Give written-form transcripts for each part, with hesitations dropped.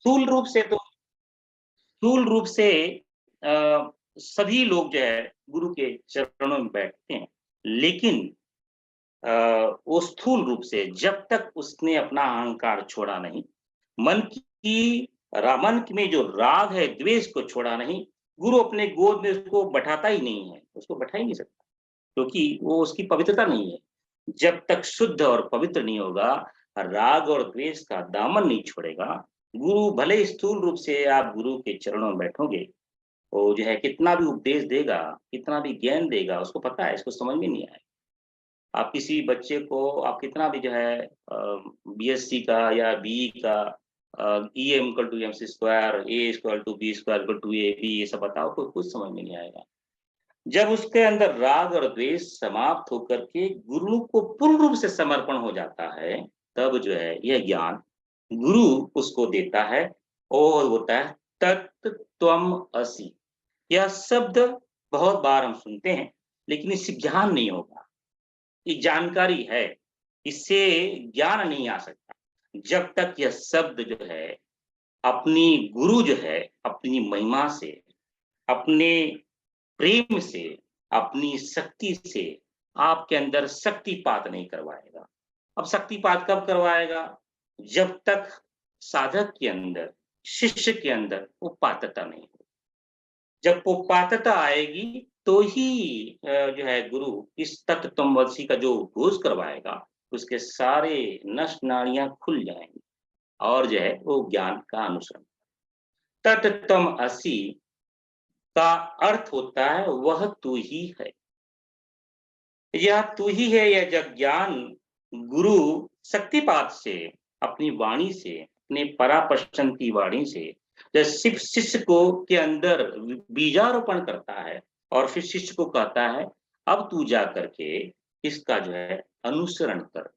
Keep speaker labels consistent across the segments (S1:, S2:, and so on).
S1: स्थूल रूप से सभी लोग जो है गुरु के चरणों में बैठते हैं, लेकिन वो स्थूल रूप से जब तक उसने अपना अहंकार छोड़ा नहीं, मन में जो राग है, द्वेष को छोड़ा नहीं, गुरु अपने गोद में उसको बैठाता ही नहीं है, उसको बैठा ही नहीं सकता, क्योंकि वो उसकी पवित्रता नहीं है। जब तक शुद्ध और पवित्र नहीं होगा, राग और द्वेष का दामन नहीं छोड़ेगा, गुरु भले ही स्थूल रूप से आप गुरु के चरणों में बैठोगे, वो जो है कितना भी उपदेश देगा, कितना भी ज्ञान देगा, उसको पता है इसको समझ में नहीं आएगा। आप किसी बच्चे को आप कितना भी जो है बीएससी का या बीई का E M equal to M C square, A equal to B square equal to A B, ये सब बताओ तो कुछ समझ में नहीं आएगा। जब उसके अंदर राग और द्वेष समाप्त होकर के गुरु को पूर्ण रूप से समर्पण हो जाता है, तब जो है यह ज्ञान गुरु उसको देता है और होता है तत्त्वम असि। यह शब्द बहुत बार हम सुनते हैं, लेकिन इससे ज्ञान नहीं होगा। ये जानकारी है, इससे ज्ञान नहीं आ सकता जब तक यह शब्द जो है अपनी गुरु जो है अपनी महिमा से, अपने प्रेम से, अपनी शक्ति से आपके अंदर शक्तिपात नहीं करवाएगा। अब शक्तिपात कब करवाएगा? जब तक साधक के अंदर, शिष्य के अंदर वो पात्रता नहीं हो। जब वो पात्रता आएगी तो ही जो है गुरु इस तत्त्वमसी का जो घोष करवाएगा, उसके सारे नस नाड़ियां खुल जाएंगी और जो है वो ज्ञान का अनुसरण। तत्त्वमसि का अर्थ होता है वह तू ही है। यह तू ही है, यह जब ज्ञान गुरु शक्तिपात से, अपनी वाणी से, अपने पराप्रशन की वाणी से जब शिष्य को के अंदर बीजारोपण करता है और फिर शिष्य को कहता है अब तू जा करके इसका जो है अनुसरण कर।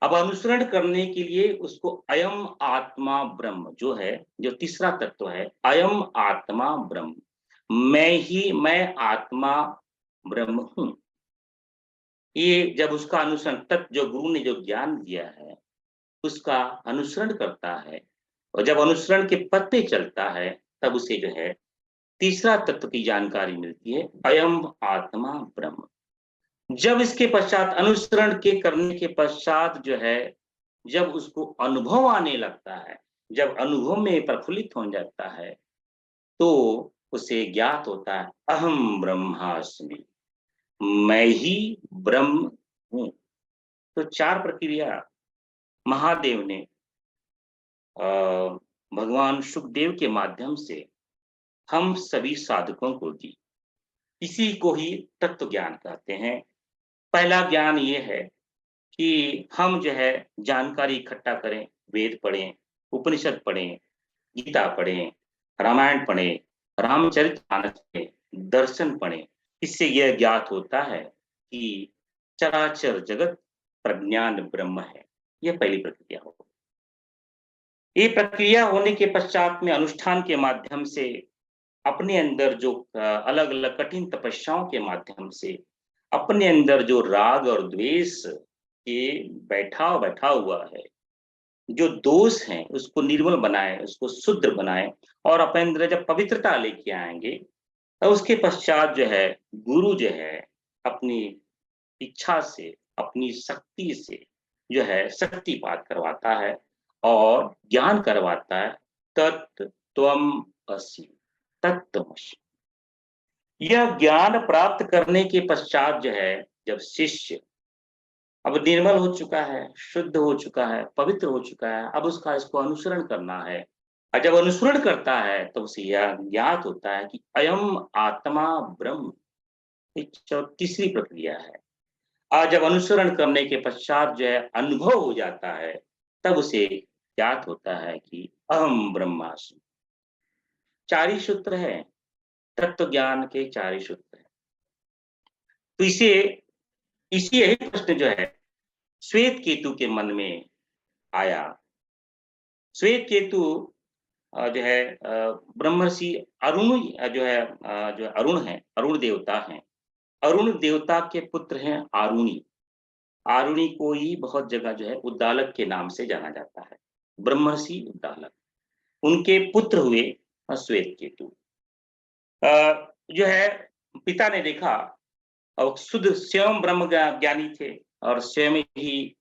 S1: अब अनुसरण करने के लिए उसको अयम आत्मा ब्रह्म जो है, जो तीसरा तत्व है, अयम आत्मा ब्रह्म, मैं आत्मा ब्रह्म हूं। ये जब उसका अनुसरण, तत्व जो गुरु ने जो ज्ञान दिया है उसका अनुसरण करता है, और जब अनुसरण के पथ पे चलता है तब उसे जो है तीसरा तत्व की जानकारी मिलती है, अयम आत्मा ब्रह्म। जब इसके पश्चात अनुसरण के करने के पश्चात जो है, जब उसको अनुभव आने लगता है, जब अनुभव में प्रफुल्लित हो जाता है, तो उसे ज्ञात होता है अहम ब्रह्मास्मि, मैं ही ब्रह्म हूं। तो चार प्रक्रिया महादेव ने भगवान सुखदेव के माध्यम से हम सभी साधकों को दी। इसी को ही तत्व ज्ञान कहते हैं। पहला ज्ञान ये है कि हम जो है जानकारी इकट्ठा करें, वेद पढ़ें, उपनिषद पढ़ें, गीता पढ़ें, रामायण पढ़ें, रामचरितमानस पढ़ें, दर्शन पढ़ें। इससे यह ज्ञात होता है कि चराचर जगत प्रज्ञान ब्रह्म है। यह पहली प्रक्रिया हो। ये प्रक्रिया होने के पश्चात में अनुष्ठान के माध्यम से अपने अंदर जो अलग अलग कठिन तपस्याओं के माध्यम से अपने अंदर जो राग और द्वेष के बैठा हुआ है, जो दोष हैं उसको निर्मल बनाए, उसको शुद्ध बनाए और अपने अंदर जब पवित्रता लेके आएंगे तो उसके पश्चात जो है गुरु जो है अपनी इच्छा से, अपनी शक्ति से जो है शक्तिपात करवाता है और ज्ञान करवाता है तत्त्वम असि, तत्त्वमसि। यह ज्ञान प्राप्त करने के पश्चात जो है, जब शिष्य अब निर्मल हो चुका है, शुद्ध हो चुका है, पवित्र हो चुका है, अब उसका इसको अनुसरण करना है, और जब अनुसरण करता है तो उसे यह ज्ञात होता है कि अयम आत्मा ब्रह्म। तीसरी प्रक्रिया है। और जब अनुसरण करने के पश्चात जो है अनुभव हो जाता है, तब उसे ज्ञात होता है कि अहम ब्रह्मास्मि। चार ही सूत्र है, तत्व ज्ञान के चार ही सूत्र है। तो इसी यही प्रश्न जो है श्वेत केतु के मन में आया। श्वेत केतु जो है ब्रह्मर्षि अरुण जो अरुण है, अरुण देवता हैं। अरुण देवता के पुत्र हैं आरुणी। आरुणी को ही बहुत जगह जो है उद्दालक के नाम से जाना जाता है, ब्रह्मर्षि उद्दालक। उनके पुत्र हुए श्वेत केतु। जो है पिता ने देखा और शुद्ध स्वयं ब्रह्म ज्ञानी थे और स्वयं ही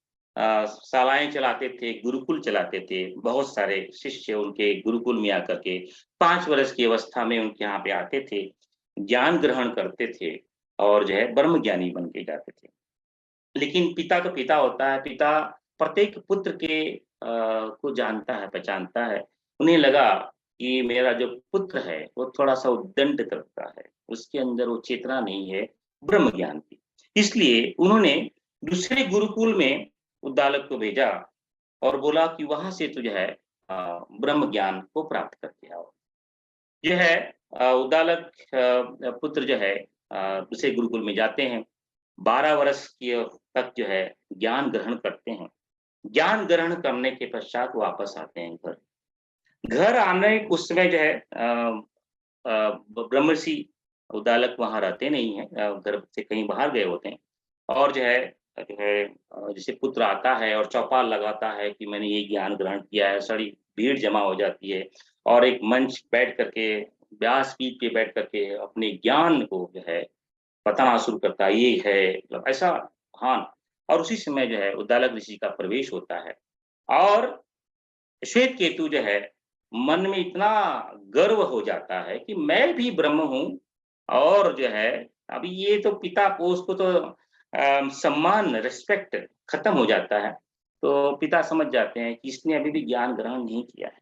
S1: शालाएं चलाते थे, गुरुकुल चलाते थे। बहुत सारे शिष्य उनके गुरुकुल में आकर के 5 वर्ष की अवस्था में उनके यहाँ पे आते थे, ज्ञान ग्रहण करते थे और जो है ब्रह्म ज्ञानी बन के जाते थे। लेकिन पिता तो पिता होता है, पिता प्रत्येक पुत्र के को जानता है, पहचानता है। उन्हें लगा कि मेरा जो पुत्र है वो थोड़ा-सा उद्दंड करता है, उसके अंदर वो चेतना नहीं है ब्रह्म ज्ञान की। इसलिए उन्होंने दूसरे गुरुकुल में उद्दालक को भेजा और बोला कि वहाँ से तू जो है ब्रह्म ज्ञान को प्राप्त करके आओ। जो है उद्दालक पुत्र जो है दूसरे गुरुकुल में जाते हैं। 12 वर्ष की तक जो है ज्ञान ग्रहण करते हैं। ज्ञान ग्रहण करने के पश्चात वापस आते हैं घर। घर आने उस समय जो है ब्रह्मर्षि उद्दालक वहाँ रहते नहीं हैं, घर से कहीं बाहर गए होते हैं और जैसे पुत्र आता है और चौपाल लगाता है कि मैंने ये ज्ञान ग्रहण किया है, सारी भीड़ जमा हो जाती है और एक मंच बैठ करके व्यासपीठ पे बैठ करके अपने ज्ञान को जो है बताना शुरू करता है, ये है मतलब ऐसा। हाँ, और उसी समय जो है उद्दालक ऋषि का प्रवेश होता है और श्वेत केतु जो है मन में इतना गर्व हो जाता है कि मैं भी ब्रह्म हूँ और जो है अभी ये तो पिता को उसको तो सम्मान रिस्पेक्ट खत्म हो जाता है। तो पिता समझ जाते हैं कि इसने अभी भी ज्ञान ग्रहण नहीं किया है।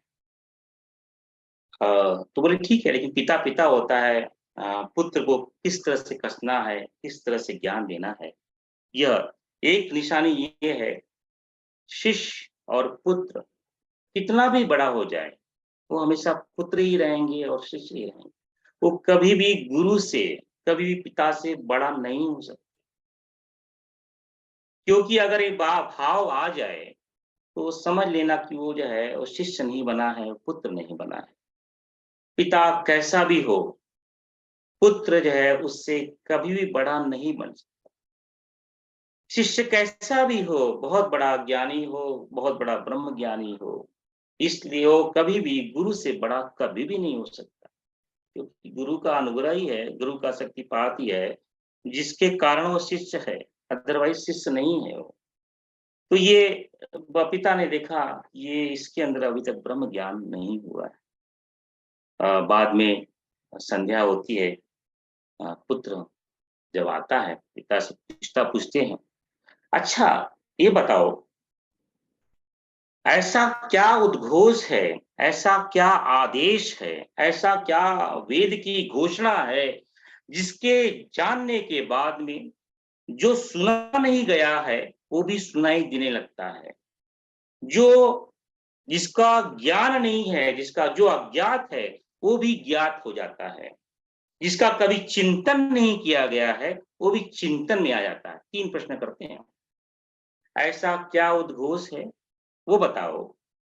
S1: तो बोले ठीक है, लेकिन पिता पिता होता है, पुत्र को किस तरह से कसना है, किस तरह से ज्ञान देना है, यह एक निशानी ये है। शिष्य और पुत्र कितना भी बड़ा हो जाए, वो हमेशा पुत्र ही रहेंगे और शिष्य ही रहेंगे। वो कभी भी गुरु से, कभी भी पिता से बड़ा नहीं हो सकता। क्योंकि अगर एक भाव आ जाए, तो समझ लेना कि वो जो है, वो शिष्य नहीं बना है, पुत्र नहीं बना है। पिता कैसा भी हो, पुत्र जो है उससे कभी भी बड़ा नहीं बन सकता। शिष्य कैसा भी हो, बहुत बड़ा ज्ञानी हो, बहुत बड़ा ब्रह्म ज्ञानी हो, इसलिए वो कभी भी गुरु से बड़ा कभी भी नहीं हो सकता। क्योंकि गुरु का अनुग्रह ही है, गुरु का शक्तिपात ही है, जिसके कारण वो शिष्य है, अदरवाइज़ शिष्य नहीं है वो। तो ये पिता ने देखा, ये इसके अंदर अभी तक ब्रह्म ज्ञान नहीं हुआ है। बाद में संध्या होती है, पुत्र जब आता है, पिता से पूछते हैं, "अच्छा, ये बताओ, ऐसा क्या उद्घोष है, ऐसा क्या आदेश है, ऐसा क्या वेद की घोषणा है, जिसके जानने के बाद में जो सुना नहीं गया है, वो भी सुनाई देने लगता है। जो जिसका ज्ञान नहीं है, जिसका जो अज्ञात है, वो भी ज्ञात हो जाता है। जिसका कभी चिंतन नहीं किया गया है, वो भी चिंतन में आ जाता है।" 3 प्रश्न करते हैं। ऐसा क्या उद्घोष है, वो बताओ,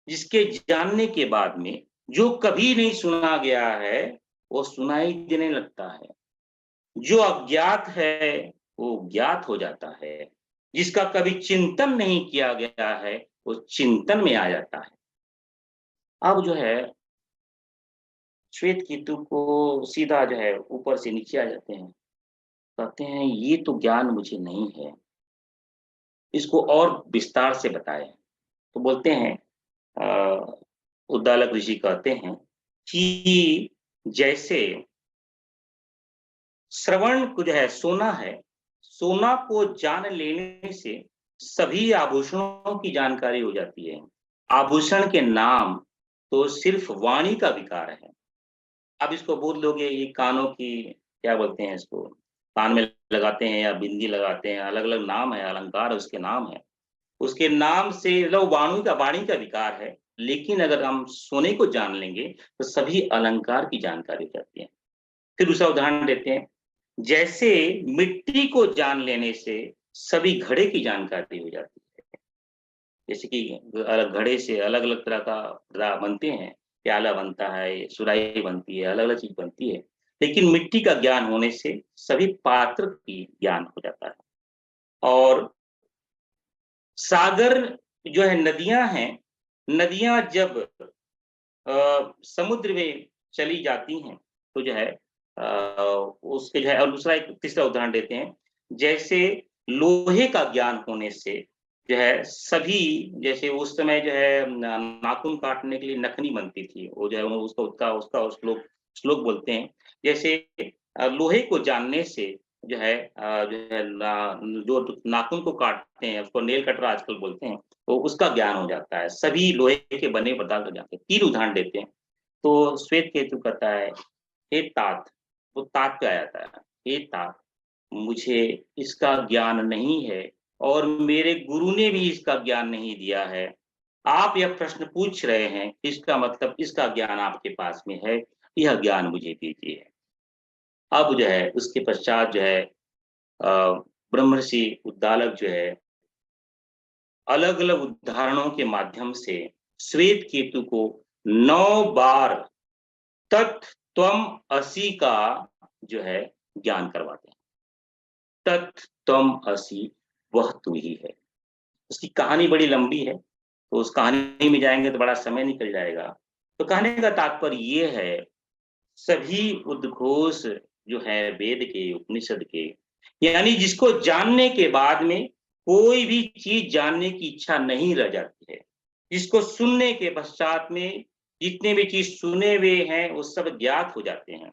S1: जिसके जानने के बाद में जो कभी नहीं सुना गया है, वो सुनाई देने लगता है। जो अज्ञात है, वो ज्ञात हो जाता है। जिसका कभी चिंतन नहीं किया गया है, वो चिंतन में आ जाता है। अब जो है श्वेत केतु को सीधा जो है ऊपर से नीचे आ जाते हैं। कहते हैं ये तो ज्ञान मुझे नहीं है, इसको और विस्तार से बताएँ। तो बोलते हैं अ, उद्दालक ऋषि कहते हैं कि जैसे श्रवण को जो है सोना है, सोना को जान लेने से सभी आभूषणों की जानकारी हो जाती है। आभूषण के नाम तो सिर्फ वाणी का विकार है। अब इसको बोल दोगे ये कानों की क्या बोलते हैं इसको, कान में लगाते हैं या बिंदी लगाते हैं, अलग-अलग नाम है, अलंकार उसके नाम है। उसके नाम से मतलब वाणी का विकार है, लेकिन अगर हम सोने को जान लेंगे, तो सभी अलंकार की जानकारी हो जाती है। फिर दूसरा उदाहरण देते हैं, जैसे मिट्टी को जान लेने से सभी घड़े की जानकारी हो जाती है। जैसे कि घड़े से अलग-अलग तरह का बनते हैं, प्याला बनता है, सुराही बनती है, अलग-अलग चीज़ बनती है। लेकिन मिट्टी का ज्ञान होने से सभी पात्र की ज्ञान हो जाता है। और सागर जो है नदियाँ हैं, नदियाँ जब समुद्र में चली जाती हैं, तो जो है उसके जो है, और दूसरा एक तीसरा उदाहरण देते हैं, जैसे लोहे का ज्ञान होने से जो है सभी, जैसे उस समय जो है नाखून काटने के लिए नखनी बनती थी, वो जो है वो उसको उसका उसका श्लोक श्लोक बोलते हैं। जैसे लोहे को जानने से जो है जो है जो नाखून को काटते हैं उसको नेल कटर आजकल बोलते हैं, तो उसका ज्ञान हो जाता है, सभी लोहे के बने पदार्थ हो जाते हैं। 3 उदाहरण देते हैं। तो श्वेत केतु कहता है, हे तात, वो तात पे आ जाता है, हे तात, मुझे इसका ज्ञान नहीं है और मेरे गुरु ने भी इसका ज्ञान नहीं दिया है। आप यह प्रश्न पूछ रहे हैं, इसका मतलब इसका ज्ञान आपके पास में है, यह ज्ञान मुझे दीजिए। अब जो है उसके पश्चात जो है अ, ब्रह्मर्षि उद्दालक जो है अलग-अलग उदाहरणों के माध्यम से श्वेत केतु को 9 बार तत् त्वम असि का जो है ज्ञान करवाते हैं। तत् त्वम असि, वह तू ही है। उसकी कहानी बड़ी लंबी है, तो उस कहानी में जाएँगे तो बड़ा समय निकल जाएगा। तो कहने का तात्पर्य ये है, सभी उद्घोष जो है वेद के, उपनिषद के, यानी जिसको जानने के बाद में कोई भी चीज़ जानने की इच्छा नहीं रह जाती है। जिसको सुनने के पश्चात में जितने भी चीज़ सुने हुए हैं, वो सब ज्ञात हो जाते हैं।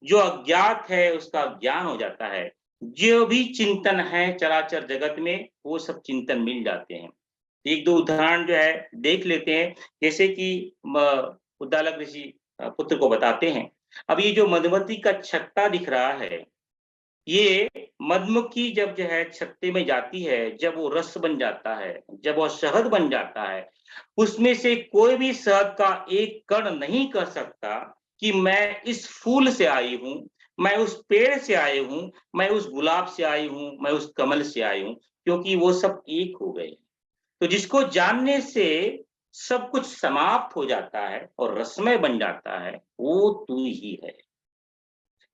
S1: जो अज्ञात है उसका ज्ञान हो जाता है। जो भी चिंतन है चराचर जगत में, वो सब चिंतन मिल जाते हैं। 1-2 उदाहरण जो है देख लेते हैं, जैसे कि उद्दालक ऋषि पुत्र को बताते हैं। अब ये जो मधुमक्खी का छत्ता दिख रहा है, ये मधुमक्खी जब जो है छत्ते में जाती है, जब वो रस बन जाता है, जब वो शहद बन जाता है, उसमें से कोई भी शहद का एक कण नहीं कह सकता कि मैं इस फूल से आई हूँ, मैं उस पेड़ से आई हूँ, मैं उस गुलाब से आई हूँ, मैं उस कमल से आई हूँ, क्योंकि वो सब एक हो गए। तो जिसको जानने से सब कुछ समाप्त हो जाता है और रसमय बन जाता है, वो तू ही है।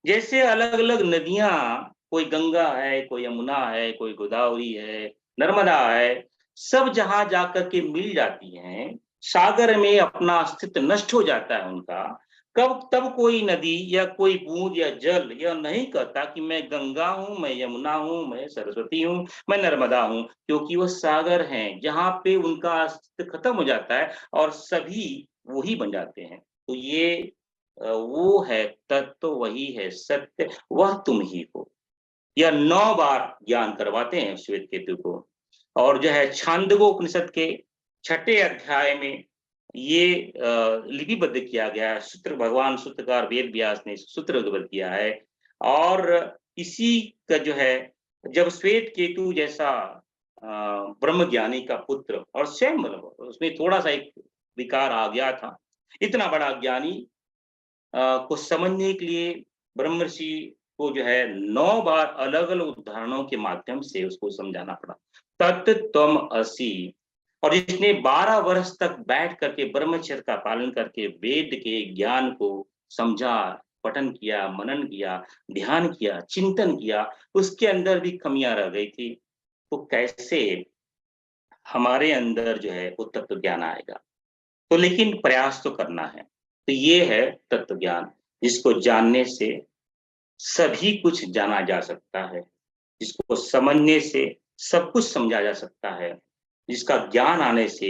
S1: जैसे अलग-अलग नदियाँ, कोई गंगा है, कोई यमुना है, कोई गोदावरी है, नर्मदा है, सब जहाँ जाकर के मिल जाती हैं, सागर में अपना अस्तित्व नष्ट हो जाता है उनका, कब तब कोई नदी या कोई बूँद या जल यह नहीं कहता कि मैं गंगा हूँ, मैं यमुना हूँ, मैं सरस्वती हूँ, मैं नर्मदा हूँ, क्योंकि वो सागर हैं, जहाँ पे उनका अस्तित्व खत्म हो जाता है और सभी वो ही बन जाते हैं। तो ये वो है तत्व, वही है सत्य, वह तुम ही हो। यह 9 बार ज्ञान करवाते हैं श्वेत केतु को। और जो है छांदोग्योपनिषद के 6ठे अध्याय में ये लिपिबद्ध किया गया है। सूत्र भगवान सूत्रकार वेद व्यास ने सूत्रबद्ध किया है। और इसी का जो है, जब श्वेत केतु जैसा ब्रह्म ज्ञानी का पुत्र, और स्वयं मतलब उसमें थोड़ा-सा एक विकार आ गया था। इतना बड़ा ज्ञानी को समझने के लिए ब्रह्मर्षि को जो है 9 बार अलग-अलग उदाहरणों के माध्यम से उसको समझाना पड़ा। तत् त्वम असि। और जिसने 12 वर्ष तक बैठ करके ब्रह्मचर्य का पालन करके वेद के ज्ञान को समझा, पठन किया, मनन किया, ध्यान किया, चिंतन किया, उसके अंदर भी कमियाँ रह गई थी। तो कैसे हमारे अंदर जो है वो तत्व ज्ञान आएगा? तो लेकिन प्रयास तो करना है। तो ये है तत्व ज्ञान, जिसको जानने से सभी कुछ जाना जा सकता है, जिसको समझने से सब कुछ समझा जा सकता है, जिसका ज्ञान आने से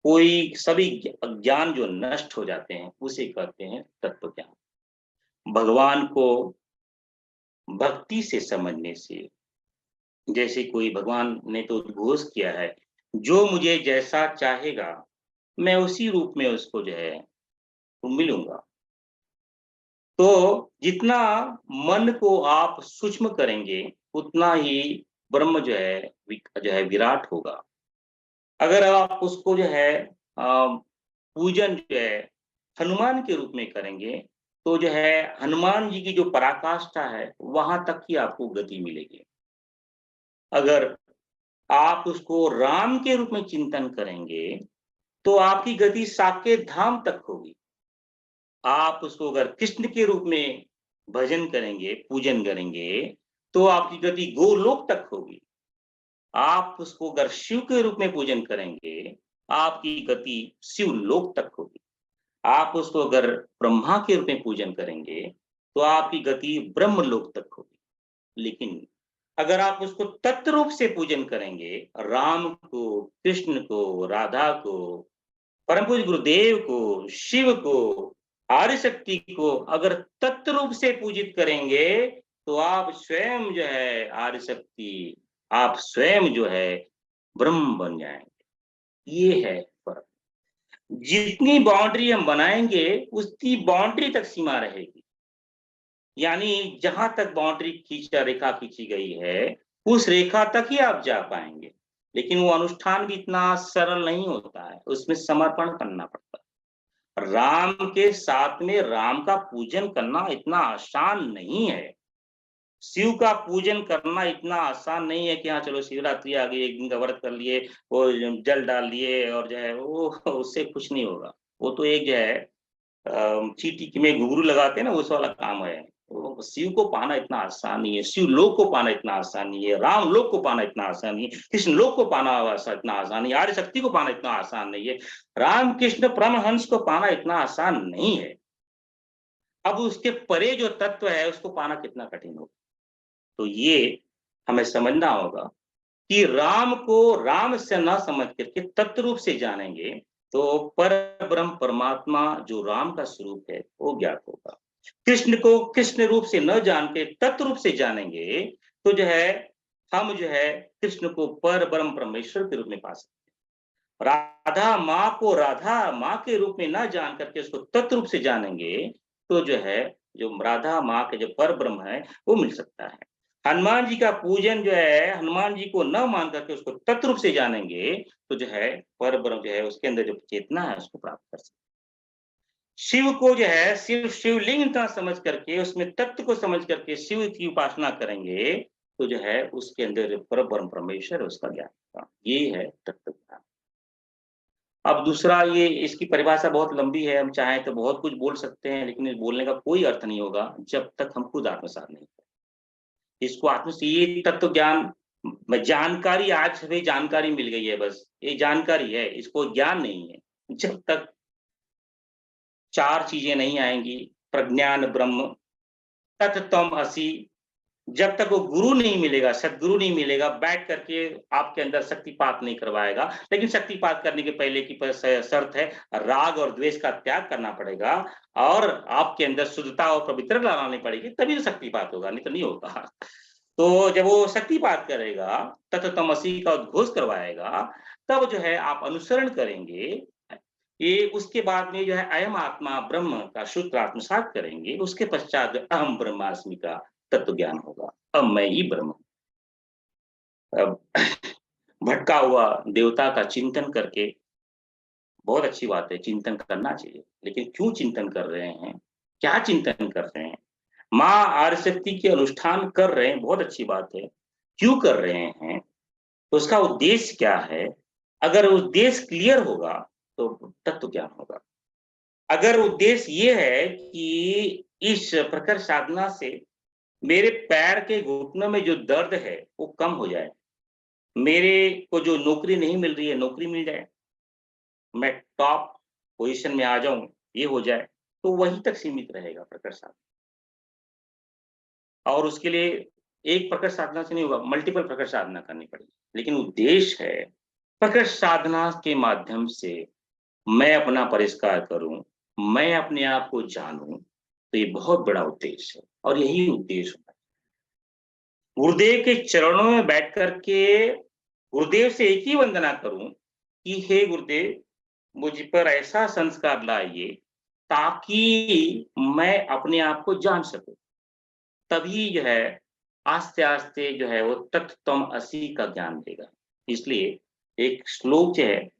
S1: कोई सभी अज्ञान जो नष्ट हो जाते हैं, उसे कहते हैं तत्व ज्ञान। भगवान को भक्ति से समझने से, जैसे कोई भगवान ने तो उद्घोष किया है, जो मुझे जैसा चाहेगा, मैं उसी रूप में उसको जो है मिलूँगा। तो जितना मन को आप सूक्ष्म करेंगे, उतना ही ब्रह्म जो है जो है विराट होगा। अगर आप उसको जो है पूजन जो है हनुमान के रूप में करेंगे, तो जो है हनुमान जी की जो पराकाष्ठा है, वहाँ तक ही आपको गति मिलेगी। अगर आप उसको राम के रूप में चिंतन करेंगे, तो आपकी गति साकेत धाम तक होगी। आप उसको अगर कृष्ण के रूप में भजन करेंगे, पूजन करेंगे, तो आपकी गति गोलोक तक होगी। आप उसको अगर शिव के रूप में पूजन करेंगे, आपकी गति शिवलोक तक होगी। आप उसको अगर ब्रह्मा के रूप में पूजन करेंगे, तो आपकी गति ब्रह्म लोक तक होगी। लेकिन अगर आप उसको तत्व रूप से पूजन करेंगे, राम को, कृष्ण को, राधा को, परम पूज्य गुरुदेव को, शिव को, आर्य शक्ति को अगर तत्व रूप से पूजित करेंगे, तो आप स्वयं जो है आर्य शक्ति, आप स्वयं जो है ब्रह्म बन जाएँगे। ये है फ़र्क। जितनी बाउंड्री हम बनाएँगे, उतनी बाउंड्री तक सीमा रहेगी। यानी जहाँ तक बाउंड्री रेखा खींची गई है, उस रेखा तक ही आप जा पाएँगे। लेकिन वो अनुष्ठान भी इतना सरल नहीं होता है, उसमें समर्पण करना पड़ता है। राम के साथ में राम का पूजन करना इतना आसान नहीं है। शिव का पूजन करना इतना आसान नहीं है कि हाँ, चलो शिवरात्रि आ गई, 1 दिन का व्रत कर लिए, वो जल डाल लिए और जो है वो उससे कुछ नहीं होगा। वो तो एक जो है चींटी में घुंघरू लगाते हैं ना, उस वाला काम है। वो शिव को पाना इतना आसान नहीं है, शिव लोक को पाना इतना आसान नहीं है, राम लोक को पाना इतना आसान नहीं है, कृष्ण लोक को पाना इतना आसान नहीं है, आर्य शक्ति को पाना इतना आसान नहीं है, राम कृष्ण परमहंस को पाना इतना आसान नहीं है। अब उसके परे जो तत्व है उसको पाना कितना कठिन होगा। तो ये हमें समझना होगा कि राम को राम से ना समझ करके तत्व रूप से जानेंगे, तो परब्रह्म परमात्मा जो राम का स्वरूप है वो ज्ञात होगा। कृष्ण को कृष्ण रूप से न जान के तत्व रूप से जानेंगे, तो जो है हम जो है कृष्ण को परब्रह्म परमेश्वर के रूप में पा सकते हैं। राधा माँ को राधा माँ के रूप में न जान करके उसको तत्व रूप से जानेंगे, तो जो है जो राधा माँ के जो परब्रह्म है वो मिल सकता है। हनुमान जी का पूजन जो है, हनुमान जी को न मान करके उसको तत्व रूप से जानेंगे, तो जो है परब्रह्म जो है उसके अंदर जो चेतना है उसको प्राप्त कर सकते हैं। शिव को जो है सिर्फ शिवलिंग का समझ करके उसमें तत्व को समझ करके शिव की उपासना करेंगे, तो जो है उसके अंदर जो परब्रह्म परमेश्वर है उसका ज्ञान होगा। ये है तत्व ज्ञान। अब दूसरा ये इसकी परिभाषा बहुत लंबी है, हम चाहें तो बहुत कुछ बोल सकते हैं, लेकिन इस बोलने का कोई अर्थ नहीं होगा जब तक हम खुद आत्मसात नहीं करें। इसको आत्म से ये तत्व ज्ञान जानकारी, आज हमें जानकारी मिल गई है बस, ये जानकारी है, इसको ज्ञान नहीं है। जब तक 4 चीज़ें नहीं आएँगी, प्रज्ञान ब्रह्म, तत्त्वमसि, जब तक वो गुरु नहीं मिलेगा, सद्गुरु नहीं मिलेगा, बैठ करके आपके अंदर शक्तिपात नहीं करवाएगा। लेकिन शक्तिपात करने के पहले की शर्त है, राग और द्वेष का त्याग करना पड़ेगा और आपके अंदर शुद्धता और पवित्रता लानी पड़ेगी, तभी तो शक्तिपात होगा, नहीं तो नहीं होगा। तो जब वो शक्तिपात करेगा, तत्त्वमसि का उद्घोष करवाएगा, तब जो है आप अनुसरण करेंगे। ये उसके बाद में जो है अयम आत्मा ब्रह्म का सूत्र आत्मसात करेंगे, उसके पश्चात अहम ब्रह्मास्मि का तत्व ज्ञान होगा। अब मैं ही ब्रह्म हूँ। अब भटका हुआ देवता का चिंतन करके बहुत अच्छी बात है, चिंतन करना चाहिए। लेकिन क्यों चिंतन कर रहे हैं? क्या चिंतन कर रहे हैं? माँ आदिशक्ति के अनुष्ठान कर रहे हैं, बहुत अच्छी बात है। क्यों कर रहे हैं? तो उसका उद्देश्य क्या है? अगर उद्देश्य क्लियर होगा, तो तत्व ज्ञान होगा। अगर उद्देश्य ये है कि इस प्रखर साधना से मेरे पैर के घुटनों में जो दर्द है, वो कम हो जाए। मेरे को जो नौकरी नहीं मिल रही है, नौकरी मिल जाए। मैं टॉप पोज़ीशन में आ जाऊँ, ये हो जाए, तो वहीं तक सीमित रहेगा प्रखर साधना। और उसके लिए एक प्रखर साधना से नहीं होगा, मल्टीपल प्रखर साधना करनी पड़ेगी। लेकिन उद्देश्य है, प्रखर साधना के माध्यम से मैं अपना परिष्कार करूँ, मैं अपने आप को जानूँ, तो ये बहुत बड़ा उद्देश्य है और यही उद्देश्य होता है। गुरुदेव के चरणों में बैठ कर के गुरुदेव से एक ही वंदना करूँ कि हे गुरुदेव, मुझ पर ऐसा संस्कार लाइए ताकि मैं अपने आप को जान सकूँ। तभी जो है आस्ते-आस्ते जो है वो तत्त्वमसि का ज्ञान देगा। इसलिए एक श्लोक जो है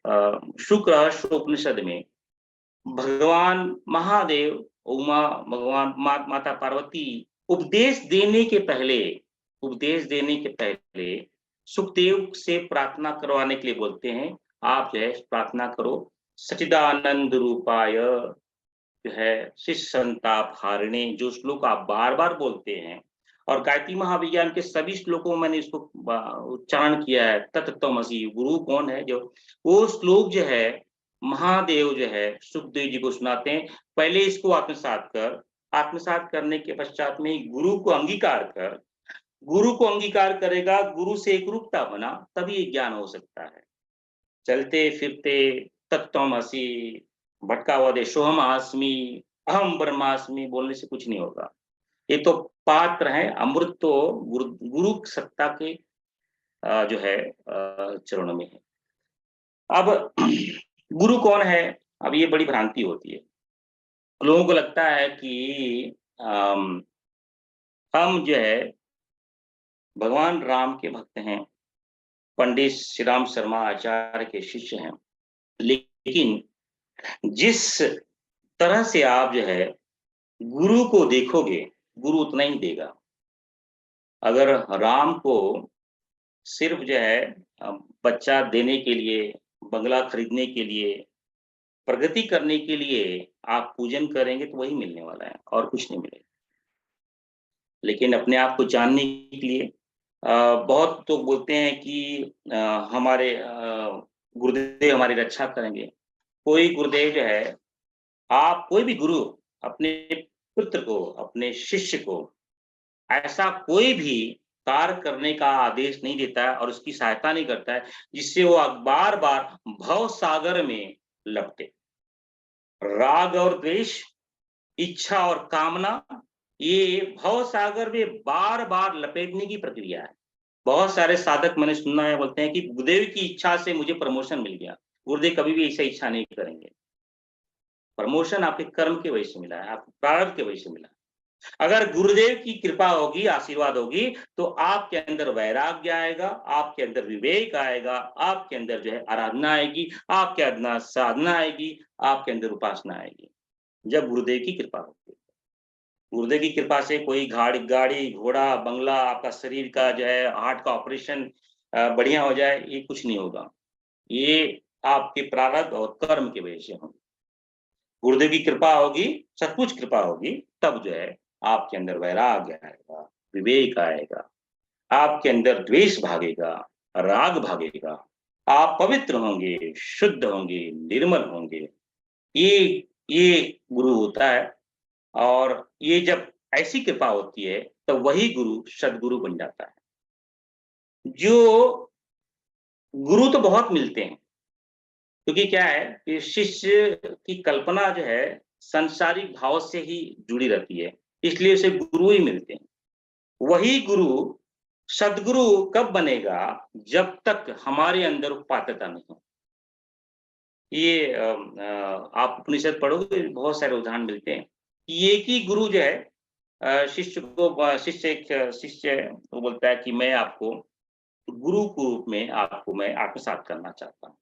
S1: शुक्र रहस्योपनिषद में भगवान महादेव, उमा, भगवान माता पार्वती उपदेश देने के पहले सुखदेव से प्रार्थना करवाने के लिए बोलते हैं, आप जो है प्रार्थना करो, सच्चिदानंद रूपाय जो है शिष्य संताप हारिणे, जो श्लोक आप बार-बार बोलते हैं और गायत्री महाविज्ञान के सभी श्लोकों में मैंने इसको उच्चारण किया है, तत्त्वमसि, गुरु कौन है जो वो श्लोक जो है महादेव जो है सुखदेव जी को सुनाते हैं। पहले इसको आत्मसात करने के पश्चात में गुरु को अंगीकार कर, गुरु को अंगीकार करेगा, गुरु से एक रूपता बना, तभी ये ज्ञान हो सकता है। चलते फिरते तत्त्वमसि, भटका हुआ दे सोहम अस्मि, अहम ब्रह्मास्मि बोलने से कुछ नहीं होगा। ये तो पात्र है, अमृत तो गुरु सत्ता के जो है चरणों में है। अब गुरु कौन है? अब ये बड़ी भ्रांति होती है। लोगों को लगता है कि हम जो है भगवान राम के भक्त हैं, पंडित श्री राम शर्मा आचार्य के शिष्य हैं। लेकिन जिस तरह से आप जो है गुरु को देखोगे, गुरु उतना ही देगा। अगर राम को सिर्फ जो है बच्चा देने के लिए, बंगला खरीदने के लिए, प्रगति करने के लिए आप पूजन करेंगे तो वही मिलने वाला है और कुछ नहीं मिलेगा। लेकिन अपने आप को जानने के लिए बहुत तो बोलते हैं कि हमारे गुरुदेव हमारी रक्षा करेंगे। कोई गुरुदेव जो है, आप कोई भी गुरु अपने पुत्र को, अपने शिष्य को ऐसा कोई भी कार्य करने का आदेश नहीं देता है और उसकी सहायता नहीं करता है जिससे वो बार-बार भव सागर में लपटे। राग और द्वेष, इच्छा और कामना, ये भव सागर में बार-बार लपेटने की प्रक्रिया है। बहुत सारे साधक मैंने सुना है बोलते हैं कि गुरुदेव की इच्छा से मुझे प्रमोशन मिल गया। गुरुदेव कभी भी ऐसा इच्छा नहीं करेंगे। प्रमोशन आपके कर्म की वजह से मिला है, आपके प्रारब्ध की वजह से मिला है। अगर गुरुदेव की कृपा होगी, आशीर्वाद होगी, तो आपके अंदर वैराग्य आएगा, आपके अंदर विवेक आएगा, आपके अंदर जो है आराधना आएगी, आपके अंदर साधना आएगी, आपके अंदर उपासना आएगी। जब गुरुदेव की कृपा होगी। गुरुदेव की कृपा से कोई गाड़ी, घोड़ा, बंगला, आपका शरीर का जो है हार्ट का ऑपरेशन बढ़िया हो जाए, ये कुछ नहीं होगा। ये आपके प्रारब्ध और कर्म की वजह से होगा। गुरुदेव की कृपा होगी, सचमुच कृपा होगी, तब जो है आपके अंदर वैराग्य आएगा, विवेक आएगा, आपके अंदर द्वेष भागेगा, राग भागेगा, आप पवित्र होंगे, शुद्ध होंगे, निर्मल होंगे। ये गुरु होता है और ये जब ऐसी कृपा होती है, तो वही गुरु सद्गुरु बन जाता है। जो गुरु तो बहुत मिलते हैं, क्योंकि क्या है कि शिष्य की कल्पना जो है सांसारिक भाव से ही जुड़ी रहती है, इसलिए उसे गुरु ही मिलते हैं। वही गुरु सद्गुरु कब बनेगा? जब तक हमारे अंदर पात्रता नहीं हो। ये आप उपनिषद पढ़ोगे बहुत सारे उदाहरण मिलते हैं कि एक ही गुरु जो है शिष्य वो बोलता है कि मैं आपको गुरु के रूप में आपको मैं आत्मसात करना चाहता हूँ।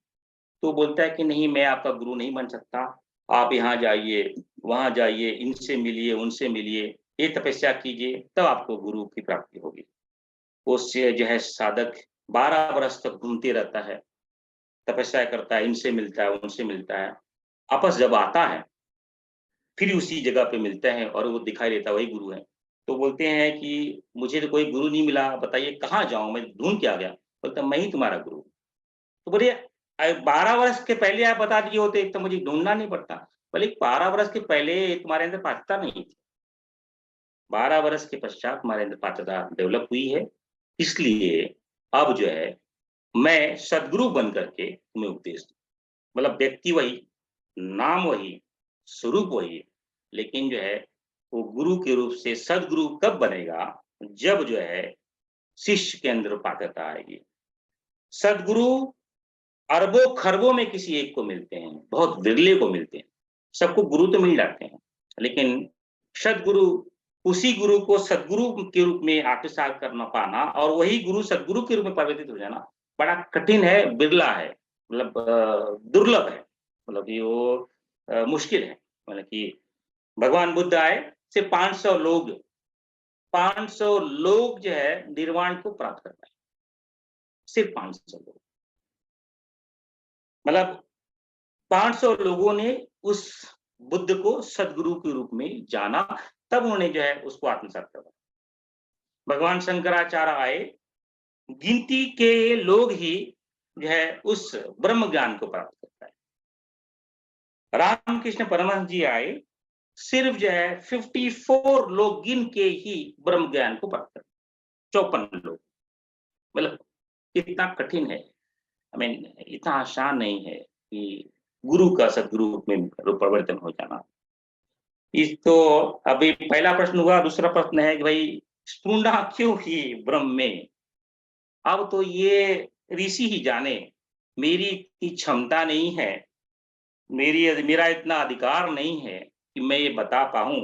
S1: तो बोलता है कि नहीं, मैं आपका गुरु नहीं बन सकता। आप यहाँ जाइए, वहाँ जाइए, इनसे मिलिए, उनसे मिलिए, ये तपस्या कीजिए, तब आपको गुरु की प्राप्ति होगी। उससे जो है साधक 12 वर्ष तक घूमते रहता है, तपस्या करता है, इनसे मिलता है, उनसे मिलता है। वापस जब आता है, फिर उसी जगह पे मिलता है और वो दिखाई देता है वही गुरु है। तो बोलते हैं कि मुझे तो कोई गुरु नहीं मिला, बताइए कहाँ जाऊँ मैं, ढूँढ के आ गया। बोलता है मैं ही तुम्हारा गुरु हूँ। तो बोलिए 12 वर्ष के पहले आप बता दिए होते तो मुझे ढूँढना नहीं पड़ता। बोले 12 वर्ष के पहले तुम्हारे अंदर पात्रता नहीं थी। 12 वर्ष के पश्चात हमारे अंदर पात्रता डेवलप हुई है। इसलिए अब जो है मैं सद्गुरु बन करके तुम्हें उपदेश दूँ। मतलब व्यक्ति वही, नाम वही, स्वरूप वही, लेकिन जो है वो गुरु के रूप से सद्गुरु कब बनेगा? जब जो है शिष्य के अंदर पात्रता आएगी। सद्गुरु अरबों-खरबों में किसी एक को मिलते हैं, बहुत विरले को मिलते हैं। सबको गुरु तो मिल जाते हैं, लेकिन सद्गुरु, उसी गुरु को सद्गुरु के रूप में आत्मसात करना पाना और वही गुरु सद्गुरु के रूप में परिवर्तित हो जाना बड़ा कठिन है, बिरला है, मतलब दुर्लभ है। मतलब ये वो मुश्किल है। मतलब कि भगवान बुद्ध आए, सिर्फ 500 लोग जो है निर्वाण को प्राप्त कर पाए। सिर्फ 500 लोग। मतलब 500 लोगों ने उस बुद्ध को सद्गुरु के रूप में जाना, तब उन्होंने जो है उसको आत्मसात करा। भगवान शंकराचार्य आए, गिनती के लोग ही जो है उस ब्रह्म ज्ञान को प्राप्त कर पाए। रामकृष्ण परमहंस जी आए, सिर्फ जो है 54 लोग गिन के ही ब्रह्म ज्ञान को प्राप्त कर, 54 लोग। मतलब कितना कठिन है, आई मीन इतना आसान नहीं है कि गुरु का सदगुरु रूप में परिवर्तन हो जाना। इस तो अभी पहला प्रश्न हुआ, दूसरा प्रश्न है कि भाई स्पूर्णा क्यों ही ब्रह्म में? अब तो ये ऋषि ही जाने, मेरी इतनी क्षमता नहीं है, मेरा इतना अधिकार नहीं है कि मैं ये बता पाऊँ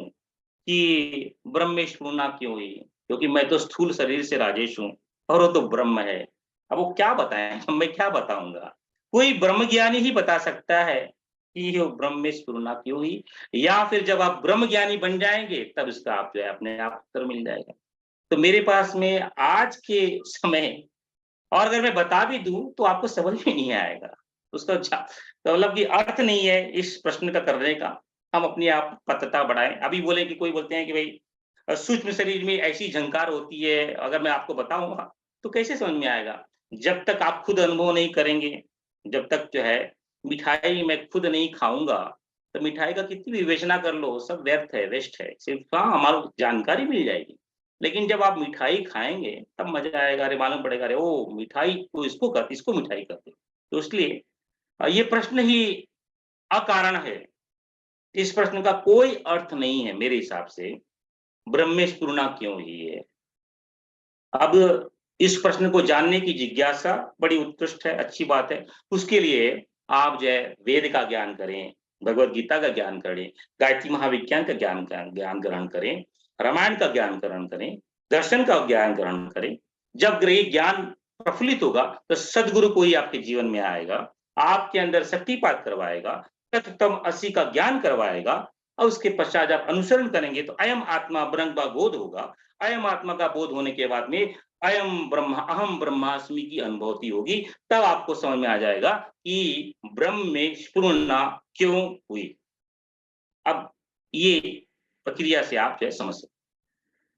S1: कि ब्रह्म में स्फुरना क्यों हुई? क्योंकि मैं तो स्थूल शरीर से राजेश हूँ और वो तो ब्रह्म है। अब वो क्या बताएँ? मैं क्या बताऊँगा? कोई ब्रह्म ज्ञानी ही बता सकता है कि वो ब्रह्म में स्फुरना क्यों हुई, या फिर जब आप ब्रह्म ज्ञानी बन जाएँगे तब इसका आप जो है अपने आप उत्तर मिल जाएगा। तो मेरे पास में आज के समय, और अगर मैं बता भी दूँ तो आपको समझ में नहीं आएगा। उसका तो मतलब कि अर्थ नहीं है इस प्रश्न का करने का। हम अपनी आप पतता बढ़ाएँ। अभी बोले कि कोई बोलते हैं कि भई सूक्ष्म शरीर में ऐसी झंकार होती है, अगर मैं आपको बताऊँगा तो कैसे समझ में आएगा? जब तक आप खुद अनुभव नहीं करेंगे, जब तक जो है मिठाई मैं खुद नहीं खाऊँगा, तो मिठाई का कितनी भी विवेचना कर लो, सब व्यर्थ है, वेस्ट है। सिर्फ हाँ, हमारा जानकारी मिल जाएगी। लेकिन जब आप मिठाई खाएँगे तब मज़ा आएगा, अरे मालूम पड़ेगा, अरे ओह! मिठाई तो इसको मिठाई कहते हैं। तो इसलिए ये प्रश्न ही अकारण है। इस प्रश्न का कोई अर्थ नहीं है मेरे हिसाब से, ब्रह्म में स्फुरना क्यों हुई है? अब इस प्रश्न को जानने की जिज्ञासा बड़ी उत्कृष्ट है, अच्छी बात है। उसके लिए आप जो है वेद का ज्ञान करें, भगवद गीता का ज्ञान करें, गायत्री महाविज्ञान का ज्ञान ग्रहण करें, रामायण का ज्ञान ग्रहण करें, दर्शन का ज्ञान ग्रहण करें। जब ये ज्ञान प्रफुल्लित होगा तो सद्गुरु कोई आपके जीवन में आएगा, आपके अंदर शक्तिपात करवाएगा, तत्तम असि का ज्ञान करवाएगा, और उसके पश्चात आप अनुसरण करेंगे तो अयम आत्मा ब्रह्म का बोध होगा। अयम आत्मा का बोध होने के बाद में अयम ब्रह्म अहम ब्रह्मास्मि की अनुभूति होगी। तब आपको समझ में आ जाएगा कि ब्रह्म में स्फुरना क्यों हुई। अब ये प्रक्रिया से आप जो है समझ सकते।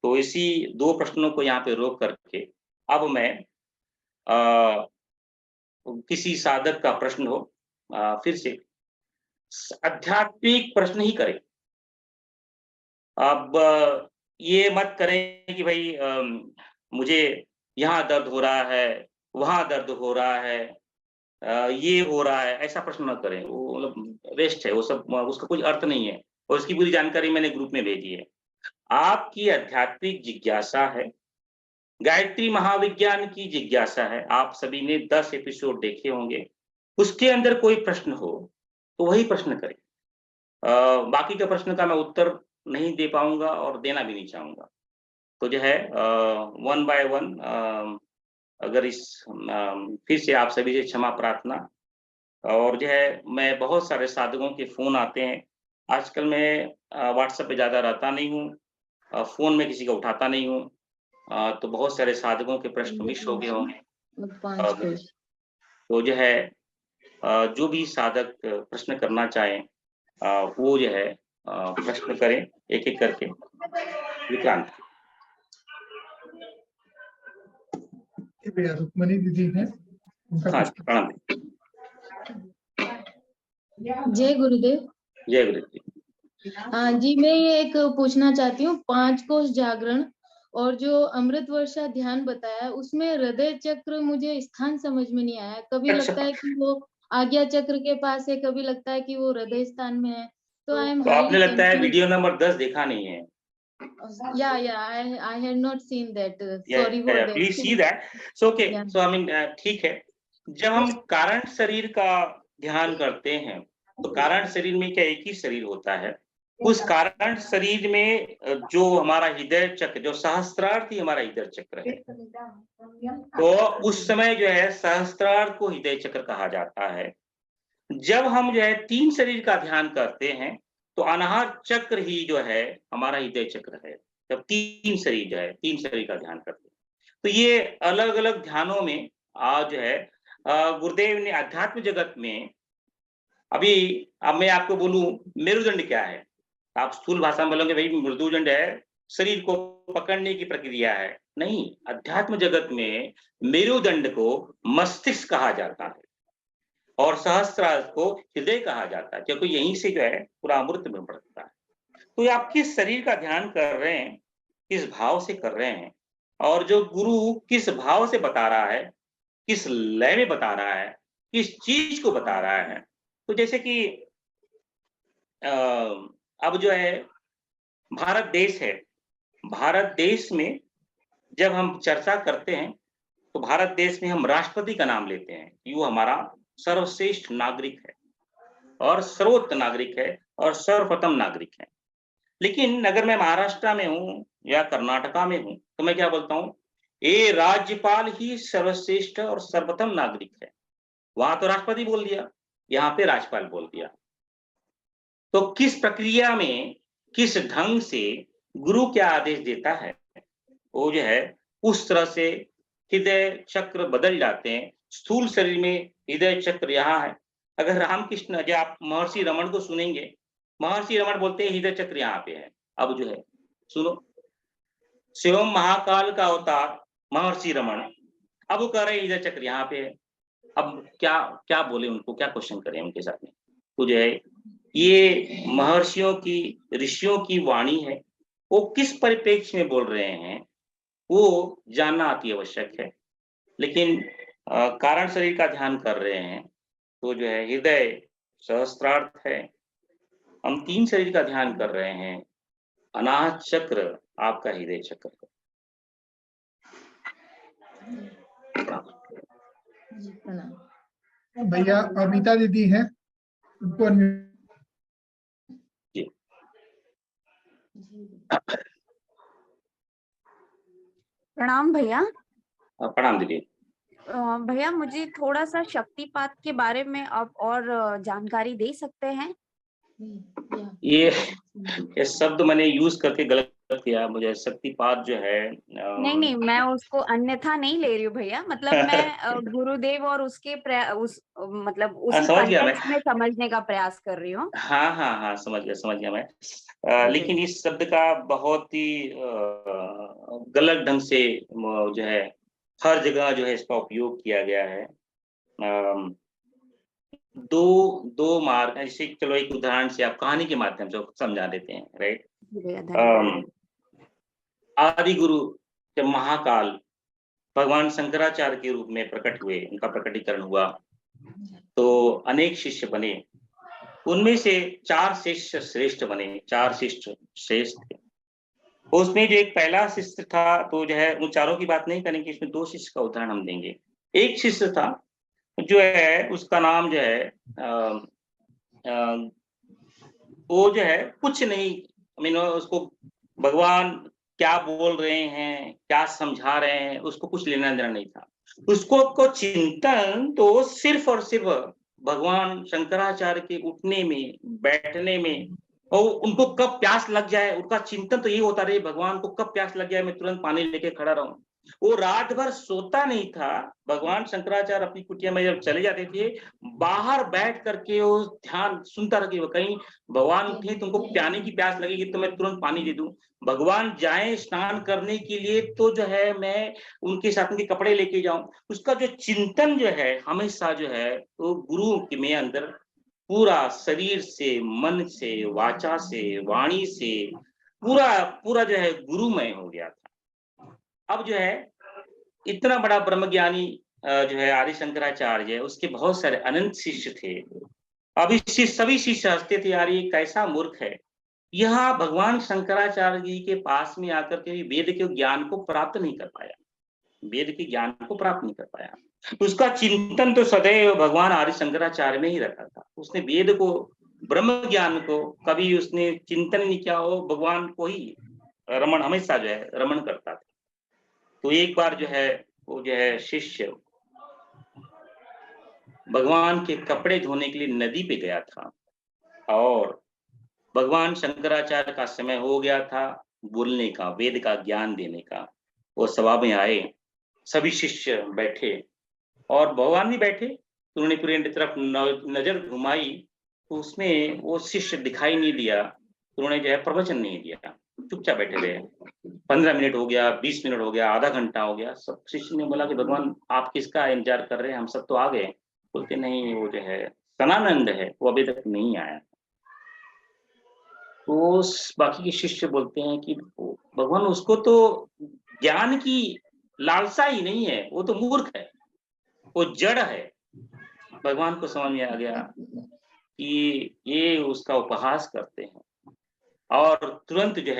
S1: तो इसी 2 प्रश्नों को यहाँ पे रोक करके अब मैं अ, किसी साधक का प्रश्न हो, फिर से आध्यात्मिक प्रश्न ही करें। अब ये मत करें कि भई मुझे यहाँ दर्द हो रहा है, वहाँ दर्द हो रहा है, ये हो रहा है, ऐसा प्रश्न मत करें। वो मतलब वेस्ट है, वो सब उसका कोई अर्थ नहीं है, और उसकी पूरी जानकारी मैंने ग्रुप में भेजी है। आपकी आध्यात्मिक जिज्ञासा है, गायत्री महाविज्ञान की जिज्ञासा है, आप सभी ने 10 एपिसोड देखे होंगे, उसके अंदर कोई प्रश्न हो, तो वही प्रश्न करें। बाकी के प्रश्न का मैं उत्तर नहीं दे पाऊँगा और देना भी नहीं चाहूँगा। तो जो है वन बाय वन अगर फिर से आप सभी से क्षमा प्रार्थना। और जो है मैं बहुत सारे साधकों के फ़ोन आते हैं। आजकल मैं व्हाट्सएप पे ज़्यादा रहता नहीं हूँ, फ़ोन में किसी का उठाता नहीं हूँ। तो बहुत सारे साधकों के प्रश्न मिस हो गए होंगे।
S2: 5
S1: अब तो जो है जो भी साधक प्रश्न करना चाहें, वो जो है प्रश्न करें एक-एक करके। विक्रांत।
S3: भैया रुक्मणी दीदी है, उनका
S1: हाँ,
S3: कुछ
S1: प्रणाम।
S2: जय गुरुदेव।
S1: जय गुरुदेव।
S2: हाँ जी, मैं ये एक पूछना चाहती हूँ, 5 कोश जागरण और जो अमृत वर्षा ध्यान बताया, उसमें हृदय चक्र मुझे स्थान समझ में नहीं आया। कभी
S1: अच्छा,
S2: लगता है कि वो आज्ञा चक्र के पास है, कभी लगता है कि वो हृदय स्थान में है। तो आई एम
S1: तो आपने
S2: हाईली
S1: लगता है
S2: कंफ्यूज।
S1: वीडियो नंबर 10 देखा नहीं है।
S2: I had not seen that.
S1: Yeah
S2: sorry for that.
S1: Please see that. So okay,
S2: yeah
S1: so I mean ठीक है। जब हम कारण शरीर का ध्यान करते हैं, तो कारण शरीर में क्या एक ही शरीर होता है। उस कारण शरीर में जो हमारा हृदय चक्र, जो सहस्त्रार्थ ही हमारा हृदय चक्र है। तो उस समय जो है सहस्त्रार्थ को हृदय चक्र कहा जाता है। जब हम जो है 3 शरीर का ध्यान करते हैं, तो अनाहत चक्र ही जो है हमारा हृदय चक्र है। जब 3 शरीर जो है 3 शरीर का ध्यान करते हैं। तो ये अलग-अलग ध्यानों में जो है गुरुदेव ने अध्यात्म जगत में अभी, अब मैं आपको बोलूँ मेरुदंड क्या है? आप स्थूल भाषा में बोलोगे भई मेरुदंड है, शरीर को पकड़ने की प्रक्रिया है। नहीं, अध्यात्म जगत में मेरुदंड को मस्तिष्क कहा जाता है। और सहस्त्रार को हृदय कहा जाता है, क्योंकि यहीं से जो है पूरा अमृत में बढ़ता है। तो ये आप किस शरीर का ध्यान कर रहे हैं, किस भाव से कर रहे हैं, और जो गुरु किस भाव से बता रहा है, किस लय में बता रहा है, किस चीज को बता रहा है। तो जैसे कि अब जो है भारत देश है, भारत देश में जब हम चर्चा करते हैं तो भारत देश में हम राष्ट्रपति का नाम लेते हैं कि वो हमारा सर्वश्रेष्ठ नागरिक है और सर्वोच्च नागरिक है और सर्वप्रथम नागरिक है। लेकिन अगर मैं महाराष्ट्र में हूँ या कर्नाटका में हूँ तो मैं क्या बोलता हूँ, ये राज्यपाल ही सर्वश्रेष्ठ और सर्वप्रथम नागरिक है। वहां तो राष्ट्रपति बोल दिया, यहाँ पे राज्यपाल बोल दिया। तो किस प्रक्रिया में, किस ढंग से गुरु क्या आदेश देता है, वो जो है उस तरह से हृदय चक्र बदल जाते हैं। स्थूल शरीर में हृदय चक्र यहाँ है। अगर रामकृष्ण, जो आप महर्षि रमन को सुनेंगे, महर्षि रमन बोलते हैं हृदय चक्र यहाँ पे है। अब जो है सुनो, शिवम महाकाल का अवतार महर्षि रमन, अब वो कह रहे हैं हृदय चक्र यहाँ पे है। अब क्या क्या बोले उनको, क्या क्वेश्चन करें उनके साथ में। तो जो है ये महर्षियों की, ऋषियों की वाणी है, वो किस परिप्रेक्ष्य में बोल रहे हैं वो जानना अति आवश्यक है। लेकिन कारण शरीर का ध्यान कर रहे हैं तो जो है हृदय सहस्त्रार्थ है। हम 3 शरीर का ध्यान कर रहे हैं, अनाहत चक्र आपका हृदय चक्र है।
S2: जी प्रणाम।
S3: भैया अमिता दीदी है, उनको unmute-
S1: जी
S4: प्रणाम भैया।
S1: प्रणाम दीदी।
S4: भैया मुझे थोड़ा सा शक्तिपात के बारे में आप और जानकारी दे सकते हैं?
S1: ये शब्द मैंने यूज करके गलत किया, मुझे शक्तिपात जो है
S4: नहीं, मैं उसको अन्यथा नहीं ले रही हूँ भैया, मतलब मैं गुरुदेव और उसके उस मतलब उसी
S1: समझ गया मैं।
S4: कॉन्टेक्स्ट में समझने का प्रयास कर रही हूँ।
S1: हाँ समझ गया मैं। लेकिन इस शब्द का बहुत ही गलत ढंग से जो है हर जगह जो है इसका उपयोग किया गया है। दो मार्ग ऐसे, चलो एक उदाहरण से आप कहानी के माध्यम से समझा देते हैं, राइट।
S4: भैया धन्यवाद।
S1: आदि गुरु जब महाकाल भगवान शंकराचार्य के रूप में प्रकट हुए, उनका प्रकटीकरण हुआ तो अनेक शिष्य बने। उनमें से 4 शिष्य श्रेष्ठ बने, 4 शिष्य श्रेष्ठ थे। उसमें जो एक पहला शिष्य था, तो जो है उन चारों की बात नहीं करेंगे, इसमें 2 शिष्य का उदाहरण हम देंगे। एक शिष्य था जो है, उसका नाम जो है वो जो है कुछ नहीं, उसको भगवान क्या बोल रहे हैं, क्या समझा रहे हैं, उसको कुछ लेना देना नहीं था। उसको को चिंतन तो सिर्फ और सिर्फ भगवान शंकराचार्य के उठने में, बैठने में, और उनको कब प्यास लग जाए, उनका चिंतन तो ये होता रहे भगवान को कब प्यास लग जाए, मैं तुरंत पानी लेके खड़ा रहूं। वो रात भर सोता नहीं था। भगवान शंकराचार्य अपनी कुटिया में जब चले जाते थे, बाहर बैठ करके वो ध्यान सुनता रहा कि कहीं भगवान उठे तो उनको पानी की प्यास लगेगी तो मैं तुरंत पानी दे दूं। भगवान जाए स्नान करने के लिए तो जो है मैं उनके साथ उनके कपड़े लेके जाऊं। उसका जो चिंतन जो है हमेशा जो है वो गुरु के में अंदर पूरा शरीर से, मन से, वाचा से, वाणी से पूरा जो है गुरुमय हो गया था। अब जो है इतना बड़ा ब्रह्मज्ञानी जो है आदि शंकराचार्य, उसके बहुत सारे अनंत शिष्य थे। अब इस सभी शिष्य हंसते थे, यार ये कैसा मूर्ख है, यह भगवान शंकराचार्य जी के पास में आकर के वेद के ज्ञान को प्राप्त नहीं कर पाया, वेद के ज्ञान को प्राप्त नहीं कर पाया। उसका चिंतन तो सदैव भगवान आदि शंकराचार्य में ही रखा था। उसने वेद को, ब्रह्म ज्ञान को कभी उसने चिंतन नहीं किया, हो भगवान को ही रमण हमेशा जो है रमण करता था। तो एक बार जो है वो जो है शिष्य भगवान के कपड़े धोने के लिए नदी पे गया था और भगवान शंकराचार्य का समय हो गया था बोलने का, वेद का ज्ञान देने का। वो सभा में आए, सभी शिष्य बैठे और भगवान भी बैठे। तो उन्होंने पूरे तरफ नजर घुमाई तो उसमें वो शिष्य दिखाई नहीं दिया। तो उन्होंने जो है प्रवचन नहीं दिया, चुपचाप बैठे रहे। 15 मिनट हो गया, 20 मिनट हो गया, आधा घंटा हो गया। सब शिष्य ने बोला कि भगवान आप किसका इंतजार कर रहे हैं, हम सब तो आ गए। बोलते नहीं वो जो है सनानंद है वो अभी तक नहीं आया। तो बाकी के शिष्य बोलते हैं कि भगवान उसको तो ज्ञान की लालसा ही नहीं है, वो तो मूर्ख है, वो जड़ है। भगवान को समझ में आ गया कि ये उसका उपहास करते हैं और तुरंत जो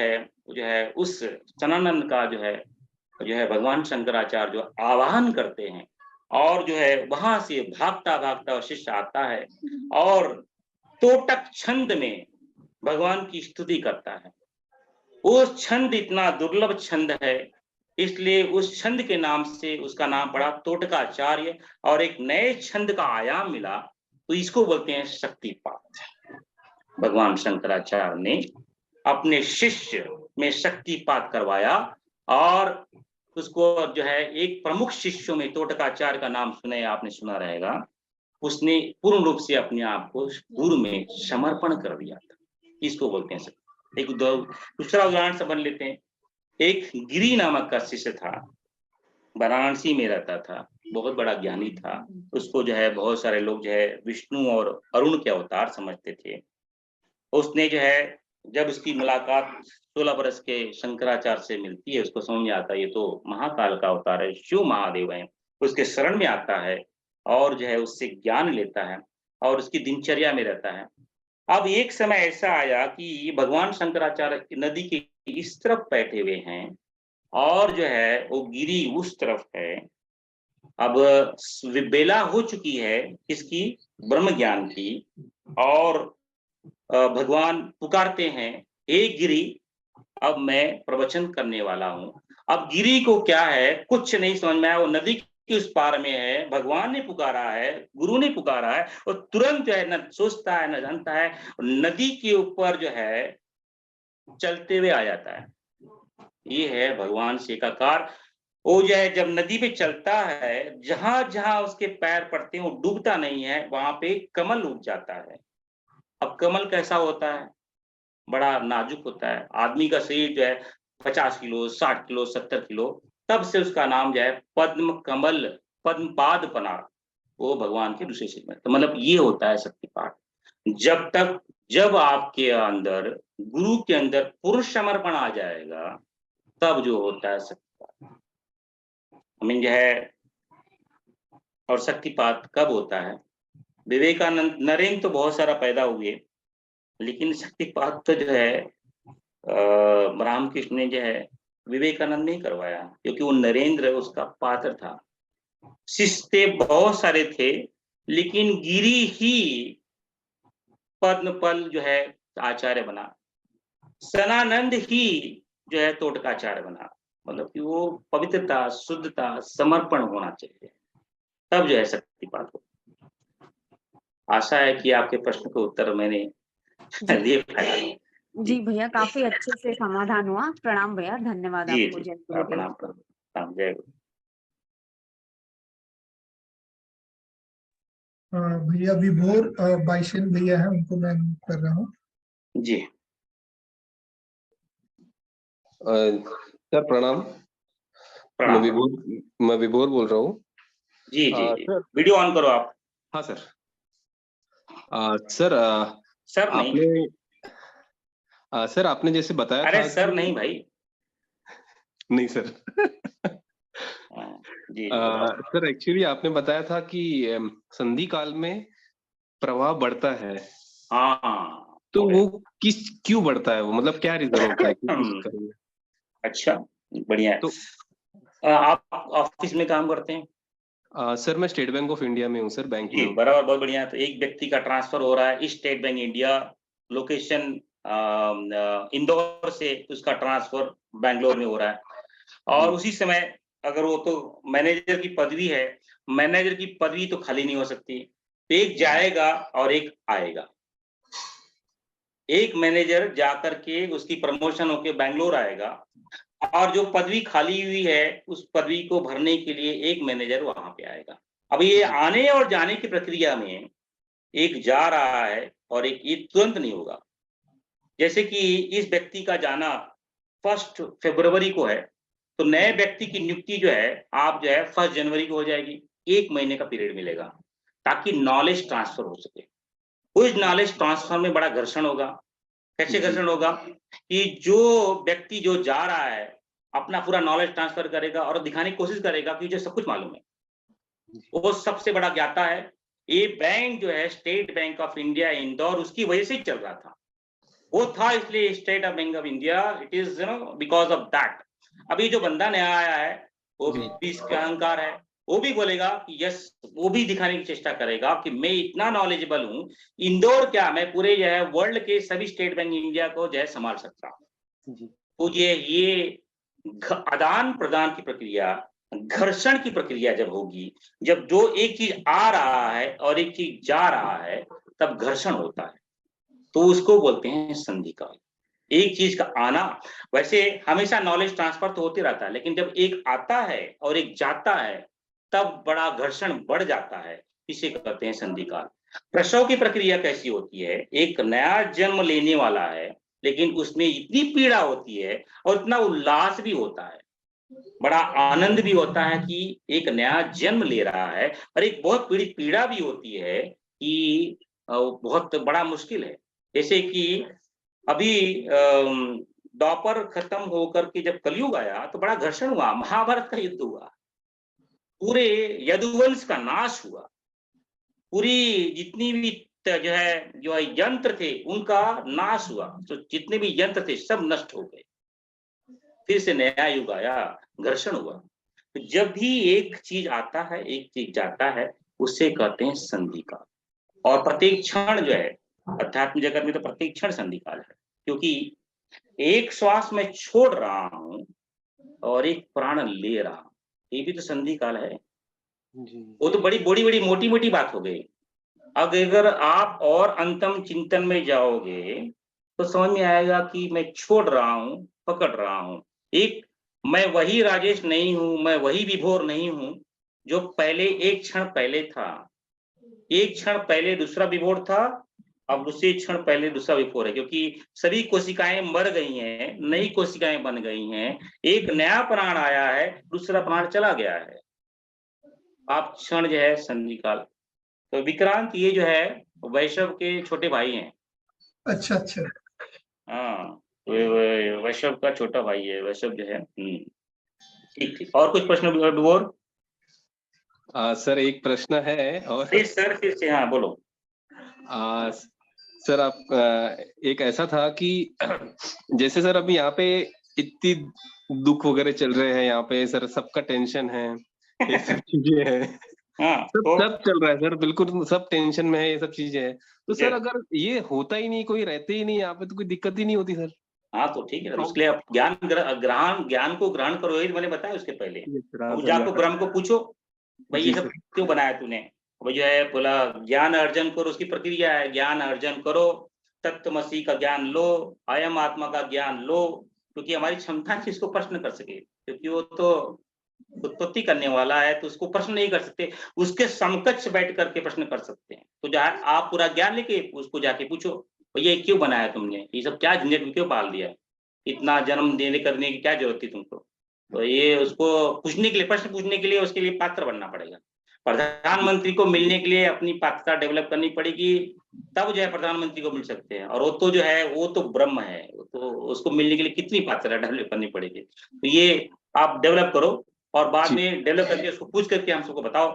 S1: है उस सनानंद का जो है भगवान शंकराचार्य जो आवाहन करते हैं और जो है वहां से भागता भागता शिष्य आता है और तोटक छंद में भगवान की स्तुति करता है। वो छंद इतना दुर्लभ छंद है, इसलिए उस छंद के नाम से उसका नाम पड़ा तोटकाचार्य और एक नए छंद का आयाम मिला, तो इसको बोलते हैं शक्तिपात। भगवान शंकराचार्य ने अपने शिष्य में शक्तिपात करवाया और उसको जो है एक प्रमुख शिष्यों में तोटकाचार्य का नाम सुने आपने सुना रहेगा, उसने पूर्ण रूप से अपने आप को गुरु में समर्पण कर दिया था, इसको बोलते हैं। एक दूसरा उदाहरण समझ लेते हैं। एक गिरी नामक का शिष्य था, वाराणसी में रहता था, बहुत बड़ा ज्ञानी था। उसको जो है बहुत सारे लोग जो है विष्णु और अरुण के अवतार समझते थे। उसने जो है जब उसकी मुलाकात 16 वर्ष के शंकराचार्य से मिलती है, उसको समझ में आता है ये तो महाकाल का अवतार है, शिव महादेव है। उसके शरण में आता है और जो है उससे ज्ञान लेता है और उसकी दिनचर्या में रहता है। अब एक समय ऐसा आया कि भगवान शंकराचार्य नदी के इस तरफ बैठे हुए हैं और जो है वो गिरी उस तरफ है। अब बेला हो चुकी है किसकी, ब्रह्म ज्ञान की, और भगवान पुकारते हैं, हे गिरी अब मैं प्रवचन करने वाला हूँ। अब गिरी को क्या है, कुछ नहीं समझ में आया, वो नदी के उस पार में है, भगवान ने पुकारा है, गुरु ने पुकारा है, और तुरंत जो है न सोचता है न जानता है, नदी के ऊपर जो है चलते हुए आ जाता है। ये है भगवान से एकाकार। वो जो है जब नदी पे चलता है, जहां जहां उसके पैर पड़ते हैं वो डूबता नहीं है, वहां पे कमल उग जाता है। अब कमल कैसा होता है, बड़ा नाजुक होता है। आदमी का शरीर जो है 50 किलो 60 किलो 70 किलो, तब से उसका नाम जो है पद्म कमल पद्मपाद पना, वो भगवान के दूसरे शरीर में। तो मतलब ये होता है शक्तिपाठ। जब आपके अंदर गुरु के अंदर पूर्ण समर्पण आ जाएगा, तब जो होता है शक्तिपाठ। जो है, और शक्तिपात कब होता है, विवेकानंद नरेंद्र तो बहुत सारा पैदा हुए, लेकिन शक्तिपात तो जो है रामकृष्ण ने जो है विवेकानंद ने करवाया, क्योंकि वो नरेंद्र उसका पात्र था। शिष्य बहुत सारे थे, लेकिन गिरी ही पद्मपल जो है आचार्य बना, सनानंद ही जो है तोटकाचार्य बना। मतलब कि वो पवित्रता, शुद्धता, समर्पण होना चाहिए, तब जो है शक्तिपात हो। आशा है कि आपके प्रश्न का उत्तर मैंने दे पाया।
S4: जी भैया, काफी अच्छे से समाधान हुआ। प्रणाम भैया, धन्यवाद
S1: जी
S4: आपको।
S1: जी,
S4: जय गुरुदेव।
S1: प्रणाम, जय गुरु।
S3: भैया विभोर बाइशन भैया है, उनको मैं कर रहा हूँ।
S1: जी
S5: सर प्रणाम।
S1: प्रणाम।
S5: मैं विभोर बोल रहा हूँ।
S1: जी जी जी,
S5: सर
S1: वीडियो ऑन करो आप।
S5: हाँ सर। सर
S1: सर नहीं,
S5: सर आपने जैसे बताया
S1: अरे
S5: था
S1: सर
S5: कि
S1: नहीं भाई।
S5: नहीं सर।
S1: जी
S5: सर एक्चुअली आपने बताया था कि संधि काल में प्रवाह बढ़ता है,
S1: हाँ
S5: तो वो क्यों बढ़ता है, वो मतलब क्या रीजन होता है कि उस चक्कर में?
S1: अच्छा, बढ़िया है।
S5: तो
S1: आप ऑफिस में काम करते हैं?
S5: सर मैं स्टेट बैंक ऑफ इंडिया में हूँ सर, बैंक में
S1: जी
S5: हूँ।
S1: बराबर, बहुत बढ़िया। तो एक व्यक्ति का ट्रांसफर हो रहा है state bank India, location Indore से उसका ट्रांसफर बैंगलोर में हो रहा है, और उसी समय अगर वो तो मैनेजर की पदवी है, मैनेजर की पदवी तो खाली नहीं हो सकती, तो एक जाएगा और एक आएगा। एक मैनेजर जाकर के उसकी प्रमोशन होके बैंगलोर आएगा, और जो पदवी खाली हुई है उस पदवी को भरने के लिए एक मैनेजर वहां पे आएगा। अब ये आने और जाने की प्रक्रिया में एक जा रहा है और एक ये तुरंत नहीं होगा। जैसे कि इस व्यक्ति का जाना 1 फरवरी को है, तो नए व्यक्ति की नियुक्ति जो है आप जो है 1 जनवरी को हो जाएगी, 1 महीने का पीरियड मिलेगा। ताकि नॉलेज ट्रांसफर हो सके। उस नॉलेज ट्रांसफर में बड़ा घर्षण होगा। कैसे घर्षण होगा कि जो व्यक्ति जो जा रहा है अपना पूरा नॉलेज ट्रांसफर करेगा और दिखाने की कोशिश करेगा कि मुझे सब कुछ मालूम है, वो सबसे बड़ा ज्ञाता है। ये बैंक जो है state bank of India Indore, उसकी वजह से ही चल रहा था। वो था इसलिए state of bank of India, it is because of that. अभी जो बंदा नया आया है वो भी इसका अहंकार है, वो भी बोलेगा कि यस, वो भी दिखाने की चेष्टा करेगा कि मैं इतना नॉलेजेबल हूँ, इंदौर क्या मैं पूरे जो है वर्ल्ड के सभी स्टेट बैंक इंडिया को जो है संभाल सकता हूँ। तो ये आदान प्रदान की प्रक्रिया, घर्षण की प्रक्रिया जब होगी, जब जो एक चीज आ रहा है और एक चीज जा रहा है, तब घर्षण होता है, तो उसको बोलते हैं संधि काल। एक चीज का आना, वैसे हमेशा नॉलेज ट्रांसफर तो होते रहता है, लेकिन जब एक आता है और एक जाता है तब बड़ा घर्षण बढ़ जाता है, इसे कहते हैं संधि काल। प्रसव की प्रक्रिया कैसी होती है? एक नया जन्म लेने वाला है, लेकिन उसमें इतनी पीड़ा होती है और इतना उल्लास भी होता है, बड़ा आनंद भी होता है कि एक नया जन्म ले रहा है, और एक बहुत बड़ी पीड़ा भी होती है कि बहुत बड़ा मुश्किल है। जैसे कि अभी द्वापर खत्म होकर के जब कलयुग आया तो बड़ा घर्षण हुआ, महाभारत का युद्ध हुआ, पूरे यदुवंश का नाश हुआ, पूरी जितनी भी जो है यंत्र थे उनका नाश हुआ, तो जितने भी यंत्र थे सब नष्ट हो गए। फिर से नया युग आया, घर्षण हुआ। तो जब भी एक चीज आता है एक चीज जाता है, उससे कहते हैं संधि काल। और प्रत्येक क्षण जो है अध्यात्म जगत में तो प्रत्येक क्षण संधि काल है, क्योंकि एक श्वास में छोड़ रहा हूं और एक प्राण ले रहा हूं, ये भी तो संधि काल है। वो तो बड़ी बड़ी बड़ी मोटी मोटी बात हो गई। अगर आप और अंतम चिंतन में जाओगे तो समझ में आएगा कि मैं छोड़ रहा हूं, पकड़ रहा हूं। एक मैं वही राजेश नहीं हूं, मैं वही विभोर नहीं हूं जो पहले एक क्षण पहले था। एक क्षण पहले दूसरा विभोर था, अब दूसरे क्षण पहले दूसरा विभोर है, क्योंकि सभी कोशिकाएं मर गई हैं, नई कोशिकाएं बन गई हैं, एक नया प्राण आया है, दूसरा प्राण चला गया है। आप क्षण जो है संधि काल। तो विक्रांत ये जो है वैष्णव के छोटे भाई हैं।
S3: अच्छा अच्छा।
S1: हाँ, वैष्णव का छोटा भाई है, वैष्णव जो है। ठीक ठीक। और कुछ प्रश्न विभोर?
S5: सर एक प्रश्न है और
S1: सर फिर से, हाँ बोलो।
S5: सर आप एक ऐसा था कि जैसे सर अभी यहाँ पे इतनी दुख वगैरह चल रहे हैं, यहाँ पे सर सबका टेंशन है, ये सब चीजें हैं।
S1: हाँ,
S5: सब चल रहा है सर, बिल्कुल सब टेंशन में है, ये सब चीजें हैं। तो सर अगर ये होता ही नहीं, कोई रहते ही नहीं यहाँ पे, तो कोई दिक्कत ही नहीं होती सर।
S1: हाँ तो ठीक है, उसके लिए आप ज्ञान को ग्रहण करो, यही मैंने बताया उसके पहले। अब जाको ब्रह्म को पूछो भाई ये सब क्यों बनाया तूने, वो जो है बोला ज्ञान अर्जन करो, उसकी प्रक्रिया है, ज्ञान अर्जन करो, तत्वमसी का ज्ञान लो, अयम आत्मा का ज्ञान लो, क्योंकि हमारी क्षमता है इसको प्रश्न कर सके, क्योंकि वो तो उत्पत्ति करने वाला है, तो उसको प्रश्न नहीं कर सकते, उसके समकक्ष बैठ करके प्रश्न कर सकते हैं। तो आप पूरा ज्ञान लेके उसको जाके पूछो ये क्यों बनाया तुमने, ये सब क्या झंझट क्यों पाल दिया, इतना जन्म देने करने की क्या जरूरत थी तुमको। तो ये उसको पूछने के लिए, प्रश्न पूछने के लिए उसके लिए पात्र बनना पड़ेगा। प्रधानमंत्री को मिलने के लिए अपनी पात्रता डेवलप करनी पड़ेगी, तब जो है प्रधानमंत्री को मिल सकते हैं। और वो तो जो है वो तो ब्रह्म है, तो उसको मिलने के लिए कितनी पात्रता डेवलप करनी पड़ेगी। तो ये आप डेवलप करो और बाद में डेवलप करके उसको पूछ करके हम सबको बताओ,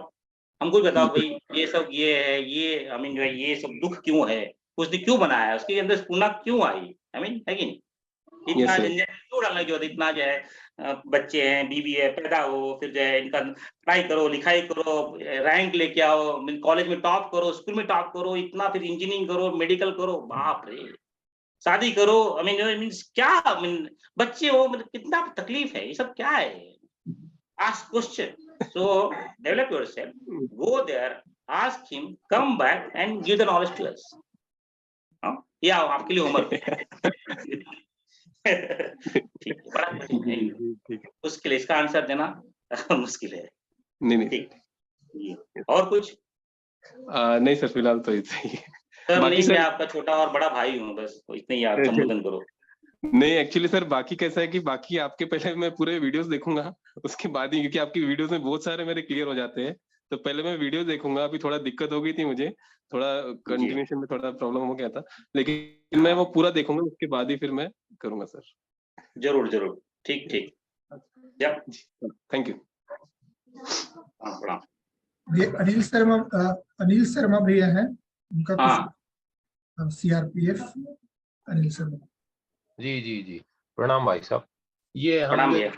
S1: हमको भी बताओ भाई ये सब ये है, ये आई मीन जो है ये सब दुख क्यों है, उसने क्यों बनाया, उसके अंदर पूर्णा क्यों आई, आई मीन है कि नहीं। इतना झंझट क्यों डालना की जरूरत, इतना जो है बच्चे हैं, बीवी है, पैदा हो, फिर जो है इनका पढ़ाई करो, लिखाई करो, रैंक लेके आओ, कॉलेज में टॉप करो, स्कूल में टॉप करो, इतना फिर इंजीनियरिंग करो, मेडिकल करो, बाप रे, शादी करो, आई मीन क्या, आई मीन बच्चे हो, मतलब कितना तकलीफ है, ये सब क्या है। Ask question. So develop yourself. Go there. Ask him. Come back and give the knowledge to us. ये आपके लिए होमवर्क उसके लिए इसका आंसर देना मुश्किल है।
S5: नहीं
S1: ठीक। और कुछ?
S5: नहीं सर, फिलहाल तो इतना ही।
S1: सर नहीं, मैं आपका छोटा और बड़ा भाई हूँ, बस इतने ही आप संबोधन करो।
S5: नहीं एक्चुअली सर बाकी कैसा है कि बाकी आपके पहले मैं पूरे वीडियोस देखूंगा, उसके बाद ही, क्योंकि आपकी वीडियोस में बहुत सारे मेरे क्लियर हो जाते हैं, तो पहले मैं वीडियो देखूंगा। अभी थोड़ा दिक्कत हो गई थी मुझे, थोड़ा कंटिन्यूशन में थोड़ा प्रॉब्लम हो गया था, लेकिन मैं वो पूरा देखूंगा, उसके बाद ही फिर मैं करूंगा सर।
S1: जरूर जरूर, ठीक ठीक। जब
S5: थैंक यू।
S1: प्रणाम।
S3: ये अनिल शर्मा भैया हैं, उनका
S1: हाँ
S3: कुछ सीआरपीएफ अनिल शर्मा।
S6: जी जी जी, प्रणाम भाई साहब। ये हम
S1: प्रणाम
S6: जो
S1: भैया।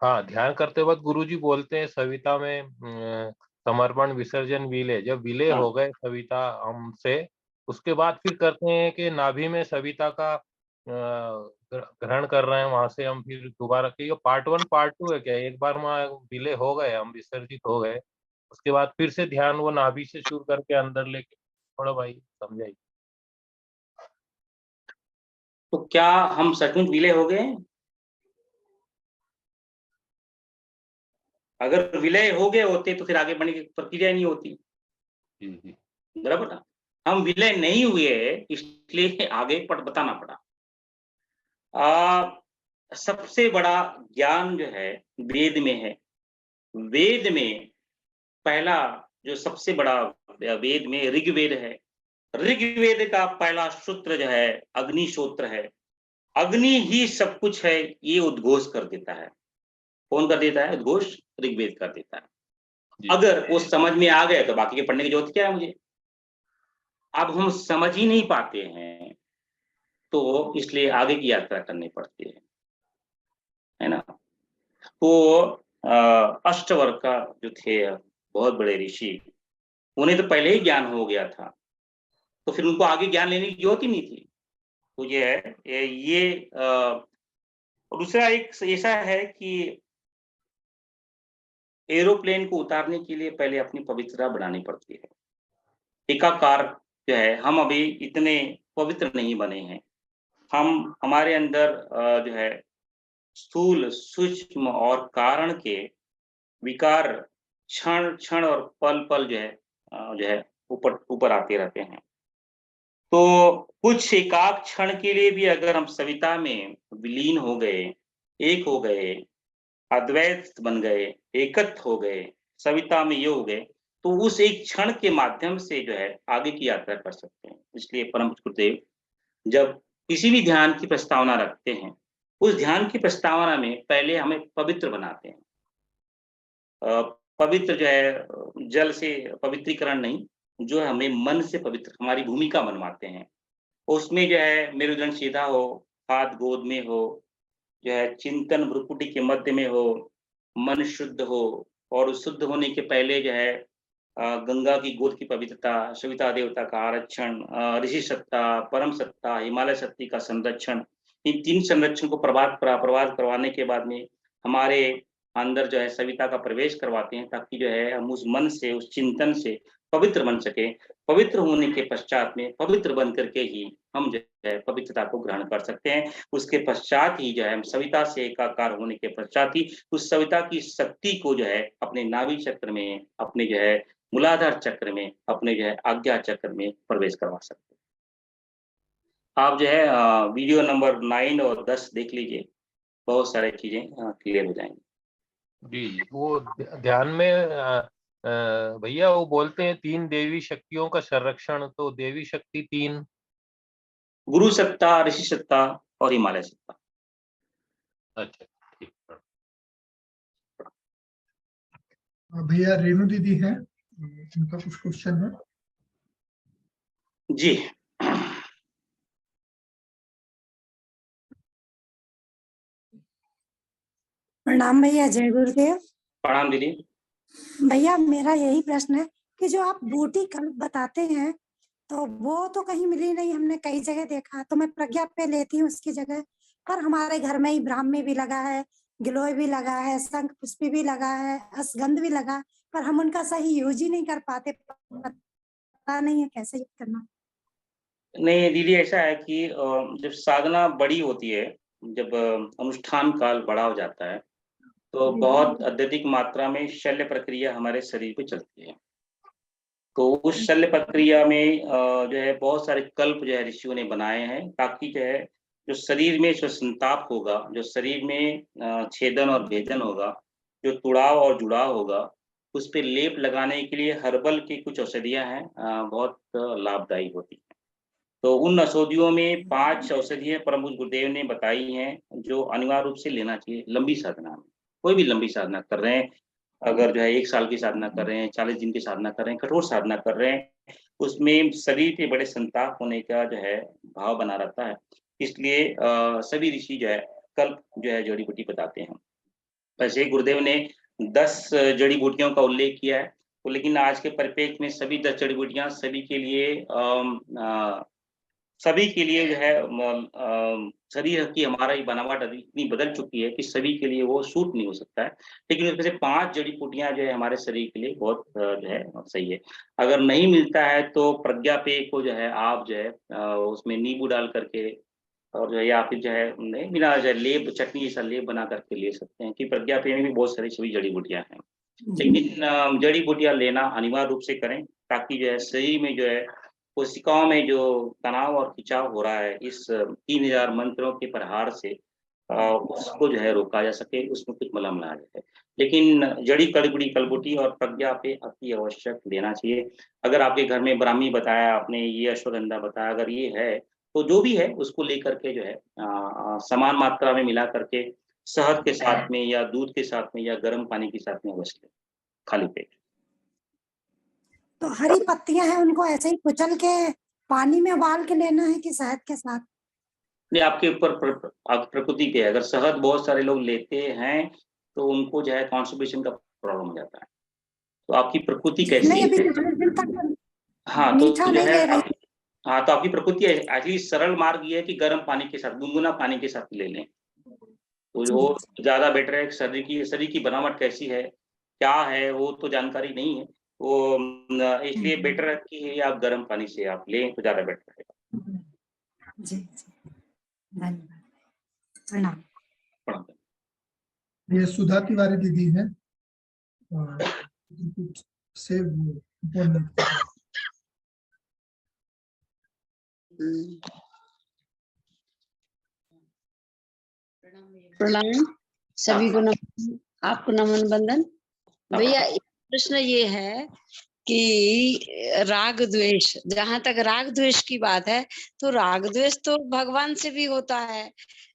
S6: हाँ ध्यान करते वक्त गुरुजी बोलते हैं सविता में समर्पण विसर्जन विलय, जब विलय
S1: हाँ।
S6: हो गए सविता हमसे, उसके बाद फिर करते हैं कि नाभि में सविता का ग्रहण कर रहे हैं, वहां से हम फिर दोबारा के पार्ट 1 पार्ट 2 है क्या? एक बार वहाँ विलय हो गए, हम विसर्जित हो गए, उसके बाद फिर से ध्यान वो नाभि से शुरू करके अंदर लेके, थोड़ा भाई समझाइए।
S1: तो क्या हम सचमुच विलय हो गए? अगर विलय हो गए होते तो फिर आगे बढ़ने की प्रक्रिया नहीं होती।
S6: जी जी
S1: बराबर ना? हम विलय नहीं हुए इसलिए आगे बताना पड़ा। सबसे बड़ा ज्ञान जो है वेद में है। वेद में पहला जो सबसे बड़ा वेद में ऋग्वेद है। ऋग्वेद का पहला सूत्र जो है अग्निशोत्र है। अग्नि ही सब कुछ है, ये उद्घोष कर देता है। कौन कर देता है उद्घोष? ऋग्वेद कर देता है।
S6: जी।
S1: अगर वो समझ में आ गया तो बाकी के पढ़ने की जरूरत क्या है मुझे? अब हम समझ ही नहीं पाते हैं, तो इसलिए आगे की यात्रा करनी पड़ती है ना। तो अष्टवर्ग का जो थे बहुत बड़े ऋषि, उन्हें तो पहले ही ज्ञान हो गया था, तो फिर उनको आगे ज्ञान लेने की जरूरत ही नहीं थी। तो ये है ये दूसरा एक ऐसा है कि एरोप्लेन को उतारने के लिए पहले अपनी पवित्रता बनानी पड़ती है। एकाकार जो है, हम अभी इतने पवित्र नहीं बने हैं। हमारे अंदर जो है स्थूल सूक्ष्म और कारण के विकार क्षण क्षण और पल पल जो है ऊपर आते रहते हैं। तो कुछ एकाक क्षण के लिए भी अगर हम सविता में विलीन हो गए, एक हो गए, अद्वैत बन गए, एकत्व हो गए, सविता में ये हो गए, तो उस एक क्षण के माध्यम से जो है आगे की यात्रा कर सकते हैं। इसलिए परम गुरुदेव जब किसी भी ध्यान की प्रस्तावना रखते हैं, उस ध्यान की प्रस्तावना में पहले हमें पवित्र बनाते हैं। पवित्र जो है जल से पवित्रीकरण नहीं, जो है हमें मन से पवित्र, हमारी भूमिका बनवाते हैं। उसमें जो है मेरुदंड सीधा हो, हाथ गोद में हो, जो है चिंतन भ्रुकुटी के मध्य में हो, मन शुद्ध हो, और शुद्ध होने के पहले जो है गंगा की गोद की पवित्रता, सविता देवता का आरक्षण, ऋषि सत्ता, परम सत्ता, हिमालय शक्ति का संरक्षण, इन 3 संरक्षण को प्रभात करवाने के बाद में हमारे अंदर जो है सविता का प्रवेश करवाते हैं, ताकि जो है हम उस मन से, उस चिंतन से पवित्र बन सके। पवित्र होने के पश्चात में पवित्र बन करके ही हम जो है पवित्रता को ग्रहण कर सकते हैं। उसके पश्चात ही जो है हम सविता से एकाकार होने के पश्चात ही उस सविता की शक्ति को जो है अपने नाभि चक्र में, अपने जो है मूलाधार चक्र में, अपने जो है आज्ञा चक्र में प्रवेश करवा सकते हैं। आप जो है वीडियो नंबर 9 और 10 देख लीजिए, बहुत सारी चीजें क्लियर हो जाएंगी।
S6: जी जी, वो ध्यान में भैया वो बोलते हैं 3 देवी शक्तियों का संरक्षण, तो देवी शक्ति 3
S1: गुरु सत्ता, ऋषि सत्ता और हिमालय सत्ता।
S6: अच्छा ठीक है।
S3: भैया रेणु दीदी हैं, उनका कुछ क्वेश्चन है।
S1: जी
S7: प्रणाम भैया, जय गुरुदेव।
S1: प्रणाम दीदी।
S7: भैया मेरा यही प्रश्न है कि जो आप बूटी कल्प बताते हैं, तो वो तो कहीं मिली नहीं, हमने कई जगह देखा, तो मैं प्रज्ञा पे लेती हूँ उसकी जगह, पर हमारे घर में ही ब्राह्मी भी लगा है, गिलोय भी लगा है, शंख पुष्पी भी लगा है, असगंध भी लगा, पर हम उनका सही यूज ही नहीं कर पाते, पता नहीं है कैसे यूज करना।
S1: नहीं दीदी, ऐसा है कि जब साधना बड़ी होती है, जब अनुष्ठान काल बड़ा हो जाता है, तो बहुत अत्यधिक मात्रा में शल्य प्रक्रिया हमारे शरीर पे चलती है। तो उस शल्य प्रक्रिया में जो है बहुत सारे कल्प जो है ऋषियों ने बनाए हैं, ताकि जो है जो शरीर में जो संताप होगा, जो शरीर में छेदन और भेदन होगा, जो तुड़ाव और जुड़ाव होगा, उस पे लेप लगाने के लिए हर्बल की कुछ औषधियाँ हैं, बहुत लाभदायी होती हैं। तो उन औषधियों में 5 औषधियाँ परम पूज्य गुरुदेव ने बताई हैं, जो अनिवार्य रूप से लेना चाहिए लंबी साधना में। कोई भी लंबी साधना कर रहे हैं, अगर जो है 1 साल की साधना कर रहे हैं, 40 दिन की साधना कर रहे हैं, कठोर साधना कर रहे हैं, उसमें शरीर पे बड़े संताप होने का जो है भाव बना रहता है। इसलिए सभी ऋषि जो है कल्प जो है जड़ी-बूटी बताते हैं। वैसे गुरुदेव ने 10 जड़ी-बूटियों का उल्लेख किया है, तो लेकिन आज के परिप्रेक्ष्य में सभी 10 जड़ी-बूटियाँ सभी के लिए जो है शरीर की हमारा ये बनावट अभी इतनी बदल चुकी है कि सभी के लिए वो सूट नहीं हो सकता है। लेकिन उसमें से 5 जड़ी-बूटियाँ जो है हमारे शरीर के लिए बहुत जो है सही है। अगर नहीं मिलता है तो प्रज्ञा पेय को जो है आप जो है उसमें नींबू डाल करके और जो है या फिर जो है नहीं बिना जो है लेप चटनी जैसा लेप बना करके ले सकते हैं कि प्रज्ञा पेय में भी बहुत सारी सभी जड़ी-बूटियाँ हैं। लेकिन जड़ी-बूटियाँ लेना अनिवार्य रूप से करें, ताकि जो है शरीर में जो है कोशिकाओं में जो तनाव और खिंचाव हो रहा है इस 3000 मंत्रों के प्रहार से उसको जो है रोका जा सके, उसमें कुछ मलहम लगाया जाए। लेकिन जड़ी कलबुटी और प्रज्ञा पे अति आवश्यक लेना चाहिए। अगर आपके घर में ब्राह्मी बताया आपने, ये अश्वगंधा बताया, अगर ये है तो जो भी है उसको लेकर के जो है समान मात्रा में मिला करके शहद के साथ में या दूध के साथ में या गर्म पानी के साथ में अवश्य लें, खाली पेट।
S7: तो हरी पत्तियां हैं उनको ऐसे ही कुचल के पानी में उबाल के लेना है कि शहद के साथ?
S1: नहीं, आपके ऊपर प्रकृति पे है। अगर शहद बहुत सारे लोग लेते हैं तो उनको जो है कॉन्स्टिपेशन का प्रॉब्लम हो जाता है। तो आपकी प्रकृति कैसी
S7: नहीं,
S1: है?
S7: अभी 40 दिन तक
S1: हाँ,
S7: मीठा
S1: तो जो
S7: नहीं
S1: है
S7: ले रही।
S1: हाँ, तो आपकी प्रकृति एक्चुअली सरल मार्ग ये है कि गर्म पानी के साथ, गुनगुना पानी के साथ ले लें। तो वो ज़्यादा बेटर है। शरीर की बनावट कैसी है, क्या है, वो तो जानकारी नहीं है। वो इसलिए बेटर है कि आप गर्म पानी से आप लें तो ज़्यादा बेटर रहेगा।
S7: जी, धन्यवाद, प्रणाम।
S1: प्रणाम।
S3: ये सुधा तिवारी दीदी है और कुछ से वो
S8: प्रणाम सभी को, नमन, आपको नमन बंदन। भैया प्रश्न ये है कि राग द्वेष, जहां तक राग द्वेष की बात है तो राग द्वेष तो भगवान से भी होता है,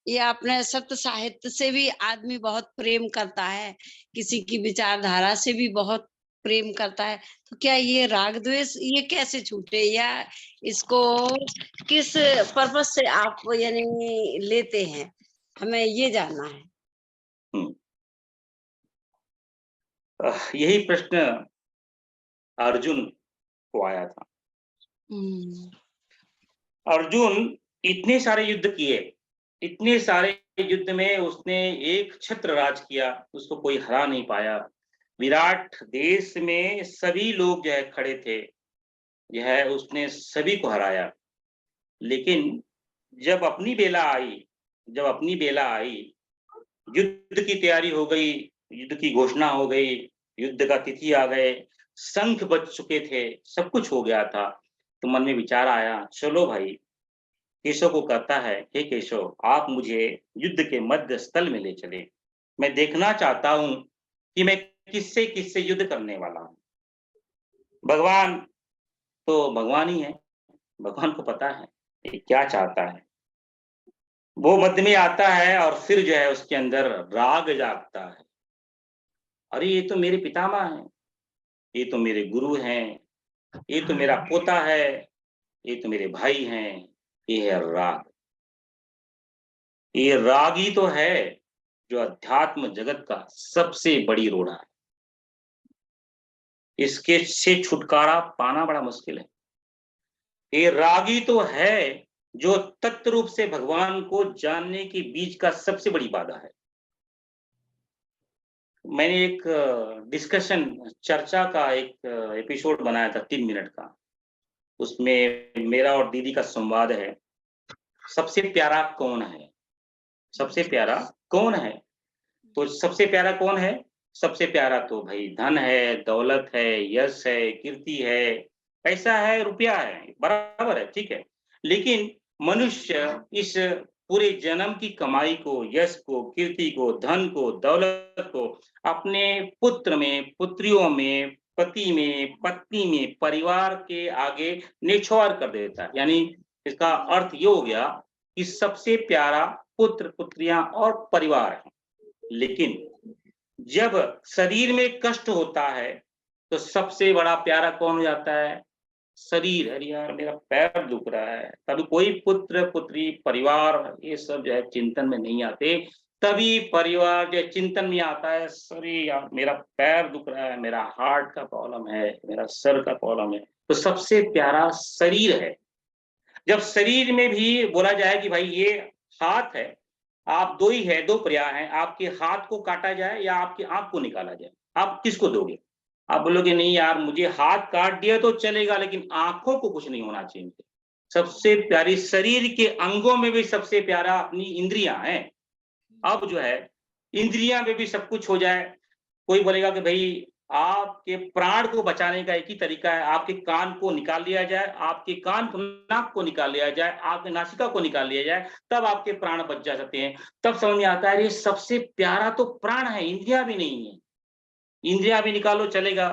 S8: ये अपने सत्य साहित्य से भी आदमी बहुत प्रेम करता है, किसी की विचारधारा से भी बहुत प्रेम करता है। तो क्या ये राग द्वेष ये कैसे छूटे, या इसको किस पर्पज से आप यानी लेते हैं, हमें ये जानना है।
S1: यही प्रश्न अर्जुन को आया था। अर्जुन इतने सारे युद्ध किए, इतने सारे युद्ध में उसने एक छत्र राज किया, उसको कोई हरा नहीं पाया। विराट देश में सभी लोग जो है खड़े थे, जो है उसने सभी को हराया। लेकिन जब अपनी बेला आई, युद्ध की तैयारी हो गई, युद्ध की घोषणा हो गई, युद्ध का तिथि आ गए, शंख बज चुके थे, सब कुछ हो गया था, तो मन में विचार आया, चलो भाई, केशव को कहता है, हे केशव, आप मुझे युद्ध के मध्य स्थल में ले चले। मैं देखना चाहता हूं कि मैं किससे किससे युद्ध करने वाला हूं। भगवान तो भगवान ही है, भगवान को पता है कि क्या चाहता है। वो मध्य में आता है और फिर जो है उसके अंदर राग जागता है, अरे ये तो मेरे पितामह हैं, ये तो मेरे गुरु हैं, ये तो मेरा पोता है, ये तो मेरे भाई हैं, ये है राग। ये राग ही तो है जो अध्यात्म जगत का सबसे बड़ी रोड़ा है। इसके से छुटकारा पाना बड़ा मुश्किल है। ये राग ही तो है जो तत्व रूप से भगवान को जानने के बीच का सबसे बड़ी बाधा है। मैंने एक डिस्कशन चर्चा का एक एपिसोड बनाया था 3 मिनट का, उसमें मेरा और दीदी का संवाद है, सबसे प्यारा कौन है, सबसे प्यारा कौन है। तो सबसे प्यारा कौन है, सबसे प्यारा तो भाई धन है, दौलत है, यश है, कीर्ति है, पैसा है, रुपया है, बराबर है, ठीक है। लेकिन मनुष्य इस पूरे जन्म की कमाई को, यश को, कीर्ति को, धन को, दौलत को अपने पुत्र में, पुत्रियों में, पति में, पत्नी में, परिवार के आगे न्यौछावर कर देता है। यानी इसका अर्थ ये हो गया कि सबसे प्यारा पुत्र, पुत्रियां और परिवार है। लेकिन जब शरीर में कष्ट होता है तो सबसे बड़ा प्यारा कौन हो जाता है? शरीर। अरे यार मेरा पैर दुख रहा है, तभी कोई पुत्र, पुत्री, परिवार ये सब जो है चिंतन में नहीं आते। तभी परिवार जो चिंतन में आता है, अरे यार मेरा पैर दुख रहा है, मेरा हार्ट का प्रॉब्लम है, मेरा सर का प्रॉब्लम है। तो सबसे प्यारा शरीर है। जब शरीर में भी बोला जाए कि भाई ये हाथ है, आप दो ही है, दो पर्याय हैं, आपके हाथ को काटा जाए या आपकी आंख को निकाला जाए, आप किसको दोगे? आप बोलोगे नहीं यार मुझे हाथ काट दिया तो चलेगा, लेकिन आंखों को कुछ नहीं होना चाहिए। सबसे प्यारी शरीर के अंगों में भी सबसे प्यारा अपनी इंद्रियां हैं। अब जो है इंद्रियां में भी सब कुछ हो जाए, कोई बोलेगा कि भाई आपके प्राण को बचाने का एक ही तरीका है, आपके कान को निकाल लिया जाए, आपके कान नाक को निकाल लिया जाए, आपके नासिका को निकाल लिया जाए, तब आपके प्राण बच जा सकते हैं। तब समझ में आता है ये सबसे प्यारा तो प्राण है, इंद्रिया भी नहीं है। इंद्रिया भी निकालो चलेगा,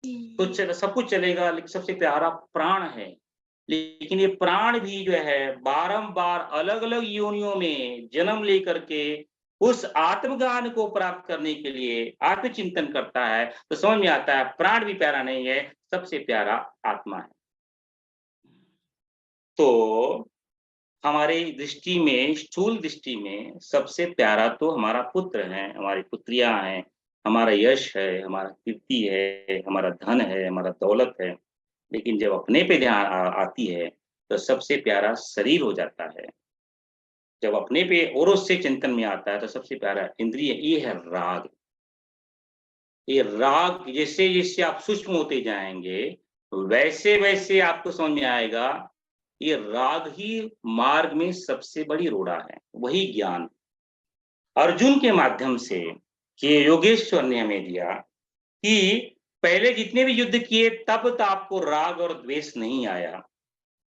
S1: कुछ सब कुछ चलेगा, लेकिन सबसे प्यारा प्राण है। लेकिन ये प्राण भी जो है बारंबार अलग अलग योनियों में जन्म लेकर के उस आत्मज्ञान को प्राप्त करने के लिए आत्मचिंतन करता है। तो समझ में आता है प्राण भी प्यारा नहीं है, सबसे प्यारा आत्मा है। तो हमारे दृष्टि में, स्थूल दृष्टि में सबसे प्यारा तो हमारा पुत्र है, हमारी पुत्रियां हैं, हमारा यश है, हमारा कीर्ति है, हमारा धन है, हमारा दौलत है। लेकिन जब अपने पे ध्यान आती है तो सबसे प्यारा शरीर हो जाता है। जब अपने पे और उससे चिंतन में आता है तो सबसे प्यारा इंद्रिय ये है राग। ये राग जैसे जैसे आप सूक्ष्म होते जाएंगे वैसे वैसे आपको समझ में आएगा ये राग ही मार्ग में सबसे बड़ी रोड़ा है, वही ज्ञान। अर्जुन के माध्यम से कि योगेश्वर ने हमें दिया कि पहले जितने भी युद्ध किए तब तो आपको राग और द्वेष नहीं आया।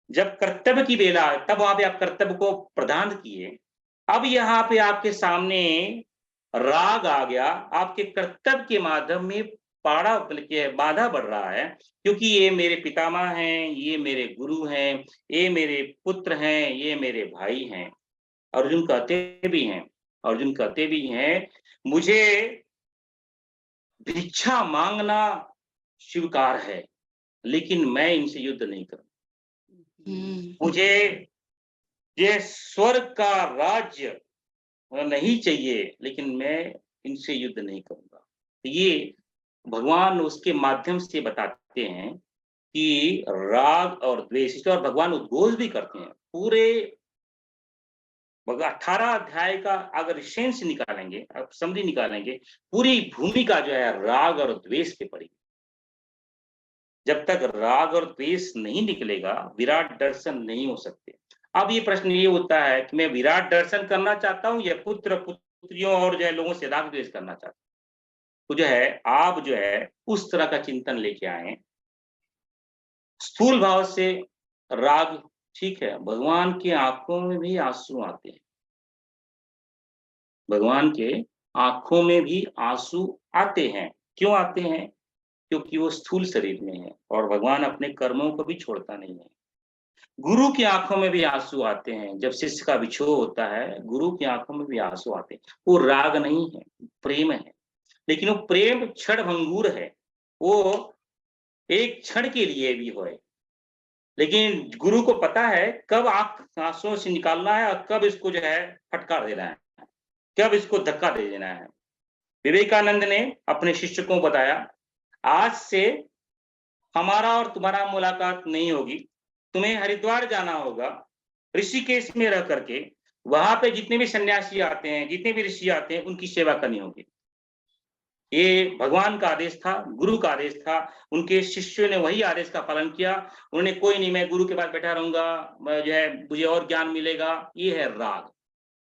S1: जब कर्तव्य की बेला तब वहां पे आप कर्तव्य को प्रदान किए। अब यहाँ पे आपके सामने राग आ गया, आपके कर्तव्य के माध्यम में पाड़ा बल्कि बाधा बढ़ रहा है, क्योंकि ये मेरे पितामह हैं, ये मेरे गुरु हैं, ये मेरे पुत्र हैं, ये मेरे भाई हैं। अर्जुन कहते भी हैं मुझे भिक्षा मांगना स्वीकार है, लेकिन मैं इनसे युद्ध नहीं करूंगा। मुझे ये स्वर्ग का राज्य नहीं चाहिए, लेकिन मैं इनसे युद्ध नहीं करूंगा। ये भगवान उसके माध्यम से बताते हैं कि राग और द्वेष, और भगवान उद्घोष भी करते हैं। पूरे 18 अध्याय का अगर सेंस निकालेंगे, समझी निकालेंगे, पूरी भूमिका जो है राग और द्वेष पे पड़ी। जब तक राग और द्वेष नहीं निकलेगा विराट दर्शन नहीं हो सकते। अब ये प्रश्न ये होता है कि मैं विराट दर्शन करना चाहता हूं या पुत्र पुत्रियों और जो है लोगों से राग द्वेष करना चाहता हूं। तो जो है आप जो है उस तरह का चिंतन लेके आए। स्थूल भाव से राग ठीक है, भगवान की आंखों में भी आंसू आते हैं, भगवान के आंखों में भी आंसू आते हैं। क्यों आते हैं? क्योंकि वो स्थूल शरीर में है और भगवान अपने कर्मों को भी छोड़ता नहीं है। गुरु की आंखों में भी आंसू आते हैं, जब शिष्य का विछोह होता है गुरु की आंखों में भी आंसू आते हैं। वो राग नहीं है, प्रेम है, लेकिन वो प्रेम क्षण भंगुर है, वो एक क्षण के लिए भी हो। लेकिन गुरु को पता है कब आंसुओं से निकालना है और कब इसको जो है फटकार देना है, कब इसको धक्का दे देना है। विवेकानंद ने अपने शिष्य को बताया, आज से हमारा और तुम्हारा मुलाकात नहीं होगी, तुम्हें हरिद्वार जाना होगा, ऋषिकेश में रह करके वहां पे जितने भी सन्यासी आते हैं, जितने भी ऋषि आते हैं, उनकी सेवा करनी होगी। ये भगवान का आदेश था, गुरु का आदेश था। उनके शिष्यों ने वही आदेश का पालन किया। उन्होंने कोई नहीं मैं गुरु के पास बैठा रहूंगा, जो है मुझे और ज्ञान मिलेगा, ये है राग।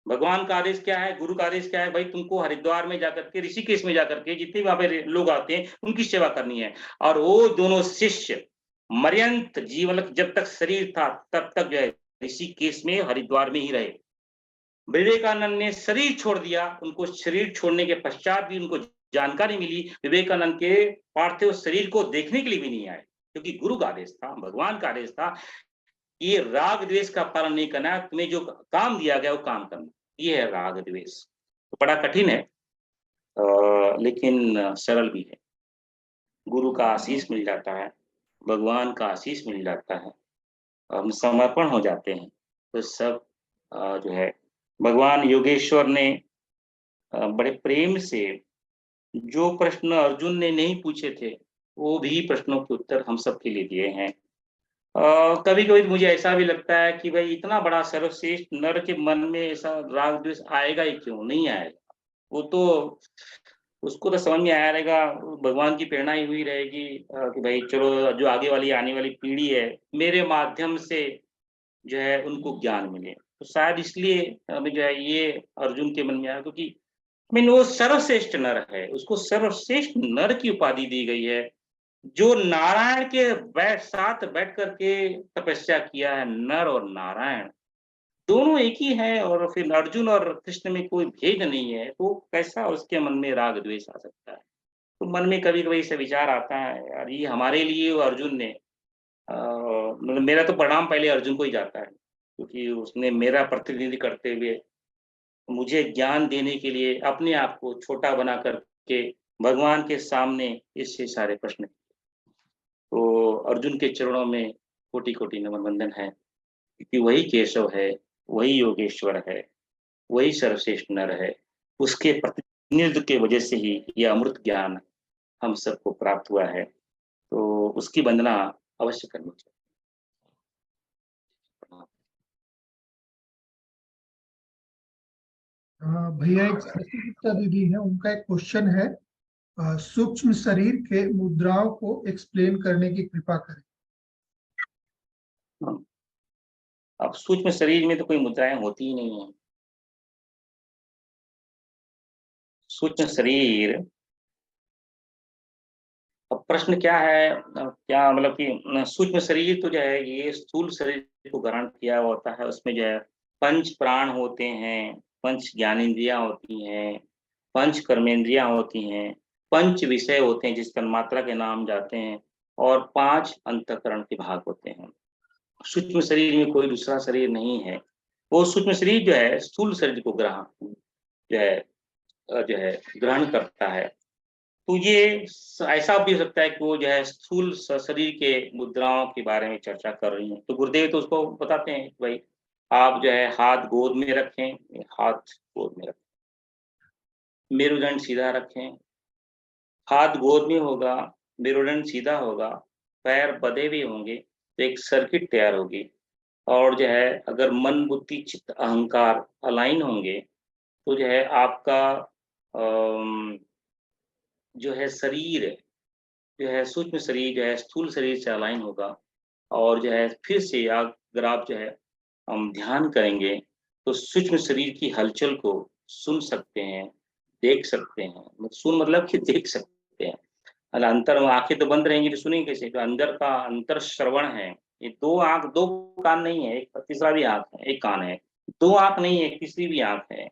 S1: भगवान का आदेश क्या है, गुरु का आदेश क्या है, भाई तुमको हरिद्वार में जाकर के, ऋषिकेश में जाकर के जितने वहां पे लोग आते हैं उनकी सेवा करनी है। और वो दोनों शिष्य मर्यंत जीवन जब तक शरीर था तब तक जो है ऋषिकेश में, हरिद्वार में ही रहे। विवेकानंद ने शरीर छोड़ दिया, उनको शरीर छोड़ने के पश्चात भी उनको जानकारी मिली, विवेकानंद के पार्थिव शरीर को देखने के लिए भी नहीं आए, क्योंकि गुरु का आदेश था, भगवान का आदेश था, ये राग द्वेष का पालन नहीं करना, तुम्हें जो काम दिया गया वो काम करना, ये है राग द्वेष। तो बड़ा कठिन है लेकिन सरल भी है। गुरु का आशीष मिल जाता है, भगवान का आशीष मिल जाता है, हम समर्पण हो जाते हैं, तो सब जो है भगवान योगेश्वर ने बड़े प्रेम से जो प्रश्न अर्जुन ने नहीं पूछे थे, वो भी प्रश्नों के उत्तर हम सब के लिए दिए हैं। कभी कभी मुझे ऐसा भी लगता है कि भाई इतना बड़ा सर्वश्रेष्ठ नर के मन में ऐसा राग द्वेष आएगा ही क्यों, नहीं आएगा, वो तो उसको तो समझ में आया रहेगा, भगवान की प्रेरणा ही हुई रहेगी कि भाई चलो जो आगे वाली आने वाली पीढ़ी है मेरे माध्यम से जो है उनको ज्ञान मिले, तो शायद इसलिए हमें जो है ये अर्जुन के मन में आया, क्योंकि वो सर्वश्रेष्ठ नर है, उसको सर्वश्रेष्ठ नर की उपाधि दी गई है, जो नारायण के साथ बैठ करके तपस्या किया है। नर और नारायण दोनों एक ही है, और फिर अर्जुन और कृष्ण में कोई भेद नहीं है, तो कैसा उसके मन में राग द्वेष आ सकता है। तो मन में कभी कभी ऐसा विचार आता है, यार ये हमारे लिए वो अर्जुन ने मतलब मेरा तो प्रणाम पहले अर्जुन को ही जाता है, क्योंकि उसने मेरा प्रतिनिधि करते हुए मुझे ज्ञान देने के लिए अपने आप को छोटा बना करके भगवान के सामने इससे सारे प्रश्न। तो अर्जुन के चरणों में कोटि कोटि नमन वंदन है, क्योंकि वही केशव है, वही योगेश्वर है, वही सर्वश्रेष्ठ नर है, उसके प्रतिनिधित्व के वजह से ही यह अमृत ज्ञान हम सबको प्राप्त हुआ है, तो उसकी वंदना अवश्य करनी चाहिए।
S3: भैया एक शशि गुप्ता दीदी है, उनका एक क्वेश्चन है, सूक्ष्म शरीर के मुद्राओं को एक्सप्लेन करने की कृपा करें।
S1: अब सूक्ष्म शरीर में तो कोई मुद्राएं होती ही नहीं है। सूक्ष्म शरीर, अब प्रश्न क्या है, क्या मतलब कि सूक्ष्म शरीर तो जो है ये स्थूल शरीर को ग्रहण किया होता है, उसमें जो है पंच प्राण होते हैं, पंच ज्ञानेंद्रियां होती हैं, पंच कर्मेंद्रियां होती हैं, पंच विषय होते हैं जिस तन्मात्रा के नाम जाते हैं, और 5 अंतःकरण के भाग होते हैं। सूक्ष्म शरीर में कोई दूसरा शरीर नहीं है, वो सूक्ष्म शरीर जो है स्थूल शरीर को जो है ग्रहण करता है। तो ये ऐसा भी हो सकता है कि वो जो है स्थूल शरीर के मुद्राओं के बारे में चर्चा कर रही हैं, तो गुरुदेव तो उसको बताते हैं कि भाई आप जो है हाथ गोद में रखें, हाथ गोद में रखें, मेरुदंड सीधा रखें, हाथ गोद में होगा, मेरुदंड सीधा होगा, पैर बंधे भी होंगे, तो एक सर्किट तैयार होगी, और जो है अगर मन बुद्धि चित्त अहंकार अलाइन होंगे तो जो है आपका जो है शरीर जो है सूक्ष्म शरीर जो है स्थूल शरीर से अलाइन होगा, और जो है फिर से अगर आप जो है हम ध्यान करेंगे तो सूक्ष्म शरीर की हलचल को सुन सकते हैं, देख सकते हैं। सुन मतलब कि देख सकते हैं, अंतर आंखें तो बंद रहेंगी तो सुनेंगे कैसे, तो अंदर का अंतर श्रवण है। ये 2 आंख 2 कान नहीं है, एक तीसरा भी आंख है, एक कान है, 2 आंख नहीं है, तीसरी भी आंख है,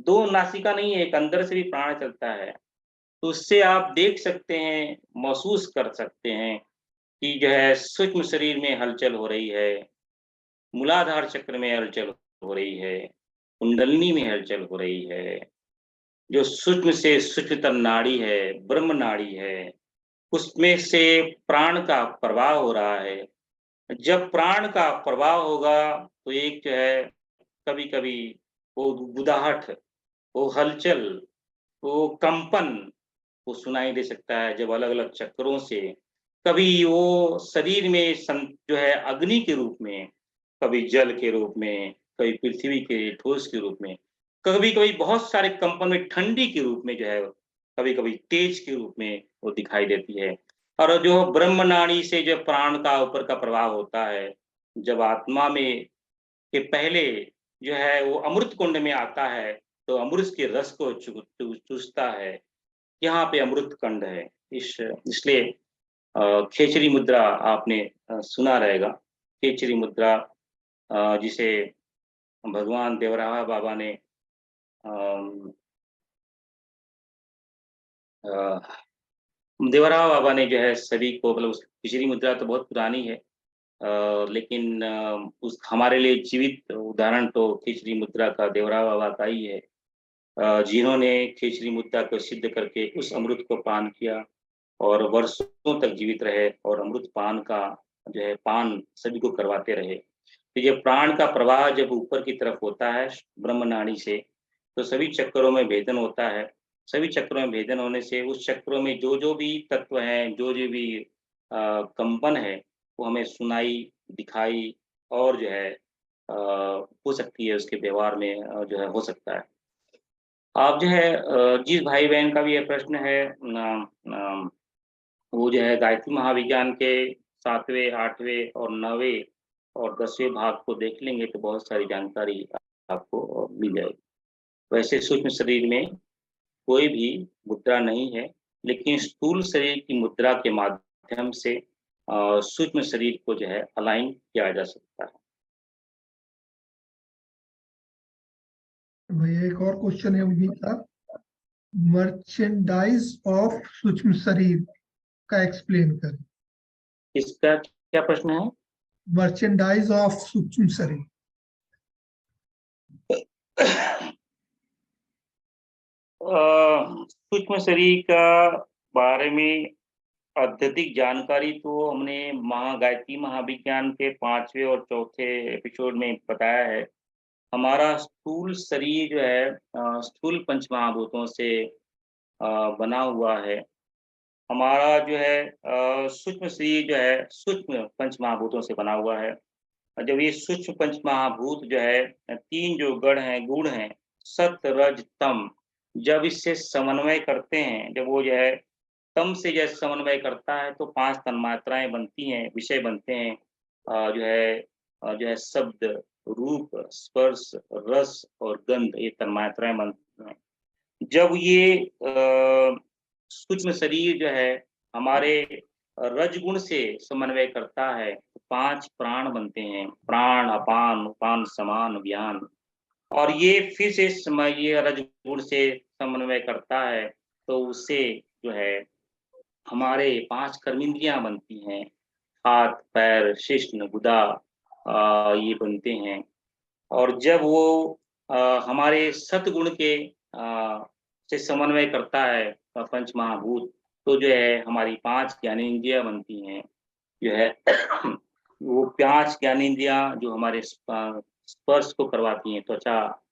S1: 2 नासिका नहीं है, एक अंदर से भी प्राण चलता है। तो उससे आप देख सकते हैं, महसूस कर सकते हैं कि जो है सूक्ष्म शरीर में हलचल हो रही है, मूलाधार चक्र में हलचल हो रही है, कुंडलिनी में हलचल हो रही है, जो सूक्ष्म से सूक्ष्मतम नाड़ी है, ब्रह्म नाड़ी है, उसमें से प्राण का प्रवाह हो रहा है। जब प्राण का प्रवाह होगा तो एक जो है कभी कभी वो गुदाहट, वो हलचल, वो कंपन वो सुनाई दे सकता है, जब अलग अलग चक्रों से कभी वो शरीर में जो है अग्नि के रूप में, कभी जल के रूप में, कभी पृथ्वी के ठोस के रूप में, कभी कभी बहुत सारे कंपन में ठंडी के रूप में जो है, कभी कभी तेज के रूप में वो दिखाई देती है। और जो ब्रह्म नाड़ी से जो प्राण का ऊपर का प्रवाह होता है, जब आत्मा में के पहले जो है वो अमृत कुंड में आता है, तो अमृत के रस को चूसता है, यहाँ पे अमृत कंड है। इसलिए खेचरी मुद्रा आपने सुना रहेगा, खेचरी मुद्रा जिसे भगवान देवराहा बाबा ने देवराहा बाबा ने जो है सभी को, मतलब खिचड़ी मुद्रा तो बहुत पुरानी है, लेकिन उस हमारे लिए जीवित उदाहरण तो खिचड़ी मुद्रा का देवराहा बाबा का ही है, जिन्होंने खिचड़ी मुद्रा को सिद्ध करके उस अमृत को पान किया और वर्षों तक जीवित रहे और अमृत पान का जो है पान सभी को करवाते रहे। तो ये प्राण का प्रवाह जब ऊपर की तरफ होता है ब्रह्म नाड़ी से, तो सभी चक्रों में भेदन होता है। सभी चक्रों में भेदन होने से उस चक्रों में जो भी तत्व हैं, जो भी कंपन है, वो हमें सुनाई, दिखाई और जो है हो सकती है, उसके व्यवहार में जो है हो सकता है। आप जो है जिस भाई बहन का भी ये प्रश्न है, वो जो है गायत्री महाविज्ञान के 7वें, 8वें और 9वें और 10वें भाग को देख लेंगे तो बहुत सारी जानकारी आपको मिल जाएगी। वैसे सूक्ष्म शरीर में कोई भी मुद्रा नहीं है, लेकिन स्थूल शरीर की मुद्रा के माध्यम से सूक्ष्म शरीर को जो है अलाइन किया जा सकता है।
S3: भैया एक और क्वेश्चन है उन्हीं का, मर्चेंडाइज ऑफ सूक्ष्म शरीर का एक्सप्लेन करें।
S1: इसका क्या प्रश्न है?
S3: मर्चेंडाइज ऑफ सूक्ष्म शरीर।
S1: सूक्ष्म शरीर का बारे में अत्यधिक जानकारी तो हमने गायत्री महाविज्ञान के 5वें और 4थे एपिसोड में बताया है। हमारा स्थूल शरीर जो है स्थूल पंचमहाभूतों से बना हुआ है। हमारा जो है सूक्ष्म शरीर जो है सूक्ष्म पंचमहाभूतों से बना हुआ है। जब ये सूक्ष्म पंचमहाभूत जो है 3 जो गुण हैं सत रज तम, जब इससे समन्वय करते हैं, जब वो जो है तम से जैसे समन्वय करता है तो 5 तन्मात्राएं बनती हैं, विषय बनते हैं, जो है शब्द, रूप, स्पर्श, रस और गंध, ये तन्मात्राएं बनती हैं। जब ये सूक्ष्म शरीर जो है हमारे रजगुण से समन्वय करता है तो 5 प्राण बनते हैं, प्राण, अपान, उपान, समान, व्यान। और ये फिर से ये रजगुण से समन्वय करता है तो उससे जो है हमारे 5 कर्मेंद्रियां बनती हैं, हाथ, पैर, शिश्न, गुदा, ये बनते हैं। और जब वो हमारे सतगुण के से समन्वय करता है पंचमहाभूत, तो जो है हमारी 5 ज्ञानेंद्रियां बनती हैं, जो है वो 5 ज्ञानेंद्रियां जो हमारे स्पर्श को करवाती हैं, त्वचा,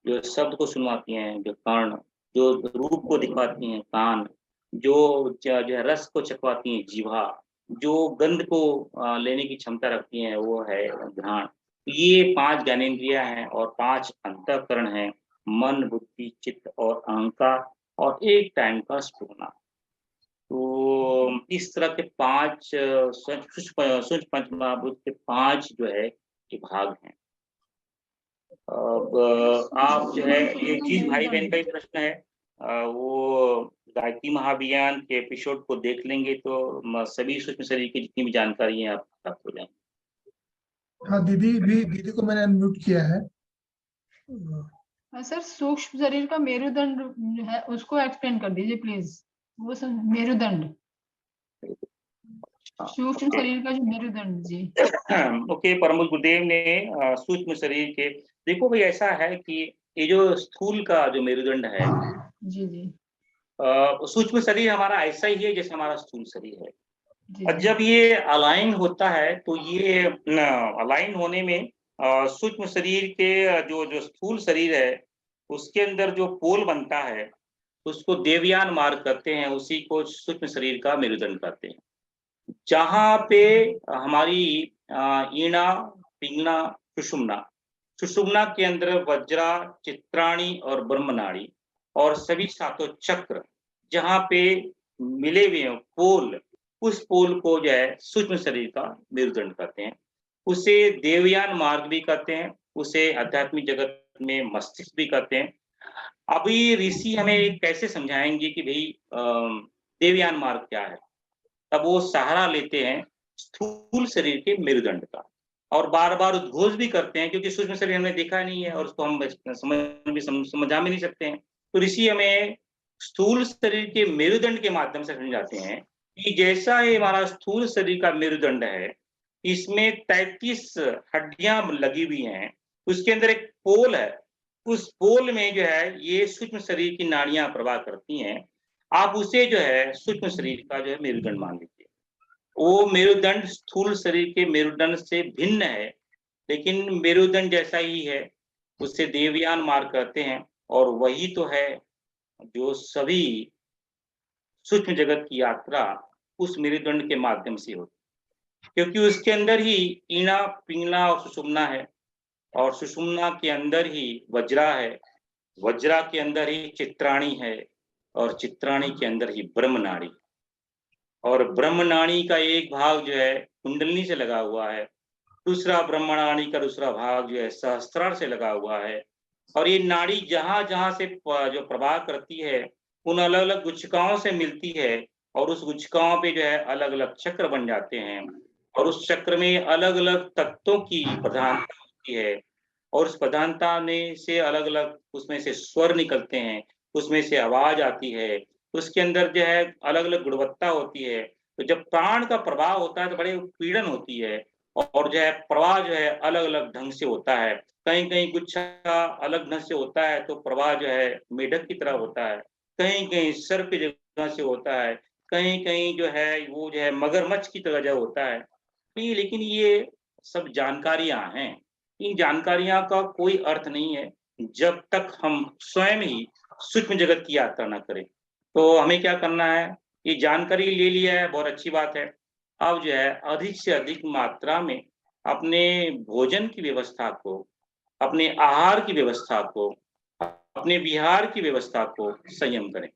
S1: जो शब्द को सुनवाती हैं, जो कर्ण, जो रूप को दिखवाती हैं, कान, जो है रस को चखवाती हैं, जीवा, जो गंध को लेने की क्षमता रखती हैं, वो है घ्राण। ये 5 ज्ञानेंद्रियां हैं और 5 अंतःकरण हैं, मन, बुद्धि, चित्त और अहंकार, और एक टाइम का स्फुरना। तो इस तरह के 5 सूक्ष्म पंचमहाभूत के 5 जो है ये भाग हैं। अब आप जो है ये चीज भाई बहन का ही प्रश्न है, वो गायत्री महाविज्ञान के एपिसोड को देख लेंगे तो सभी सूक्ष्म शरीर की जितनी भी जानकारी है आप प्राप्त हो जाएंगे।
S3: हाँ दीदी को मैंने अनम्यूट किया है।
S9: सर सूक्ष्म शरीर का मेरुदंड है, उसको एक्सप्लेन कर दीजिए प्लीज। वो सर मेरुदंड, सूक्ष्म शरीर का जो मेरुदंड जी।
S1: ओके, परम गुरुदेव ने सूक्ष्म शरीर के, देखो भाई ऐसा है कि ये जो स्थूल का जो मेरुदंड है
S9: जी
S1: सूक्ष्म शरीर हमारा ऐसा ही है जैसे हमारा स्थूल शरीर है।
S9: जी
S1: और जब ये अलाइन होता है तो ये अलाइन होने में सूक्ष्म शरीर के जो स्थूल शरीर है उसके अंदर जो पोल बनता है उसको देवयान मार्ग कहते हैं, उसी को सूक्ष्म शरीर का मेरुदंड कहते हैं। जहाँ पे हमारी ईणा, पिंगला, सुषुम्ना के अंदर वज्रा, चित्राणी और ब्रह्मनाड़ी और सभी 7 चक्र जहाँ पे मिले हुए हैं पोल, उस पोल को जो है सूक्ष्म शरीर का मेरुदंड कहते हैं। उसे देवयान मार्ग भी कहते हैं, उसे आध्यात्मिक जगत में मस्तिष्क भी कहते हैं। अभी ऋषि हमें कैसे समझाएंगे कि भाई देवयान मार्ग क्या है, तब वो सहारा लेते हैं स्थूल शरीर के मेरुदंड का। और बार बार उद्घोष भी करते हैं, क्योंकि सूक्ष्म शरीर हमने देखा नहीं है और उसको हम समझा भी नहीं सकते हैं। तो ऋषि हमें स्थूल शरीर के मेरुदंड के माध्यम से समझाते हैं कि जैसा ये हमारा स्थूल शरीर का मेरुदंड है, इसमें 33 हड्डियां लगी हुई हैं, उसके अंदर एक पोल है, उस पोल में जो है ये सूक्ष्म शरीर की नाड़ियां प्रवाह करती हैं। आप उसे जो है सूक्ष्म शरीर का जो है मेरुदंड मान लीजिए। वो मेरुदंड स्थूल शरीर के मेरुदंड से भिन्न है, लेकिन मेरुदंड जैसा ही है, उसे देवयान मार्ग कहते हैं, और वही तो है जो सभी सूक्ष्म जगत की यात्रा उस मेरुदंड के माध्यम से होती है, क्योंकि उसके अंदर ही ईना, पिंगला और सुषुम्ना है, और सुषुम्ना के अंदर ही वज्रा है, वज्रा के अंदर ही चित्राणी है, और चित्राणी के अंदर ही ब्रह्मनाड़ी, और ब्रह्मनाड़ी का एक भाग जो है कुंडलिनी से लगा हुआ है, दूसरा ब्रह्मनाड़ी का दूसरा भाग जो है सहस्त्रार से लगा हुआ है। और ये नाड़ी जहां जहां से जो प्रवाह करती है, उन अलग अलग गुच्छिकाओं से मिलती है, और उस गुच्छिकाओं पे जो है अलग अलग चक्र बन जाते हैं, और उस चक्र में अलग अलग तत्वों की प्रधानता होती है, और उस प्रधानता में से अलग अलग उसमें से स्वर निकलते हैं, उसमें से आवाज आती है, उसके अंदर जो है अलग अलग गुणवत्ता होती है। तो जब प्राण का प्रवाह होता है तो बड़े उत्पीड़न होती है, और जो है प्रवाह जो है अलग अलग ढंग से होता है। कहीं कहीं गुच्छा अलग ढंग से होता है तो प्रवाह जो है मेढक की तरह होता है, कहीं कहीं सर्प की जगह से होता है, कहीं कहीं जो है वो जो है मगरमच्छ की तरह जो होता है। लेकिन ये सब जानकारियां हैं, इन जानकारियां का कोई अर्थ नहीं है जब तक हम स्वयं ही सूक्ष्म जगत की यात्रा न करें। तो हमें क्या करना है, ये जानकारी ले लिया है, बहुत अच्छी बात है। अब जो है अधिक से अधिक मात्रा में अपने भोजन की व्यवस्था को, अपने आहार की व्यवस्था को, अपने विहार की व्यवस्था को संयम करें।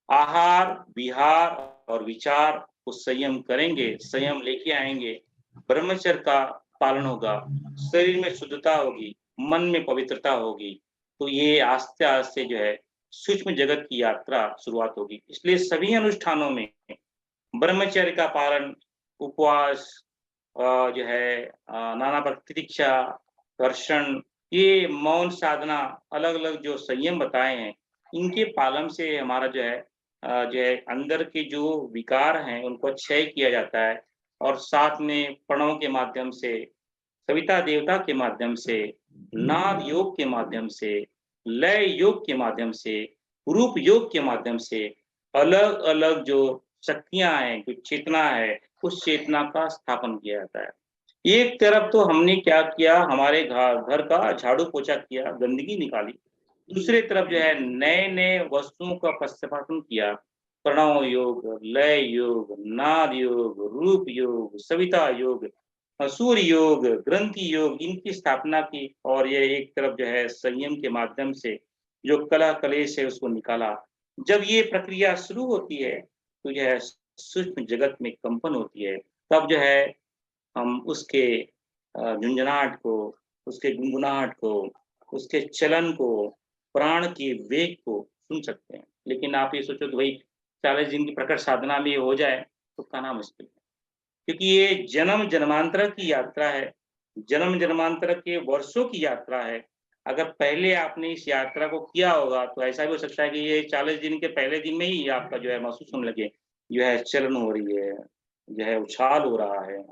S1: आहार, विहार और विचार को संयम करेंगे, संयम लेके आएंगे, ब्रह्मचर्य का पालन होगा, शरीर में शुद्धता होगी, मन में पवित्रता होगी, तो ये आस्ते आस्ते जो है सूक्ष्म जगत की यात्रा शुरुआत होगी। इसलिए सभी अनुष्ठानों में ब्रह्मचर्य का पालन, उपवास, जो है नाना प्रतीक्षा, दर्शन, ये मौन साधना, अलग अलग जो संयम बताए हैं, इनके पालन से हमारा जो है अंदर के जो विकार हैं उनको क्षय किया जाता है, और साथ में प्रणव के माध्यम से, सविता देवता के माध्यम से, नाद योग के माध्यम से, लय योग के माध्यम से, रूप योग के माध्यम से अलग अलग जो शक्तियां हैं, जो चेतना है, उस चेतना का स्थापन किया जाता है। एक तरफ तो हमने क्या किया, हमारे घर का झाड़ू पोछा किया, गंदगी निकाली, दूसरे तरफ जो है नए नए वस्तुओं का प्रतिस्थापन किया, प्रणव योग, लय योग, नाद योग, रूप योग, सविता योग, सूर्य योग, ग्रंथि योग, इनकी स्थापना की, और ये एक तरफ जो है संयम के माध्यम से जो कला कलेश है उसको निकाला। जब ये प्रक्रिया शुरू होती है तो जो है सूक्ष्म जगत में कंपन होती है, तब जो है हम उसके झुंझुनाहट को, उसके गुनगुनाहट को, उसके चलन को, प्राण के वेग को सुन सकते हैं। लेकिन आप ये सोचो कि भाई 40 दिन की प्रकट साधना में ये हो जाए तो कहना मुश्किल है, क्योंकि ये जन्म जन्मांतर की यात्रा है, जन्म जन्मांतर के वर्षों की यात्रा है। अगर पहले आपने इस यात्रा को किया होगा तो ऐसा भी हो सकता है कि ये 40 दिन के पहले दिन में ही आपका जो है महसूस होने लगे, जो है चलन हो रही है, जो है उछाल हो रहा है,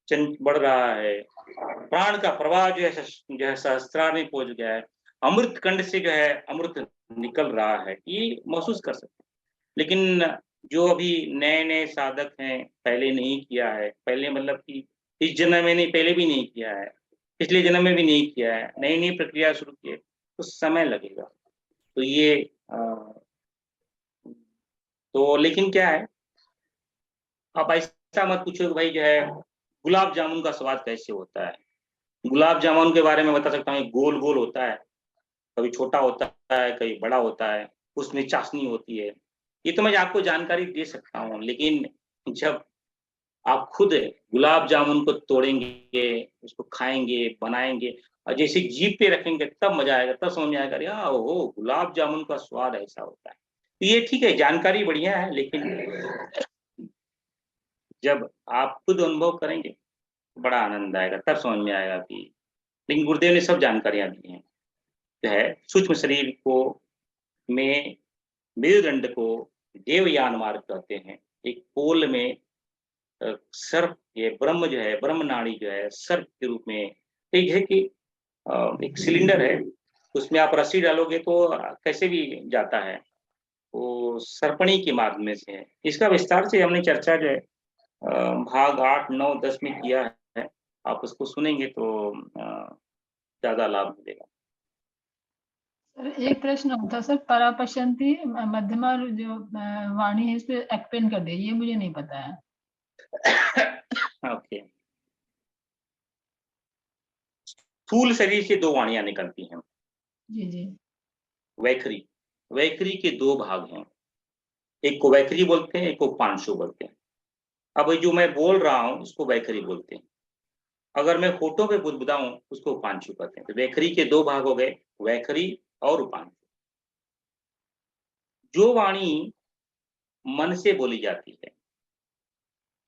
S1: चन बढ़ रहा है, प्राण का प्रवाह जो है सहस्त्रार में पहुंच गया है, अमृत कंड से जो है अमृत निकल रहा है, ये महसूस कर सकते हैं। लेकिन जो अभी नए नए साधक हैं, पहले नहीं किया है, पहले मतलब कि इस जन्म में नहीं, पहले भी नहीं किया है, पिछले जन्म में भी नहीं किया है, नई नई प्रक्रिया शुरू की है, तो समय लगेगा। तो ये तो लेकिन क्या है, आप ऐसा मत पूछो कि भाई जो है गुलाब जामुन का स्वाद कैसे होता है। गुलाब जामुन के बारे में बता सकता हूँ, गोल गोल होता है, कभी छोटा होता है, कभी बड़ा होता है, उसमें चाशनी होती है। ये तो मैं आपको जानकारी दे सकता हूँ, लेकिन जब आप खुद गुलाब जामुन को तोड़ेंगे, उसको खाएंगे, बनाएंगे, और जैसे जीभ पे रखेंगे तब मजा आएगा, तब समझ में आएगा अरे हाँ ओ गुलाब जामुन का स्वाद ऐसा होता है। तो ये ठीक है, जानकारी बढ़िया है, लेकिन जब आप खुद अनुभव करेंगे बड़ा आनंद आएगा, तब समझ में आएगा कि लेकिन गुरुदेव ने सब जानकारियां दी हैं। जो है सूक्ष्म शरीर को में मेरुदंड को देवयान मार्ग कहते हैं। एक पोल में सर्प, ये ब्रह्म जो है, ब्रह्म नाड़ी जो है सर्प के रूप में एक है कि एक सिलेंडर है, उसमें आप रस्सी डालोगे तो कैसे भी जाता है, वो सर्पणी के मार्ग में से है। इसका विस्तार से हमने चर्चा जो है भाग 8, 9, 10 में किया है। आप उसको सुनेंगे तो ज्यादा लाभ मिलेगा।
S9: सर एक प्रश्न होता सर, परापश्यंती मध्यमा जो वाणी है, इस पे एक्सप्लेन कर दिया, ये मुझे नहीं पता है।
S1: ओके, स्थूल शरीर से दो वाणियां निकलती हैं।
S9: जी जी।
S1: वैखरी, वैखरी के दो भाग हैं, एक को वैखरी बोलते हैं, एक को पांशु बोलते हैं। अब जो मैं बोल रहा हूं उसको वैखरी बोलते हैं, अगर मैं फोटो पे बुदबुदाऊं उसको उपांशु कहते हैं। तो वैखरी के दो भाग हो गए, वैखरी और उपांशु। जो वाणी मन से बोली जाती है,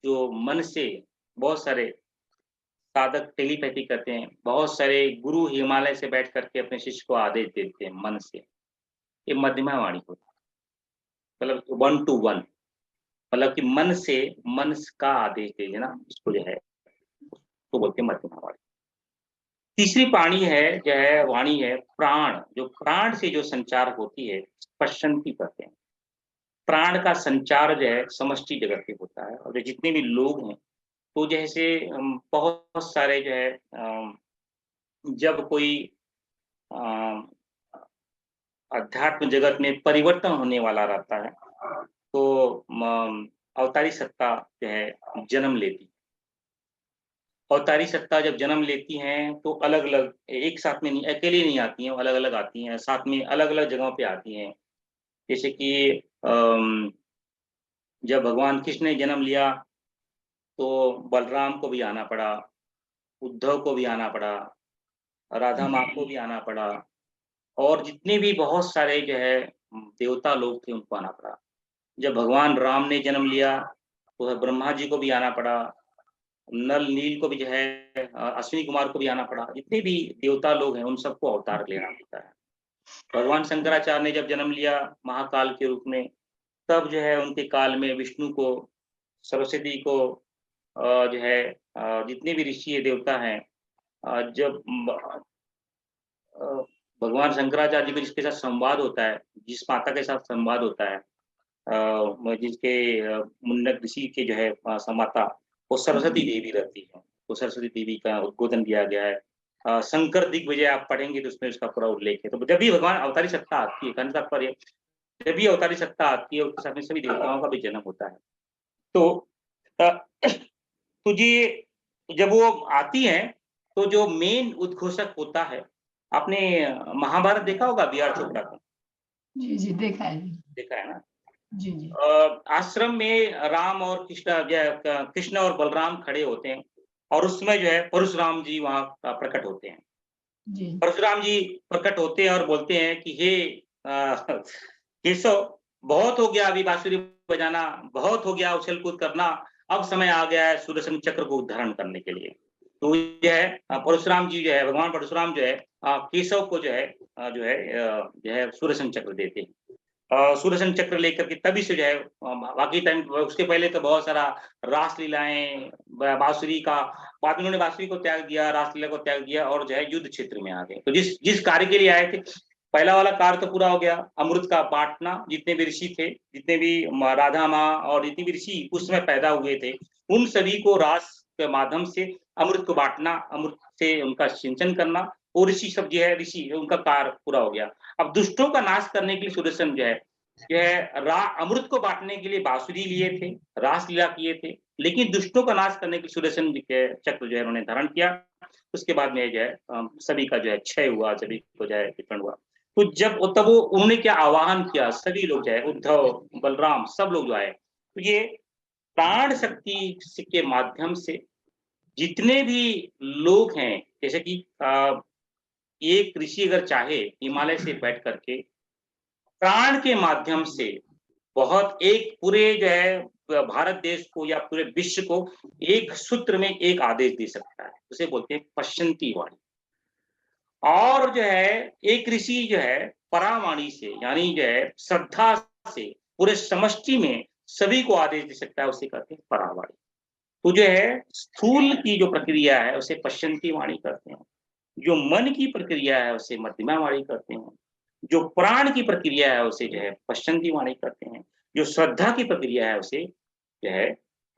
S1: जो मन से, बहुत सारे साधक टेलीपैथी करते हैं, बहुत सारे गुरु हिमालय से बैठ करके अपने शिष्य को आदेश देते हैं मन से, ये मध्यमा वाणी होती है। मतलब 1 to 1, मतलब कि मन से मन का आदेश दे देना, इसको जो है तो बोलते हैं मध्यमा वाणी। तीसरी वाणी है जो है वाणी है प्राण, जो प्राण से जो संचार होती है, स्पष्टंती कहते हैं। प्राण का संचार जो है समष्टि जगत पे होता है, और जो जितने भी लोग हैं तो जैसे बहुत सारे जो है जब कोई अध्यात्म जगत में परिवर्तन होने वाला रहता है तो अवतारी सत्ता जो है जन्म लेती। अवतारी सत्ता जब जन्म लेती हैं तो अलग अलग, एक साथ में नहीं, अकेले नहीं आती हैं, अलग अलग आती हैं, साथ में अलग अलग जगहों पे आती हैं। जैसे कि जब भगवान कृष्ण ने जन्म लिया तो बलराम को भी आना पड़ा, उद्धव को भी आना पड़ा, राधा माँ को भी आना पड़ा, और जितने भी बहुत सारे जो है देवता लोग थे उनको आना पड़ा। जब भगवान राम ने जन्म लिया तो ब्रह्मा जी को भी आना पड़ा, नल नील को भी जो है अश्विनी कुमार को भी आना पड़ा। जितने भी देवता लोग हैं उन सबको अवतार लेना पड़ता है। भगवान शंकराचार्य ने जब जन्म लिया महाकाल के रूप में, तब जो है उनके काल में विष्णु को, सरस्वती को, जो है जितने भी ऋषि देवता हैं, जब भगवान शंकराचार्य जी को जिसके साथ संवाद होता है, जिस माता के साथ संवाद होता है, जिसके मुंडक ऋषि के जो है माता, वो सरस्वती देवी रहती है। तो सरस्वती देवी का उद्बोधन दिया गया है। शंकर दिग्विजय आप पढ़ेंगे तो उसमें उसका पूरा उल्लेख है। तो जब भी भगवान अवतारी सत्ता आती है, कहने का तात्पर्य जब भी अवतारी सत्ता आती है उसके साथ में सभी देवताओं का भी जन्म होता है। तो जी जब वो आती हैं तो जो मेन उद्घोषक होता है, आपने महाभारत देखा होगा बी.आर. चोपड़ा का?
S9: जी जी देखा है जी।
S1: देखा है ना?
S9: जी जी।
S1: आश्रम में राम और कृष्ण और बलराम खड़े होते हैं, और उसमें जो है परशुराम जी वहां प्रकट होते हैं।
S9: जी
S1: परशुराम जी प्रकट होते हैं और बोलते हैं कि हे केशव, बहुत हो गया अभी बांसुरी बजाना, बहुत हो गया उछल कूद करना, अब समय आ गया है सुदर्शन चक्र को धारण करने के लिए। तो ये है परशुराम जी जो है, भगवान परशुराम जो है केशव को जो है सुदर्शन चक्र देते हैं। सुदर्शन चक्र लेकर के तभी से जो है बाकी टाइम, उसके पहले तो बहुत सारा रास लीलाएं, बांसुरी का, बाद में उन्होंने बांसुरी को त्याग दिया, रासलीला को त्याग दिया और जो है युद्ध क्षेत्र में आ गए। तो जिस कार्य के लिए आए थे, पहला वाला कार्य तो पूरा हो गया, अमृत का बांटना। जितने भी ऋषि थे, जितने भी राधा माँ और जितने भी ऋषि उस समय पैदा हुए थे, उन सभी को रास के माध्यम से अमृत को बांटना, अमृत से उनका सिंचन करना, वो ऋषि सब जो है ऋषि उनका कार्य पूरा हो गया। अब दुष्टों का नाश करने के लिए सुदर्शन जो है अमृत को बांटने के लिए बांसुरी लिए थे, रास लीला किए थे, लेकिन दुष्टों का नाश करने के लिए सुदर्शन के चक्र जो है उन्होंने धारण किया। उसके बाद में जो है सभी का जो है क्षय हुआ, सभी को जो है विपन्न हुआ। तो तब वो उन्होंने क्या आह्वान किया, सभी लोग जो है उद्धव, बलराम, सब लोग जो आए। तो ये प्राण शक्ति के माध्यम से जितने भी लोग हैं, जैसे कि एक ऋषि अगर चाहे हिमालय से बैठ करके प्राण के माध्यम से बहुत एक पूरे जो है भारत देश को या पूरे विश्व को एक सूत्र में एक आदेश दे सकता है, उसे बोलते हैं पश्यंती वाणी। और जो है एक ऋषि जो है परावाणी से, यानी जो है श्रद्धा से पूरे समष्टि में सभी को आदेश दे सकता है, उसे कहते हैं परावाणी। तो जो है स्थूल की जो प्रक्रिया है उसे पश्यंती वाणी करते हैं, जो मन की प्रक्रिया है उसे मध्यमा वाणी करते हैं, जो प्राण की प्रक्रिया है उसे जो है पश्यंती वाणी करते हैं, जो श्रद्धा की प्रक्रिया है उसे जो है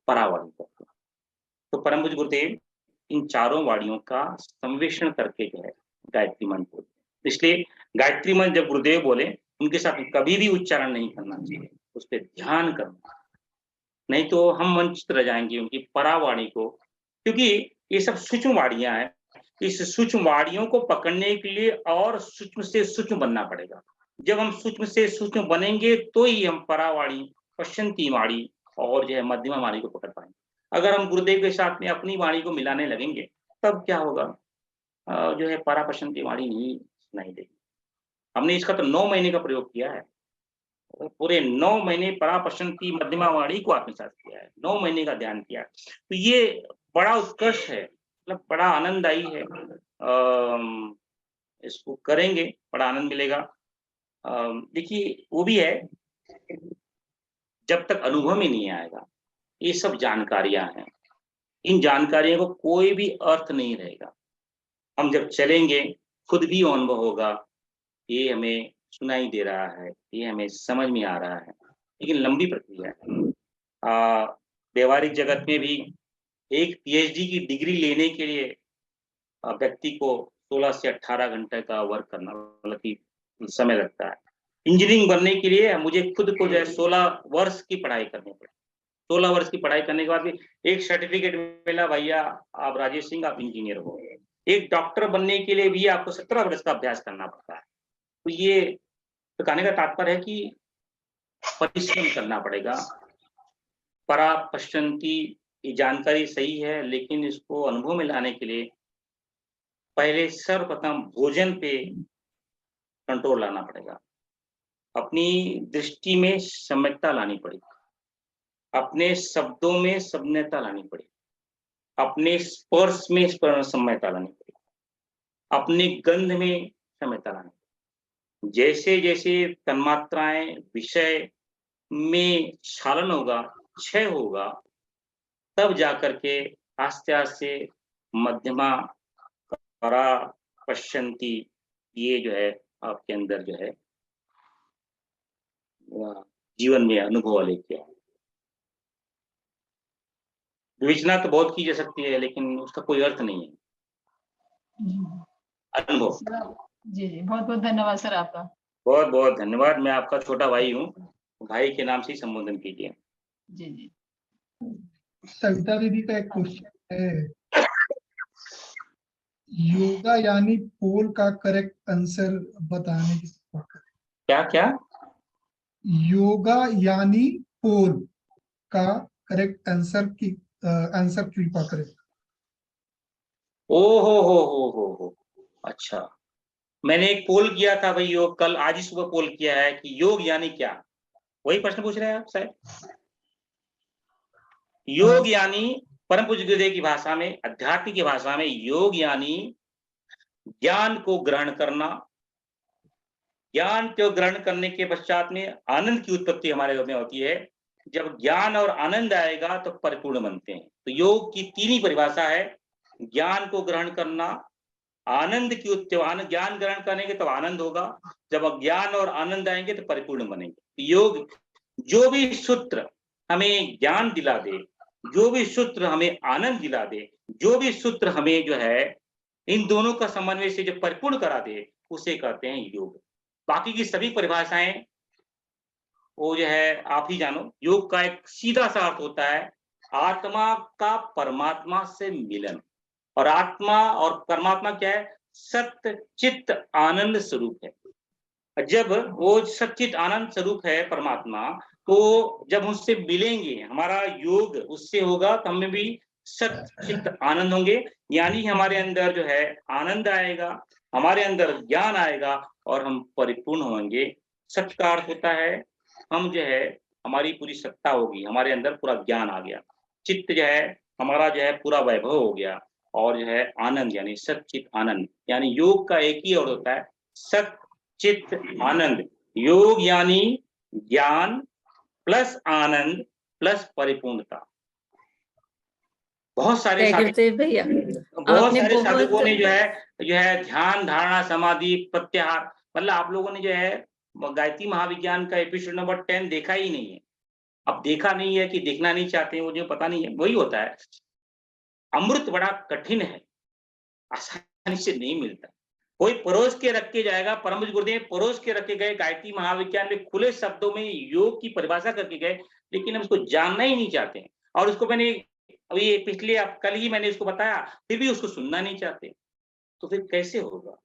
S1: परावाणी करते हैं। तो परम पूज्य गुरुदेव इन चारों वाणियों का संवेषण करके जो है गायत्री मंत्र बोलते हैं। इसलिए गायत्री मंत्र जब गुरुदेव बोले उनके साथ कभी भी उच्चारण नहीं करना चाहिए, उस पर ध्यान करना, नहीं तो हम वंचित रह जाएंगे उनकी परावाणी को, क्योंकि ये सब सूक्ष्म वाणियां हैं। इस सूक्ष्म वाणियों को पकड़ने के लिए और सूक्ष्म से सूक्ष्म बनना पड़ेगा। जब हम सूक्ष्म से सूक्ष्म बनेंगे तो ही हम परावाणी, पश्यंती वाणी और जो है मध्यमा वाणी को पकड़ पाएंगे। अगर हम गुरुदेव के साथ में अपनी वाणी को मिलाने लगेंगे तब क्या होगा, जो है परा पश्यंती वाणी नहीं सुनाई देगी। हमने इसका तो 9 महीने का प्रयोग किया है, पूरे 9 महीने परा पश्यंती मध्यमा वाणी को आत्मसात किया है, 9 महीने का ध्यान किया है। तो ये बड़ा उत्कर्ष है, मतलब बड़ा आनंददायी है। इसको करेंगे बड़ा आनंद मिलेगा। देखिए वो भी है, जब तक अनुभव में नहीं आएगा, ये सब जानकारियां हैं, इन जानकारियों को कोई भी अर्थ नहीं रहेगा। हम जब चलेंगे खुद भी अनुभव होगा, ये हमें सुनाई दे रहा है, ये हमें समझ में आ रहा है, लेकिन लंबी प्रक्रिया है। व्यवहारिक जगत में भी एक पीएचडी की डिग्री लेने के लिए व्यक्ति को 16 से 18 घंटे का वर्क करना, मतलब कि समय लगता है। इंजीनियरिंग बनने के लिए मुझे खुद को जो है 16 वर्ष की पढ़ाई करनी पड़ी। 16 वर्ष की पढ़ाई करने के बाद भी एक सर्टिफिकेट मिला, भैया आप राजेश सिंह आप इंजीनियर हो। एक डॉक्टर बनने के लिए भी आपको 17 वर्ष का अभ्यास करना पड़ता है। तो ये तो कहने का तात्पर्य है कि परिश्रम करना पड़ेगा। परा पश्यंती ये जानकारी सही है, लेकिन इसको अनुभव में लाने के लिए पहले सर्वप्रथम भोजन पे कंट्रोल लाना पड़ेगा, अपनी दृष्टि में सम्यकता लानी पड़ेगी, अपने शब्दों में सम्यकता लानी पड़ेगी, अपने स्पर्श में सम्यकता लानी पड़ेगी, अपने गंध में सम्यकता लानी पड़ेगी। जैसे जैसे तन्मात्राएं विषय में क्षालन होगा, क्षय होगा, तब जाकर के आस्ते आस्ते मध्यमा परा पश्यंती ये जो है आपके अंदर जो है जीवन में अनुभव लेके आए। विवेचना तो बहुत की जा सकती है, लेकिन उसका कोई अर्थ नहीं है, अनुभव।
S9: जी जी, बहुत बहुत धन्यवाद सर आपका।
S1: बहुत बहुत धन्यवाद। मैं आपका छोटा भाई हूँ, भाई के नाम से ही संबोधन कीजिए।
S9: जी जी।
S3: सविता दीदी का एक क्वेश्चन है, योगा यानी पोल का करेक्ट आंसर बताने की कृपा करें।
S1: क्या क्या?
S3: योगा यानी पोल का करेक्ट आंसर की आंसर कृपा करें।
S1: ओ हो, अच्छा। मैंने एक पोल किया था भाई, योग कल आज ही सुबह पोल किया है कि योग यानी क्या, वही प्रश्न पूछ रहे हैं आप शायद। योग यानी परम पूज्य गुरुदेव की भाषा में, अध्यात्म की भाषा में, योग यानी ज्ञान को ग्रहण करना। ज्ञान को ग्रहण करने के पश्चात में आनंद की उत्पत्ति हमारे में होती है। जब ज्ञान और आनंद आएगा तो परिपूर्ण बनते हैं। तो योग की तीन ही परिभाषा है, ज्ञान को ग्रहण करना, आनंद की ज्ञान ग्रहण करेंगे तो आनंद होगा, जब ज्ञान और आनंद आएंगे तो परिपूर्ण बनेंगे। योग जो भी सूत्र हमें ज्ञान दिला दे, जो भी सूत्र हमें आनंद दिला दे, जो भी सूत्र हमें जो है इन दोनों का समन्वय से जो परिपूर्ण करा दे, उसे कहते हैं योग। बाकी की सभी परिभाषाएं वो जो है आप ही जानो। योग का एक सीधा सा अर्थ होता है आत्मा का परमात्मा से मिलन। और आत्मा और परमात्मा क्या है? सत्य चित्त आनंद स्वरूप है। जब वो सच्चित आनंद स्वरूप है परमात्मा, तो जब उससे मिलेंगे, हमारा योग उससे होगा, तो हमें भी सत्य चित्त आनंद होंगे। यानी हमारे अंदर जो है आनंद आएगा, हमारे अंदर ज्ञान आएगा और हम परिपूर्ण होंगे। सत्य का अर्थ होता है हम जो है हमारी पूरी सत्ता होगी, हमारे अंदर पूरा ज्ञान आ गया, चित्त जो है हमारा जो है पूरा वैभव हो गया, और जो है आनंद यानी सच्चित आनंद, यानी योग का एक ही अर्थ होता है सत चित्त आनंद। योग यानी ज्ञान प्लस आनंद प्लस परिपूर्णता। बहुत सारे
S10: भैया
S1: बहुत
S10: आपने
S1: सारे
S10: बहुत
S1: साधकों ने जो है ध्यान धारणा समाधि प्रत्याहार, मतलब आप लोगों ने जो है गायत्री महाविज्ञान का एपिसोड नंबर 10 देखा ही नहीं है। अब देखा नहीं है कि देखना नहीं चाहते हैं, मुझे पता नहीं है, वही होता है। अमृत बड़ा कठिन है, आसानी से नहीं मिलता। कोई परोस के रख के जाएगा, परम पूज्य गुरुदेव परोस के रखे गए गायत्री महाविज्ञान में खुले शब्दों में योग की परिभाषा करके गए, लेकिन हम उसको जानना ही नहीं चाहते हैं। और उसको मैंने अभी पिछले कल ही मैंने उसको बताया, फिर भी उसको सुनना नहीं चाहते, तो फिर कैसे होगा?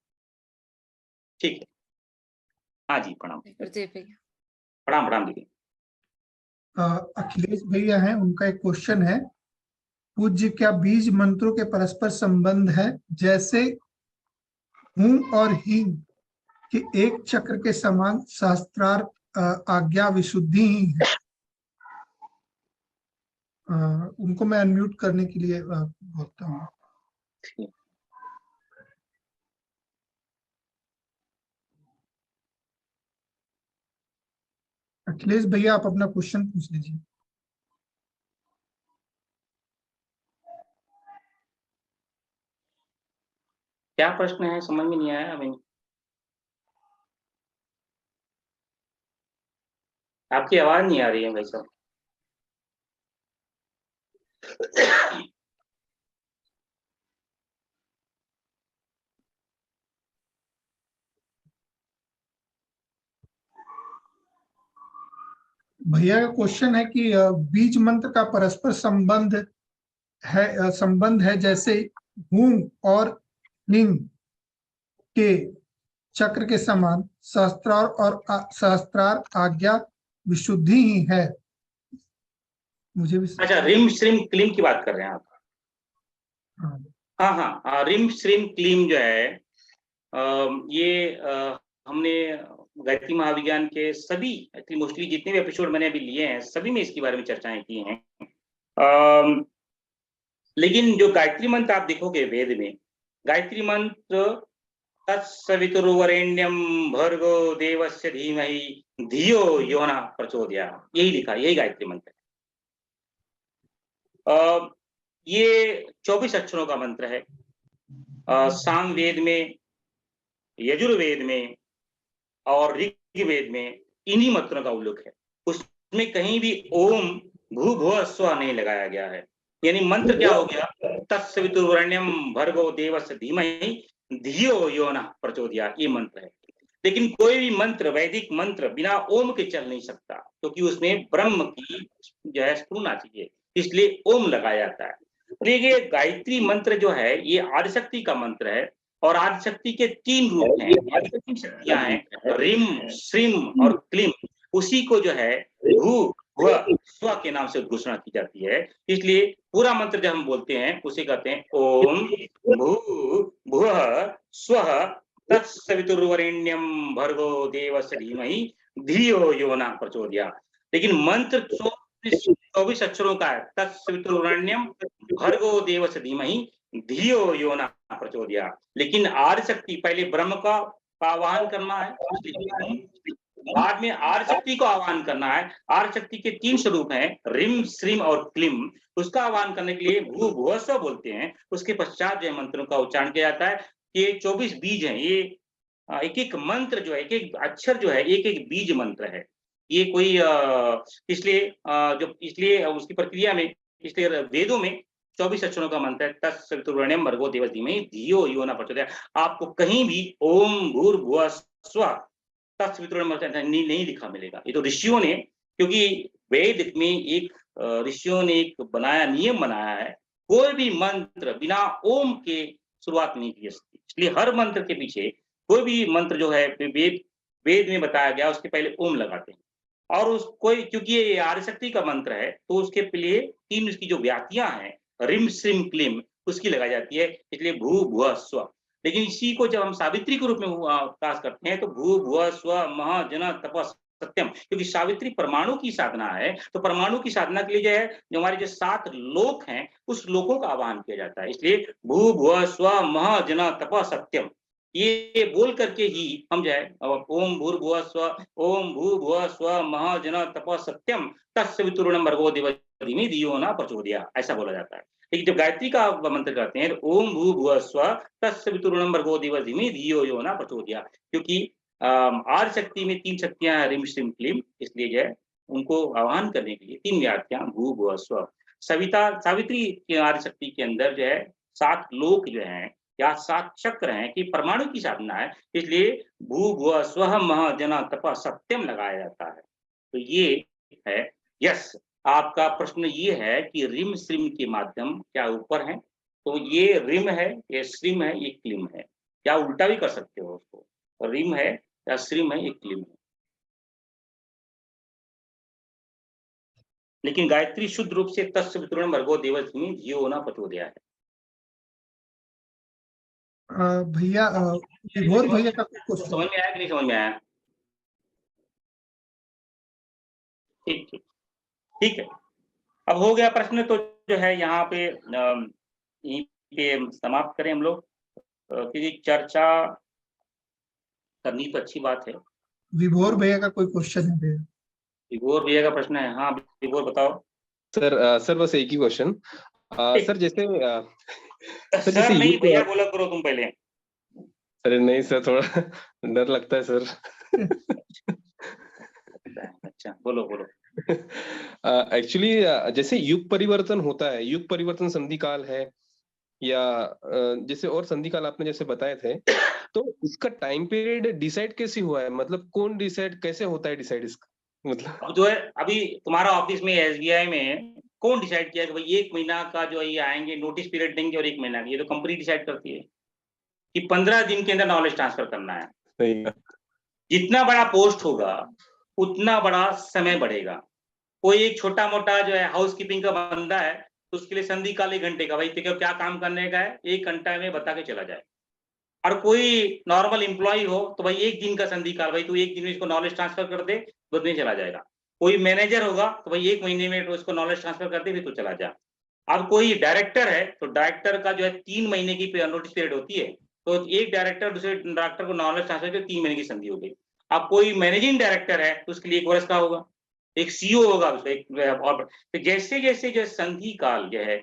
S1: ठीक है, हाँ जी, प्रणाम प्रणाम प्रणाम दीदी।
S3: अखिलेश भैया हैं, उनका एक क्वेश्चन है, पूज्य क्या बीज मंत्रों के परस्पर संबंध है, जैसे हूं और ही कि एक चक्र के समान शास्त्रार्थ आज्ञा विशुद्धि ही है? उनको मैं अनम्यूट करने के लिए बोलता हूँ। अखिलेश भैया आप अपना क्वेश्चन पूछ लीजिए।
S1: क्या प्रश्न है, समझ में नहीं आया अभी। आपकी आवाज नहीं आ रही है भाई साहब।
S3: भैया का क्वेश्चन है कि बीज मंत्र का परस्पर संबंध है जैसे हूं और लिंग के चक्र के समान शास्त्रार्थ आज्ञा विशुद्धि ही है। मुझे भी
S1: अच्छा, रिम श्रीम क्लीम की बात कर रहे हैं आप? हाँ, रिम श्रीम क्लीम जो है ये हमने गायत्री महाविज्ञान के सभी मोस्टली जितने भी एपिसोड मैंने अभी लिए हैं, सभी में इसके बारे में चर्चाएं की हैं। लेकिन जो गायत्री मंत्र आप देखोगे वेद में, गायत्री मंत्र तत्सवितुर्वरेण्यम भर्गो देवस्य धीमहि धियो यो न प्रचोदयात्, यही लिखा, यही गायत्री मंत्र है। ये 24 अक्षरों का मंत्र है। सामवेद में, यजुर्वेद में और ऋग्वेद में इन्हीं मंत्रों का उल्लेख है। उसमें कहीं भी ओम भू भुव स्व नहीं लगाया गया है। यानी मंत्र क्या हो गया? तत्सवितुर्वरेण्यम भर्गो देवस्य धीमहि धियो यो न प्रचोदयात्, ये मंत्र है। लेकिन कोई भी मंत्र, वैदिक मंत्र बिना ओम के चल नहीं सकता, क्योंकि उसमें ब्रह्म की जो है स्फुरना चाहिए, इसलिए ओम लगाया जाता है। देखिए गायत्री मंत्र जो है ये आदिशक्ति का मंत्र है, और आदिशक्ति के 3 रूप हैं, 3 शक्तियां हैं, रिम श्रीम और क्लीम। उसी को जो है भू भुव स्व के नाम से घोषणा की जाती है। इसलिए पूरा मंत्र जब हम बोलते हैं उसे कहते हैं ओम भू भुव स्व तत्सवितुर्वरेण्यम भर्गो देवस्य धीमहि धियो यो न प्रचोदयात्। लेकिन मंत्र 24 अक्षरों का है, तत्सवितुर्वरेण्यम भर्गो देवस्य धीमहि धियो यो न प्रचोदयात्। लेकिन आदिशक्ति पहले ब्रह्म का आवाहन करना है, बाद में आदिशक्ति को आह्वान करना है। आदिशक्ति के 3 स्वरूप हैं, रिम श्रीम और क्लीम। उसका आह्वान करने के लिए भू भुव स्व बोलते हैं। उसके पश्चात जो मंत्रों का उच्चारण किया जाता है। ये 24 बीज हैं, ये एक एक मंत्र जो है, एक एक अक्षर जो है, एक एक बीज मंत्र है। ये कोई इसलिए उसकी प्रक्रिया में, इसलिए वेदों में 24 अक्षरों का मंत्र है, तत्सवितुर्वरेण्यम भर्गो देवस्य धीमहि धियो यो न प्रचोदयात्। आपको कहीं भी ओम भूर्भुवः स्वः तत्सवितुर्वरेण्यम नहीं लिखा मिलेगा। ये तो ऋषियों ने, क्योंकि वेद में एक ऋषियों ने एक नियम बनाया है, कोई भी मंत्र बिना ओम के शुरुआत नहीं की सकती। इसलिए हर मंत्र के पीछे कोई भी मंत्र जो है वेद में बताया गया, उसके पहले ओम लगाते हैं। और क्योंकि ये आदिशक्ति का मंत्र है, तो उसके लिए 3 उसकी जो व्याख्याएं हैं, रिम श्रीम क्लीम, उसकी लगाई जाती है। इसलिए भू भुव स्व। लेकिन इसी को जब हम सावित्री के रूप में पास करते हैं, तो भू भुव स्व महा जन तपस सत्यम, क्योंकि सावित्री परमाणु की साधना है, तो परमाणु की साधना के लिए जो है, जो हमारे जो 7 लोक हैं, उस लोकों का आह्वान किया जाता है। इसलिए भू भुव स्व मह जना तप सत्यम, ये बोल करके ही हम जो है ओम भूर्भुवः स्वः ओम भूर्भुवः स्वः मह जना तप सत्यम तत्सवितुर्वरेण्यं भर्गो देवस्य धीमहि धियो न प्रचोदयात्, ऐसा बोला जाता है। लेकिन जब गायत्री का मंत्र करते हैं, तो ओम भूर्भुवः स्वः तत्सवितुर्वरेण्यं भर्गो देवस्य धीमहि धियो यो न प्रचोदयात्, क्योंकि आदि शक्ति में 3 शक्तियां हैं, ह्रीं श्रीं क्लीं, इसलिए जो है उनको आह्वान करने के लिए 3 व्याख्या भू भुव स्व। सावित्री की आदि शक्ति के अंदर जो है 7 लोक जो हैं या 7 चक्र हैं कि परमाणु की साधना है, इसलिए भू भुव स्वः मह जना तप सत्यम लगाया जाता है। तो ये है यस। आपका प्रश्न ये है कि रिम श्रीम के माध्यम क्या ऊपर है, तो ये रिम है, ये श्रीम है, ये क्लीम है, या उल्टा भी कर सकते हो उसको, रिम है या श्रीम है, ये क्लीम है। लेकिन गायत्री शुद्ध रूप से तत्सवितुर्वरेण्यं भर्गो देवस्य धीमहि धियो न प्रचोदयात् है।
S3: भैया विभोर भैया का क्वेश्चन
S1: समझ में आया कि नहीं समझ में आया? ठीक ठीक ठीक है, अब हो गया प्रश्न, तो जो है यहाँ पे यहीं पे समाप्त करें हम लोग, क्योंकि चर्चा करनी तो अच्छी बात है।
S3: विभोर भैया का कोई क्वेश्चन है भैया?
S1: विभोर भैया का प्रश्न है। हाँ विभोर बताओ।
S5: सर बस एक ही क्वेश्चन सर, जैसे
S1: सर जैसे नहीं भैया बोला करो तुम पहले।
S5: अरे नहीं सर, थोड़ा डर लगता है सर।
S1: अच्छा बोलो बोलो।
S5: एक्चुअली जैसे युग परिवर्तन होता है, युग परिवर्तन संधि काल है या जैसे और संधि काल आपने जैसे बताए थे, तो इसका टाइम पीरियड डिसाइड कैसे हुआ है? मतलब कौन डिसाइड, कैसे होता है डिसाइड इसका? मतलब
S1: अब जो है अभी तुम्हारा ऑफिस में एसबीआई में कौन डिसाइड किया कि भाई 1 महीना का जो ये आएंगे नोटिस पीरियड देंगे और 1 महीना की? ये तो कंपनी डिसाइड करती है कि 15 दिन के अंदर नॉलेज ट्रांसफर करना है।
S5: सही है।
S1: जितना बड़ा पोस्ट होगा उतना बड़ा समय बढ़ेगा। कोई एक छोटा मोटा जो है हाउस कीपिंग का बंदा है, तो उसके लिए संधि काल 1 घंटे का, भाई तेरे को क्या काम करने का है 1 घंटा में बता के चला जाए। और कोई नॉर्मल एम्प्लॉय हो तो भाई 1 दिन का संधि काल, भाई तू 1 दिन में इसको नॉलेज ट्रांसफर कर दे, 2 दिन चला जाएगा। कोई मैनेजर होगा तो भाई 1 महीने में तो उसको नॉलेज ट्रांसफर कर दे, फिर तो चला जा। अब कोई डायरेक्टर है तो डायरेक्टर का जो है 3 महीने की नोटिस पीरियड होती है, तो एक डायरेक्टर दूसरे डायरेक्टर को नॉलेज ट्रांसफर कर 3 महीने की संधि हो गई। अब कोई मैनेजिंग डायरेक्टर है तो उसके लिए 1 वर्ष का होगा, एक सीईओ होगा उसका एक, और तो जैसे जैसे जो संधि काल जो है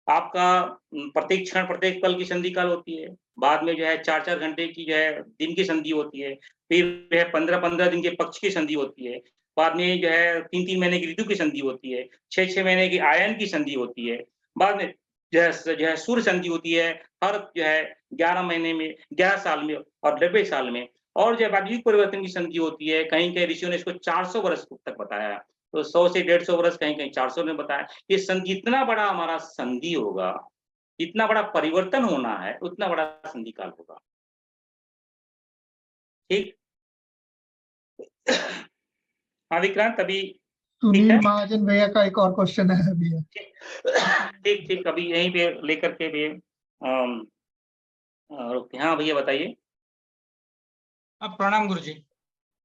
S1: आपका प्रत्येक क्षण प्रत्येक पल की संधि काल होती है। बाद में जो है 4-4 घंटे की जो है दिन की संधि होती है, फिर जो है 15-15 दिन के पक्ष की संधि होती है, बाद में जो है 3-3 महीने की ऋतु की संधि होती है, 6-6 महीने की आयन की संधि होती है, बाद में जो है सूर्य संधि होती है हर जो है 11 महीने में, 11 साल में और 90 साल में, और जो है युग परिवर्तन की संधि होती है। कहीं ऋषियों ने इसको 400 वर्ष तक बताया है, तो 100 से 150 वर्ष, कहीं 400 ने बताया। ये संधि जितना बड़ा हमारा संधि होगा, जितना बड़ा परिवर्तन होना है, उतना बड़ा संधि काल होगा। ठीक। हाँ विक्रांत, अभी
S3: सुनील महाजन भैया का एक और क्वेश्चन है भैया।
S1: ठीक ठीक, अभी यहीं पे लेकर के भी हाँ भैया बताइए।
S10: प्रणाम गुरुजी।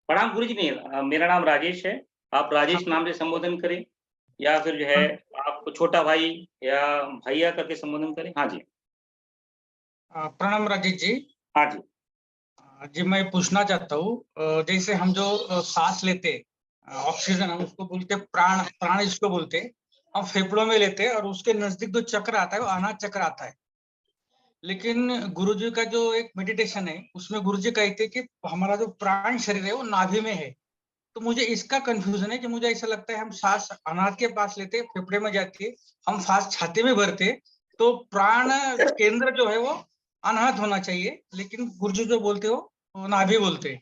S1: प्रणाम गुरुजी नहीं, मेरा नाम राजेश है, आप राजेश नाम से संबोधन करें, या फिर जो है आप छोटा भाई या भैया करके संबोधन करें। हाँ जी
S10: प्रणाम राजेश जी।
S1: हाँ जी
S10: जी, मैं पूछना चाहता हूँ, जैसे हम जो सांस लेते ऑक्सीजन, हम उसको बोलते प्राण, प्राण इसको बोलते, हम फेफड़ों में लेते और उसके नजदीक जो चक्र आता है वो अनाहत चक्र आता है। लेकिन गुरुजी का जो एक मेडिटेशन है उसमें गुरुजी कहते हैं कि हमारा जो प्राण शरीर है वो नाभि में है। तो मुझे इसका कंफ्यूजन है कि मुझे ऐसा लगता है हम सांस अनाहत के पास लेते, फेफड़े में जाती है, हम सांस छाती में भरते, तो प्राण केंद्र जो है वो अनाहत होना चाहिए, लेकिन गुरुजी जो बोलते हो वो नाभि बोलते।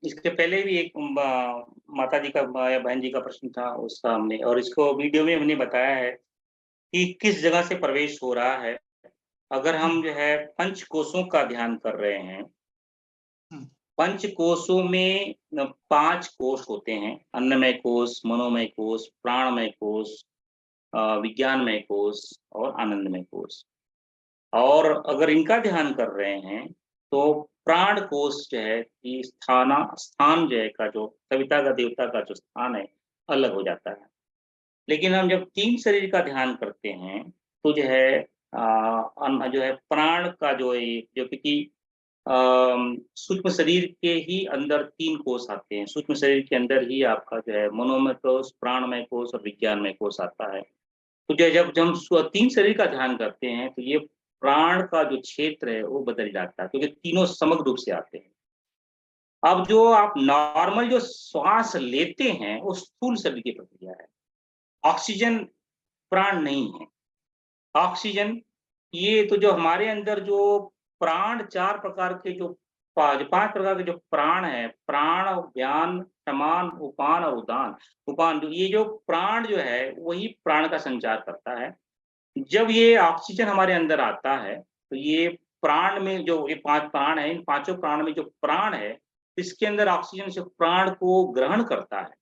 S1: इसके पहले भी एक माता जी का या बहन जी का प्रश्न था, उसका हमने, और इसको वीडियो में हमने बताया है कि किस जगह से प्रवेश हो रहा है। अगर हम जो है पंच कोशों का ध्यान कर रहे हैं, पंच कोशों में 5 कोश होते हैं, अन्नमय कोश, मनोमय कोश, प्राणमय कोश, विज्ञानमय कोश और आनंदमय कोश। और अगर इनका ध्यान कर रहे हैं तो प्राण कोश जो है कि स्थान जो है का जो सविता का देवता का जो स्थान है अलग हो जाता है। लेकिन हम जब 3 शरीर का ध्यान करते हैं तो जो है जो है प्राण का जो है जो कि सूक्ष्म शरीर के ही अंदर 3 कोश आते हैं। सूक्ष्म शरीर के अंदर ही आपका जो है मनोमय कोश, प्राणमय कोश और विज्ञानमय कोश आता है। तो जब हम 3 शरीर का ध्यान करते हैं तो ये प्राण का जो क्षेत्र है वो बदल जाता है, क्योंकि तीनों समग्र रूप से आते हैं। अब जो आप नॉर्मल जो श्वास लेते हैं वो स्थूल शरीर की प्रक्रिया है। ऑक्सीजन प्राण नहीं है। ऑक्सीजन ये तो जो हमारे अंदर जो प्राण 4 प्रकार के जो 5 प्रकार के जो प्राण है, प्राण, व्यान, समान, उपान और उदान। उपान ये जो प्राण जो है वही प्राण का संचार करता है। जब ये ऑक्सीजन हमारे अंदर आता है तो ये प्राण में जो ये 5 प्राण है, इन पांचों प्राण में जो प्राण है इसके अंदर ऑक्सीजन से प्राण को ग्रहण करता है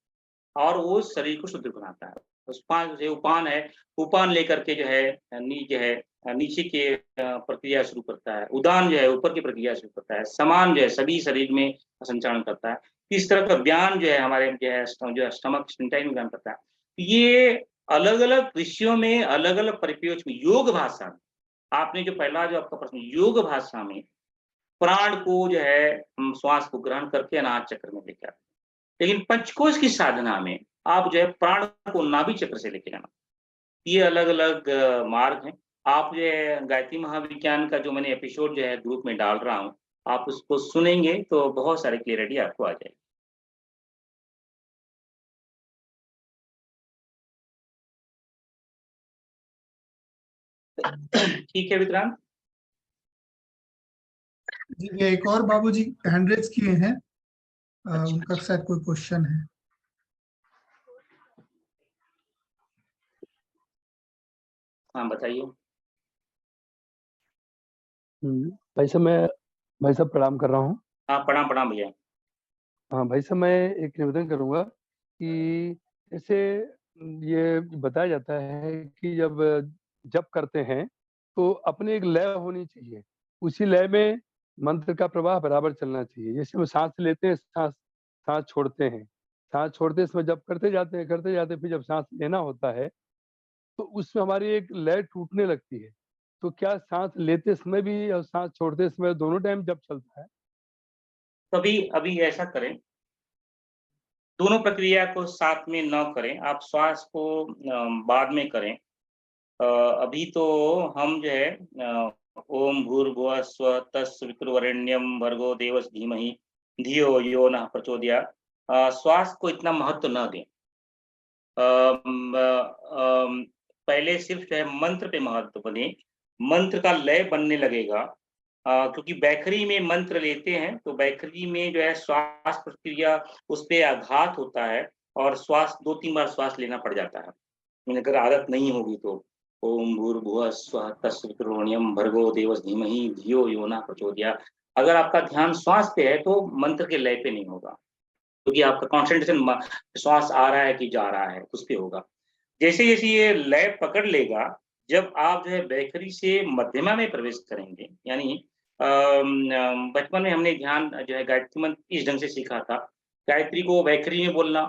S1: और वो शरीर को शुद्ध बनाता है। उपान जो उपान है, उपान लेकर के जो है नीचे के प्रक्रिया शुरू करता है। उदान जो है ऊपर की प्रक्रिया शुरू करता है। समान जो है सभी शरीर में संचालन करता है। इस तरह का व्यान जो है हमारे जो है स्टमक स्फिंक्टर में व्यान करता है। ये अलग-अलग विषयों में अलग-अलग परिपेक्ष में योग भाषा में आपने जो पहला जो आपका प्रश्न योग भाषा में प्राण को जो है हम श्वास को ग्रहण करके अनाहत चक्र में लेके आते हैं। लेकिन पंचकोश की साधना में आप जो है प्राण को नाभि चक्र से लेके जाना। ये अलग-अलग मार्ग हैं। आप जो है गायत्री महाविज्ञान का जो मैंने एपिसोड जो है ग्रुप में डाल रहा हूँ, आप उसको सुनेंगे तो बहुत सारी क्लियरिटी आपको आ जाएगी। ठीक है विक्रांत।
S3: जी ये एक और बाबूजी हैंड रेज किए हैं, उनका शायद कोई क्वेश्चन है।
S1: हाँ बताइए।
S11: भाई साहब प्रणाम कर रहा हूँ।
S1: हाँ प्रणाम भैया।
S11: हाँ भाई साहब, मैं एक निवेदन करूंगा कि जैसे ये बताया जाता है कि जब करते हैं तो अपनी एक लय होनी चाहिए, उसी लय में मंत्र का प्रवाह बराबर चलना चाहिए। जैसे वो सांस लेते हैं, सांस छोड़ते हैं, सांस छोड़ते समय जब करते जाते फिर जब सांस लेना होता है तो उसमें हमारी एक लय टूटने लगती है। तो क्या सांस लेते समय भी और सांस छोड़ते समय दोनों टाइम जब चलता है?
S1: तभी अभी ऐसा करें, दोनों प्रक्रिया को साथ में न करें, आप श्वास को बाद में करें। अभी तो हम जो है ओम भूर्भुवः स्वः तत्सवितुर्वरेण्यं भर्गो देवस्य धीमहि धियो यो नः प्रचोदयात्। श्वास को इतना महत्व न दें। पहले सिर्फ जो है मंत्र पे महत्व दें, मंत्र का लय बनने लगेगा। क्योंकि बैखरी में मंत्र लेते हैं तो बैखरी में जो है श्वास प्रक्रिया उस पर आघात होता है और श्वास 2-3 बार श्वास लेना पड़ जाता है। अगर आदत नहीं होगी तो ओम भूर्भुवः स्वः तत्सवितुर्वरेण्यं भर्गो देवस्य धीमहि धियो यो नः प्रचोदयात्। अगर आपका ध्यान श्वास पे है तो मंत्र के लय पे नहीं होगा, क्योंकि आपका कॉन्सेंट्रेशन श्वास आ रहा है कि जा रहा है उस पे होगा। जैसे जैसे ये लय पकड़ लेगा, जब आप जो है बैखरी से मध्यमा में प्रवेश करेंगे, यानी बचपन में हमने ध्यान जो है गायत्री मंत्र इस ढंग से सीखा था। गायत्री को बैखरी में बोलना,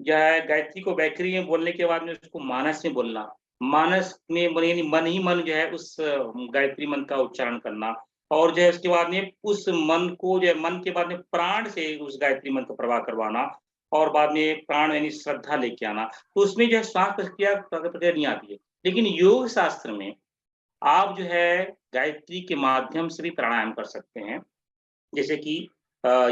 S1: जो है गायत्री को बैखरी में बोलने के बाद में उसको मानस में बोलना, मानस में यानी मन ही मन जो है उस गायत्री मंत्र का उच्चारण करना, और जो है उसके बाद में उस मन को जो है मन के बाद में प्राण से उस गायत्री मंत्र का प्रवाह करवाना और बाद में प्राण यानी श्रद्धा लेके आना। तो उसमें जो है श्वास प्रक्रिया नहीं आती है। लेकिन योग शास्त्र में आप जो है गायत्री के माध्यम से भी प्राणायाम कर सकते हैं। जैसे कि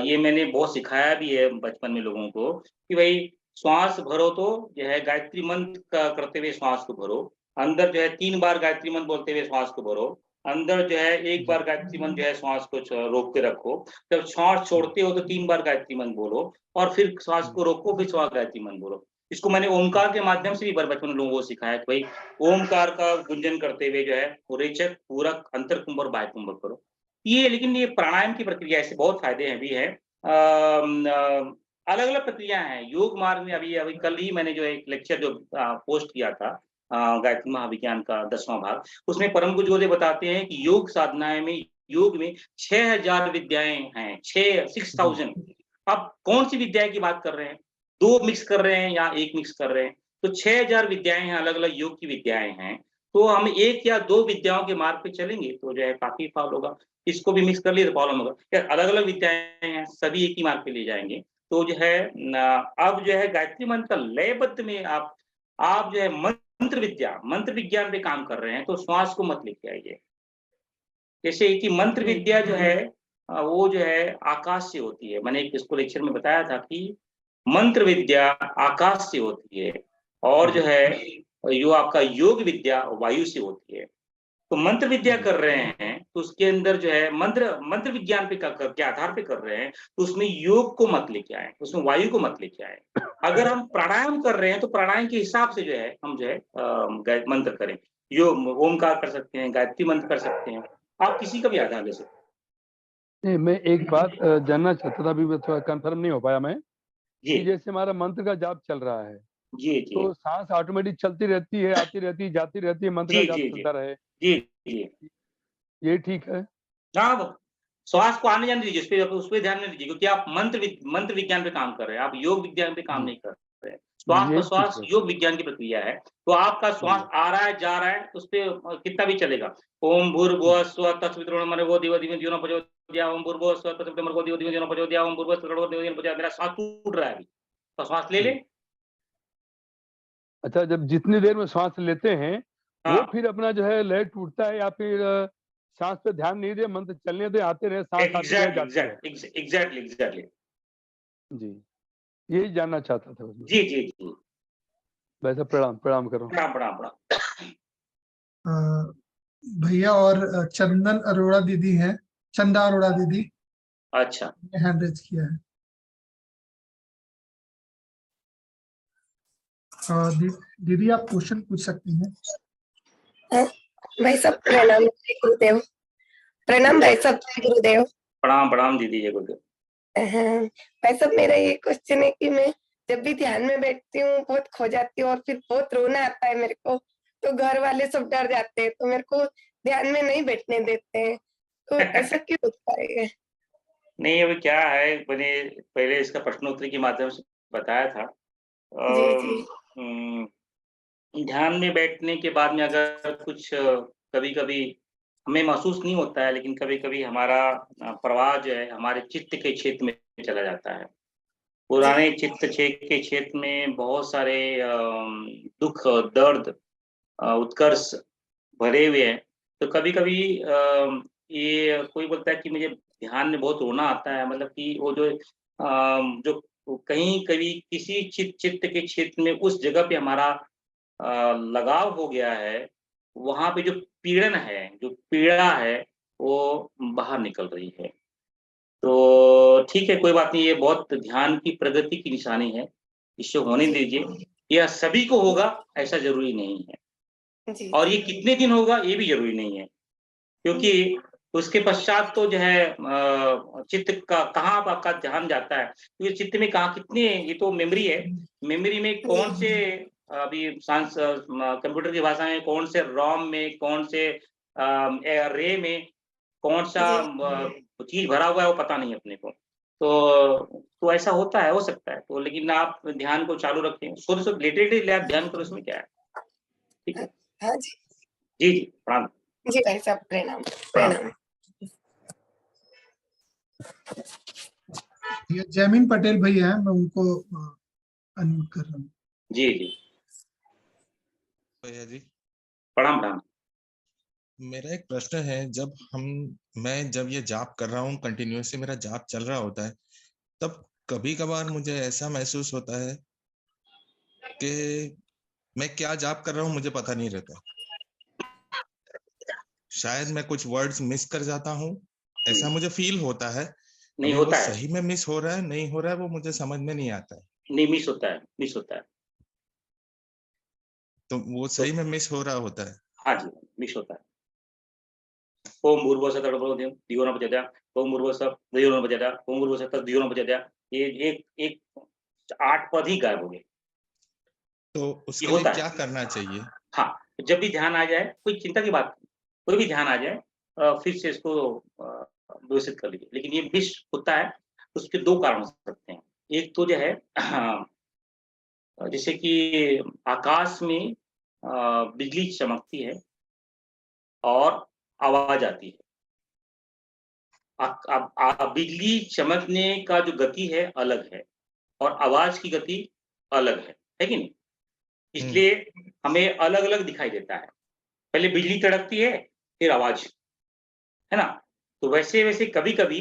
S1: ये मैंने बहुत सिखाया भी है बचपन में लोगों को कि भाई श्वास भरो तो जो है गायत्री मंत्र करते हुए श्वास को भरो, अंदर जो है 3 बार गायत्री मंत्र बोलते हुए श्वास को भरो, अंदर जो है 1 बार गायत्री मंत्र जो है श्वास को रोक के रखो, जब श्वास छोड़ते हो तो 3 बार गायत्री मंत्र बोलो और फिर श्वास को रोको, फिर श्वास गायत्री मंत्र बोलो। इसको मैंने ओमकार के माध्यम से भी बचपन में लोगों को सिखाया कि भाई ओमकार का गुंजन करते हुए जो है रेचक, पूरक, अंतर कुंभ और बाह्य कुंभ करो। ये लेकिन ये प्राणायाम की प्रक्रिया ऐसे बहुत फायदे हैं भी है। अलग-अलग प्रक्रिया हैं योग मार्ग में। अभी कल ही मैंने जो एक लेक्चर जो पोस्ट किया था गायत्री महाविज्ञान का 10वां भाग, उसमें परम गुरुदेव बताते हैं कि योग साधनाएं में योग में 6000 विद्याएं हैं, 6000। आप कौन सी विद्या की बात कर रहे हैं? 2 मिक्स कर रहे हैं या 1 मिक्स कर रहे हैं? तो 6000 विद्याएं हैं, अलग-अलग योग की विद्याएं हैं। तो हम 1 या 2 विद्याओं के मार्ग पे चलेंगे तो जो है काफ़ी फॉल होगा। इसको भी मिक्स कर लिए तो प्रॉब्लम होगा। क्या अलग-अलग विद्याएं हैं, सभी एक ही मार्ग पे ले जाएँगे। तो जो है अब जो है गायत्री मंत्र का लयबद्ध में आप जो है मंत्र विज्ञान पे काम कर रहे हैं, तो श्वास को मत लेके आइए। जैसे कि मंत्र विद्या जो है वो जो है आकाश से होती है। मैंने एक इसको लेक्चर में बताया था कि मंत्र विद्या आकाश से होती है और जो है जो आपका योग विद्या वायु से होती है। तो मंत्र विद्या कर रहे हैं तो उसके अंदर जो है मंत्र विज्ञान पे के आधार पे कर रहे हैं, तो उसमें योग को मत लेके आए, उसमें वायु को मत लेके आए। अगर हम प्राणायाम कर रहे हैं तो प्राणायाम के हिसाब से जो है हम जो है मंत्र करें। योग ओमकार कर सकते हैं, गायत्री मंत्र कर सकते हैं, आप किसी का भी आधार ले सकते हैं।
S11: नहीं, मैं एक बात जानना चाहता था, अभी थोड़ा कंफर्म नहीं हो पाया मैं कि जैसे हमारा मंत्र का जाप चल रहा है
S1: जी
S11: तो सांस ऑटोमेटिक चलती रहती है, आती रहती है, जाती रहती है, मंत्र का जाप चलता रहे।
S1: जी
S11: ये ठीक है।
S1: हाँ, श्वास को आने जाने दीजिए, उस पे ध्यान नहीं दीजिए, क्योंकि आप मंत्र विज्ञान पे काम कर रहे हैं, आप योग विज्ञान पे काम नहीं कर रहे हैं। श्वास प्रश्वास योग विज्ञान की प्रक्रिया है। तो आपका श्वास आ रहा है, जा रहा है, उस पे कितना भी चलेगा। ओम भूर्भुवः स्वः तत्सवितुर्वरेण्यं भर्गो देवस्य धीमहि प्रचोदयात्। ओम भूर्भुवः स्वः तत्सवितुर्वरेण्यं भर्गो देवस्य धीमहि प्रचोदयात्। ओम भूर्भुवः स्वः तत्सवितुर्वरेण्यं भर्गो देवस्य धीमहि प्रचोदयात्। मेरा श्वास टूट रहा है अभी, तो श्वास ले ले।
S11: अच्छा, जब जितनी देर में श्वास लेते हैं वो फिर अपना जो है लय टूटता है या फिर सांस पे ध्यान नहीं दे, मंत्र चलने दे, आते रहे, सांस आती रहे, जाती रहे।
S1: एग्जैक्टली
S11: जी, यही जानना चाहता था।
S1: जी
S11: वैसे प्रणाम करो।
S1: प्रणाम।
S3: भैया और चंदन अरोड़ा दीदी हैं, चंदा अरोड़ा दीदी।
S1: अच्छा,
S3: हैंड रेज किया है। दीदी आप क्वेश्चन पूछ सकती हैं।
S12: भाई सब प्रणाम गुरुदेव। प्रणाम भाई सब गुरुदेव।
S1: प्रणाम दीदी जय गुरुदेव।
S12: भाई सब मेरा ये क्वेश्चन है कि मैं जब भी ध्यान में बैठती हूँ बहुत खो जाती हूँ और फिर बहुत रोना आता है मेरे को, तो घर वाले सब डर जाते हैं, तो मेरे को ध्यान में नहीं बैठने देते हैं, तो ऐसा क्यों होता है?
S1: नहीं, अभी क्या है, मैंने पहले इसका प्रश्नोत्तरी के माध्यम से बताया था। ध्यान में बैठने के बाद में अगर कुछ कभी-कभी हमें महसूस नहीं होता है, लेकिन कभी-कभी हमारा प्रवाह जो है हमारे चित्त के क्षेत्र में चला जाता है। पुराने चित्त के क्षेत्र में बहुत सारे दुख, दर्द, उत्कर्ष भरे हुए हैं। तो कभी-कभी ये कोई बोलता है कि मुझे ध्यान में बहुत रोना आता है, मतलब कि वो जो कहीं कभी किसी चित्त के क्षेत्र में उस जगह पे हमारा लगाव हो गया है, वहाँ पे जो पीड़न है, जो पीड़ा है, वो बाहर निकल रही है। तो ठीक है, कोई बात नहीं, ये बहुत ध्यान की प्रगति की निशानी है, इसे होने दीजिए। यह सभी को होगा ऐसा ज़रूरी नहीं है, और ये कितने दिन होगा ये भी ज़रूरी नहीं है, क्योंकि उसके पश्चात तो जो है चित्त का कहाँ आपका ध्यान जाता है, तो ये चित्त में कहाँ कितने, ये तो मेमोरी है, मेमोरी में कौन से अभी कंप्यूटर की भाषा में कौन से रोम में, कौन से रे में कौन सा चीज भरा हुआ है वो पता नहीं अपने को। तो ऐसा होता है, हो सकता है। तो लेकिन आप ध्यान को चालू रखें, सो रिलेटेड आप ध्यान करो, इसमें क्या है। ठीक है।
S12: हाँ जी
S1: जी प्रणाम।
S12: जी भाई साहब प्रणाम।
S3: ये जैमिन पटेल भैया हैं, मैं उनको अनम्यूट कर रहा हूँ।
S1: जी
S13: भैया जी
S1: प्रणाम।
S13: मेरा एक प्रश्न है, मैं जब ये जाप कर रहा हूँ, कंटिन्यूअसली मेरा जाप चल रहा होता है, तब कभी कभार मुझे ऐसा महसूस होता है कि मैं क्या जाप कर रहा हूँ मुझे पता नहीं रहता। शायद मैं कुछ वर्ड्स मिस कर जाता हूँ, ऐसा मुझे फील होता है।
S1: नहीं होता है,
S13: सही में मिस हो रहा है नहीं हो रहा है वो मुझे समझ में नहीं आता है।
S1: नहीं, मिस होता है।
S13: तो वो सही में मिस हो रहा होता है?
S1: हाँ जी, मिस होता है। ओम भूर्भुवः स्वः तत्सवितुर्वरेण्यं भर्गो देवस्य धीमहि प्रचोदयात्। ओम भूर्भुवः स्वः तत्सवितुर्वरेण्यं भर्गो देवस्य धीमहि प्रचोदयात्। ओम भूर्भुवः स्वः तत्सवितुर्वरेण्यं भर्गो देवस्य, ये एक 8 पद ही गायब हो गए।
S13: तो उसके लिए क्या करना चाहिए?
S1: हाँ, जब भी ध्यान आ जाए, कोई चिंता की बात नहीं, कोई भी ध्यान आ जाए, फिर से इसको व्यवस्थित कर लीजिए। लेकिन ये मिस होता है, उसके 2 कारण हो सकते हैं। एक तो जो है जैसे कि आकाश में बिजली चमकती है और आवाज़ आती है। अब बिजली चमकने का जो गति है अलग है और आवाज़ की गति अलग है कि नहीं? इसलिए हमें अलग-अलग दिखाई देता है। पहले बिजली तड़कती है, फिर आवाज़, है ना? तो वैसे-वैसे कभी-कभी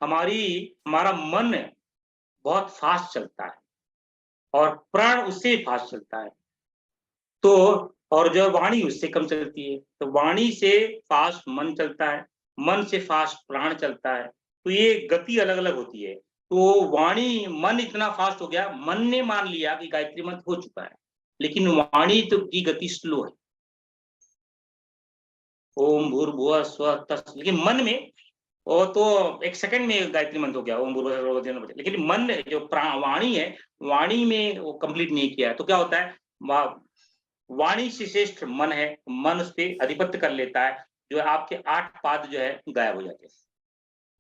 S1: हमारा मन बहुत फ़ास्ट चलता है और प्राण उससे भी फ़ास्ट चलता है। तो और जो वाणी उससे कम चलती है, तो वाणी से फ़ास्ट मन चलता है, मन से फ़ास्ट प्राण चलता है, तो ये गति अलग-अलग होती है। तो मन इतना फ़ास्ट हो गया, मन ने मान लिया कि गायत्री मंत्र हो चुका है, लेकिन वाणी तो की गति स्लो है। ओम भूर्भुवः स्वः तस्, लेकिन मन में वो तो 1 सेकंड में गायत्री मंत्र हो गया, ओम भूर्भुवः स्वः तत्, लेकिन मन जो वाणी है, वाणी में वो कंप्लीट नहीं किया है, तो क्या होता है, वाणी से श्रेष्ठ मन है, मन उस पे अधिपत्य कर लेता है, जो है आपके 8 पाद जो है गायब हो जाते हैं।